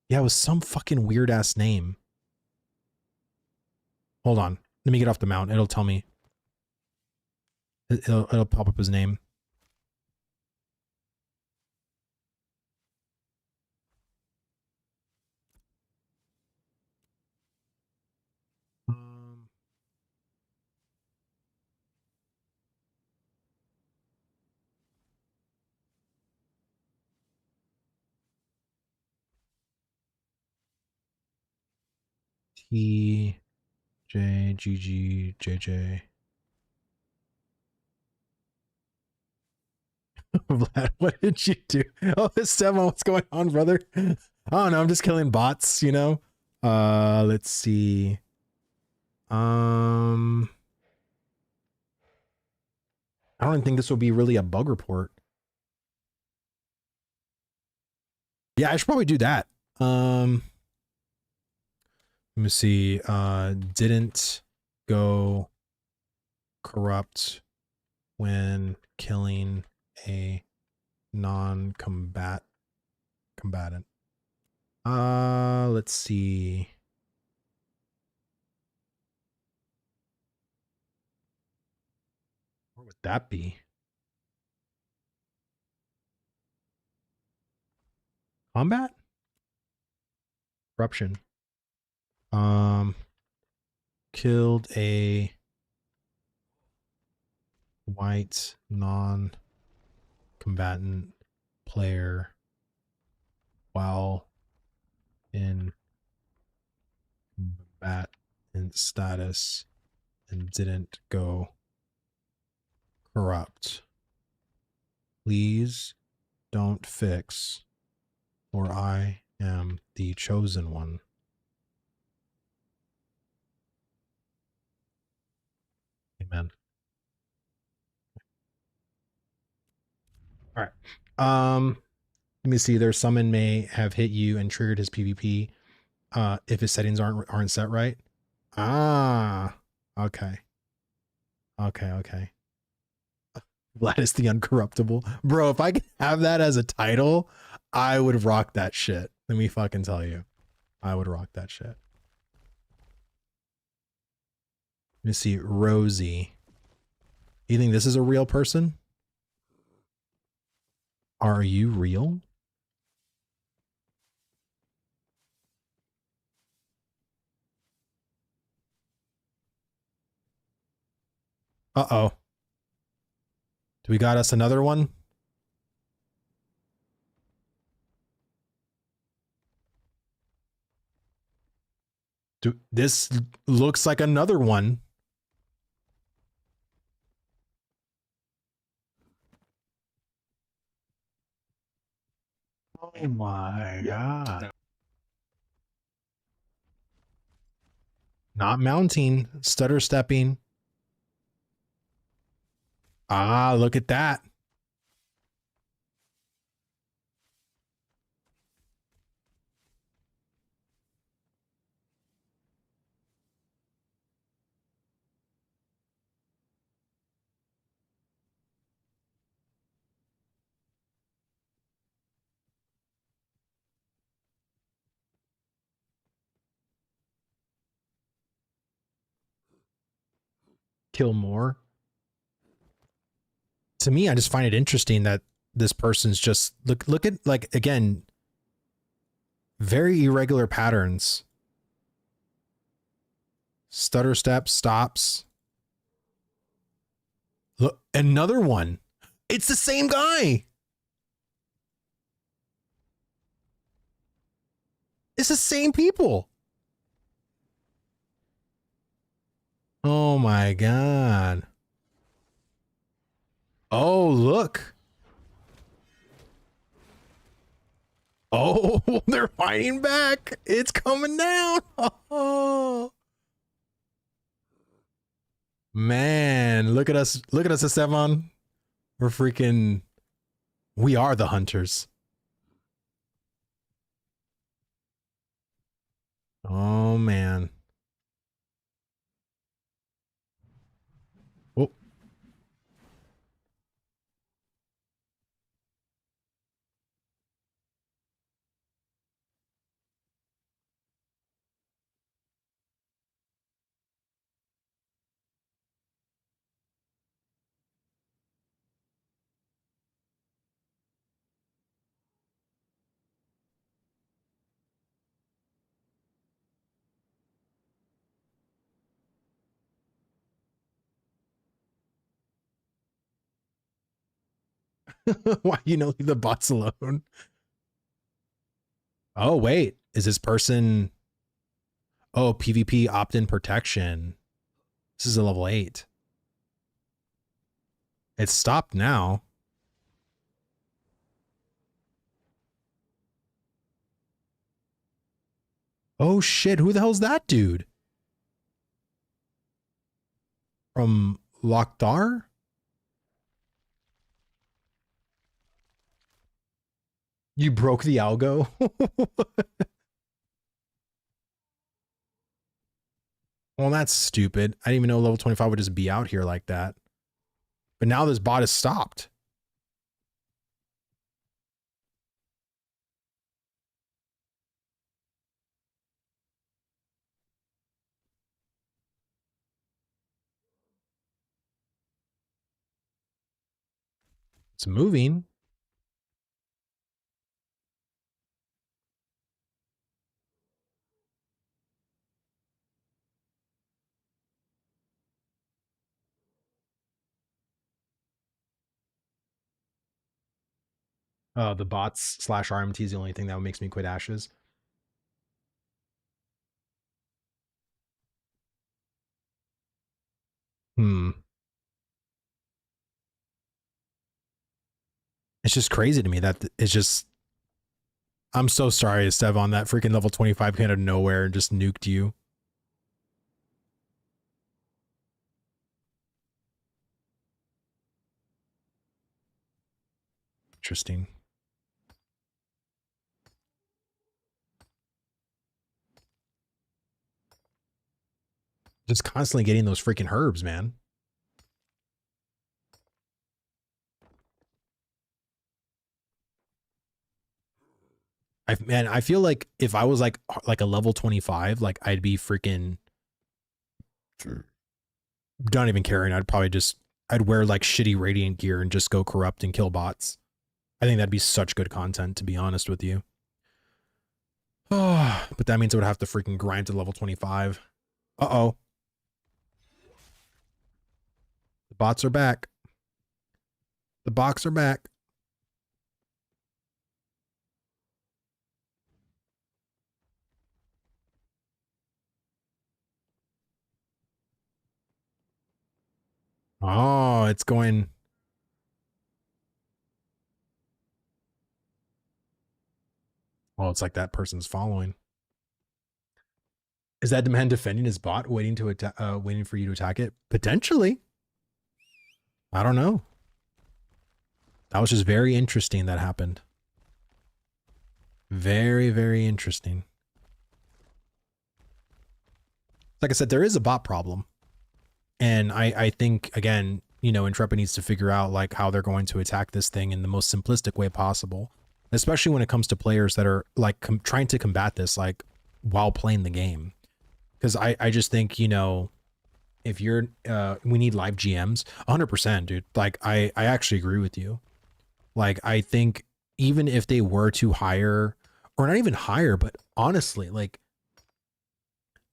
Yeah, it was some fucking weird ass name. Hold on. Let me get off the mount. It'll tell me. It'll pop up his name. T J G G J J. Vlad, what did you do? Oh, Stefan, what's going on, brother? I don't know. I'm just killing bots, you know. Let's see. I don't think this will be really a bug report. Yeah, I should probably do that. Let me see. Didn't go corrupt when killing a non-combatant. Let's see. What would that be? Combat? Corruption. Killed a white non-combatant player while in combatant status and didn't go corrupt. Please don't fix, or I am the chosen one. Amen. All right. Let me see. There's summon may have hit you and triggered his PvP if his settings aren't set right. Ah, okay. Okay. Vlad is the uncorruptible. Bro, if I could have that as a title, I would rock that shit. Let me fucking tell you. I would rock that shit. Let me see. Rosie. You think this is a real person? Are you real? Uh-oh. Do we got us another one? This looks like another one. Oh my god. Not mounting, stutter stepping. Ah, look at that. kill more. To me, I just find it interesting that this person's just look at, like, again, very irregular patterns. Stutter step, stops. Look, another one. It's the same guy. It's the same people. Oh my God. Oh, look. Oh, they're fighting back. It's coming down. Oh. Man, look at us. Look at us, Esteban. We're freaking, we are the hunters. Oh, man. Oh. Why you know leave the bots alone? Oh, wait. Is this person? Oh, PvP opt-in protection. This is a level 8. It's stopped now. Oh shit, who the hell's that dude? From Lokdar? You broke the algo? Well, that's stupid. I didn't even know level 25 would just be out here like that. But now this bot is stopped. It's moving. The bots / RMT is the only thing that makes me quit Ashes. It's just crazy to me that it's just, I'm so sorry, Esteban, that freaking level 25 came out of nowhere and just nuked you. Interesting. Just constantly getting those freaking herbs, man. Man, I feel like if I was like a level 25, like I'd be freaking not even caring. I'd wear like shitty radiant gear and just go corrupt and kill bots. I think that'd be such good content, to be honest with you. Oh, but that means I would have to freaking grind to level 25. Uh-oh. The bots are back. The bots are back. Oh, it's going. Oh, it's like that person's following. Is that man defending his bot, waiting to attack, waiting for you to attack it? Potentially. I don't know. That was just very interesting that happened. Very, very interesting. Like I said, there is a bot problem. And I think, again, you know, Intrepid needs to figure out like how they're going to attack this thing in the most simplistic way possible, especially when it comes to players that are like trying to combat this like while playing the game. Because I just think, you know, if you're, we need live GMs, 100%, dude. Like, I actually agree with you. Like, I think even if they were to hire, or not even hire, but honestly, like,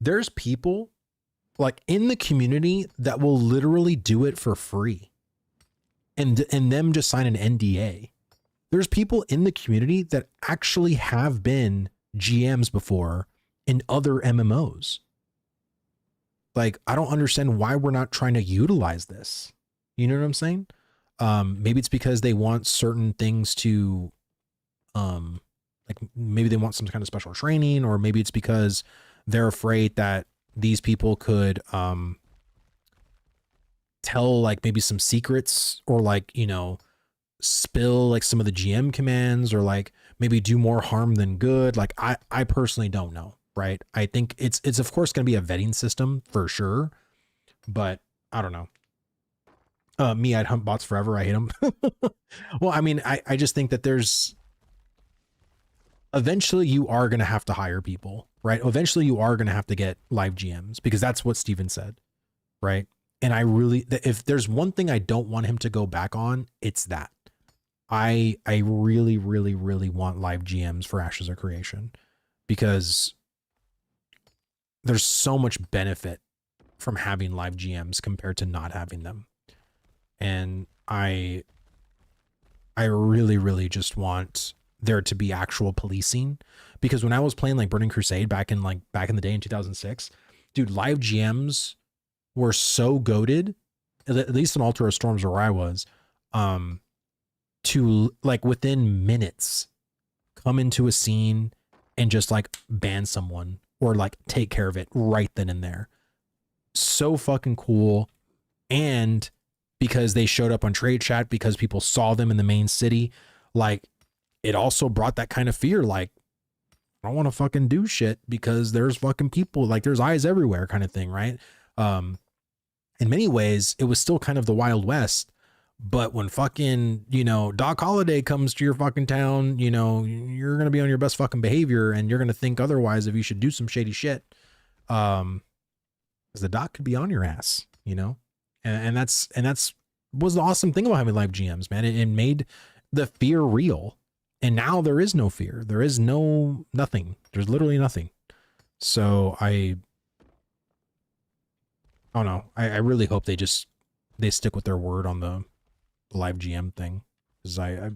there's people like in the community that will literally do it for free, and them just sign an NDA. There's people in the community that actually have been GMs before in other MMOs. Like, I don't understand why we're not trying to utilize this. You know what I'm saying? Maybe it's because they want certain things to, like maybe they want some kind of special training, or maybe it's because they're afraid that these people could, tell like maybe some secrets, or like, you know, spill like some of the GM commands, or like maybe do more harm than good. Like, I personally don't know. Right. I think it's of course going to be a vetting system for sure, but I don't know. Me, I'd hunt bots forever. I hate them. Well, I mean, I just think that there's eventually you are going to have to hire people, right? Eventually you are going to have to get live GMs, because that's what Steven said. Right. And I really, if there's one thing I don't want him to go back on, it's that. I really, really, really want live GMs for Ashes of Creation, because there's so much benefit from having live GMs compared to not having them. And I really, really just want there to be actual policing, because when I was playing like Burning Crusade back in the day in 2006, dude, live GMs were so goated, at least in Altar of Storms where I was, to like within minutes come into a scene and just like ban someone, or like take care of it right then and there. So fucking cool. And because they showed up on trade chat, because people saw them in the main city, like it also brought that kind of fear. Like, I don't want to fucking do shit because there's fucking people, like there's eyes everywhere kind of thing. Right. In many ways it was still kind of the Wild West, but when fucking, you know, Doc Holliday comes to your fucking town, you know, you're going to be on your best fucking behavior, and you're going to think otherwise if you should do some shady shit. Because the Doc could be on your ass, you know, and that's was the awesome thing about having live GMs, man. It made the fear real. And now there is no fear. There is nothing. There's literally nothing. So I don't know. I really hope they stick with their word on the live GM thing, because I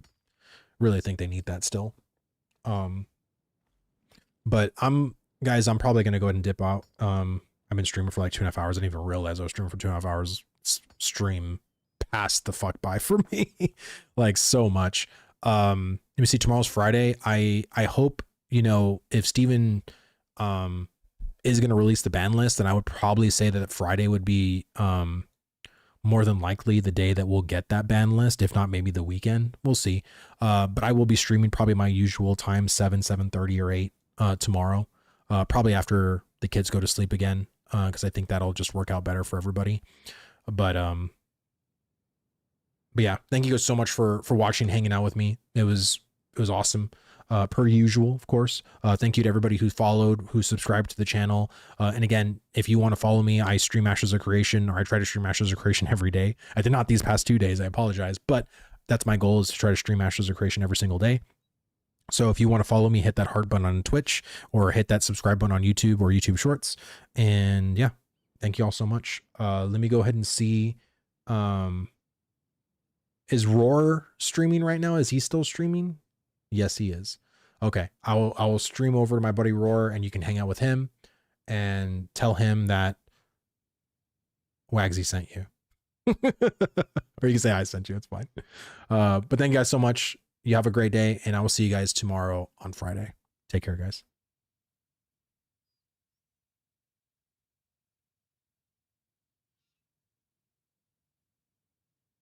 really think they need that still. But guys, I'm probably gonna go ahead and dip out. I've been streaming for like 2.5 hours. I didn't even realize I was streaming for 2.5 hours. Stream passed the fuck by for me, like so much. Let me see. Tomorrow's Friday. I hope, you know, if Steven is going to release the ban list, then I would probably say that Friday would be more than likely the day that we'll get that ban list. If not, maybe the weekend. We'll see. But I will be streaming probably my usual time, 7:30 or 8 tomorrow. Probably after the kids go to sleep again, because I think that'll just work out better for everybody. But yeah, thank you guys so much for watching, hanging out with me. It was awesome. Per usual, of course. Thank you to everybody who followed, who subscribed to the channel. And again, if you want to follow me, I stream Ashes of Creation, or I try to stream Ashes of Creation every day. I did not these past 2 days. I apologize, but that's my goal, is to try to stream Ashes of Creation every single day. So if you want to follow me, hit that heart button on Twitch, or hit that subscribe button on YouTube or YouTube Shorts. And yeah, thank you all so much. Let me go ahead and see. Is Roar streaming right now? Is he still streaming? Yes, he is. Okay. I will stream over to my buddy Roar, and you can hang out with him and tell him that Wagsy sent you. Or you can say I sent you. It's fine. But thank you guys so much. You have a great day, and I will see you guys tomorrow on Friday. Take care, guys.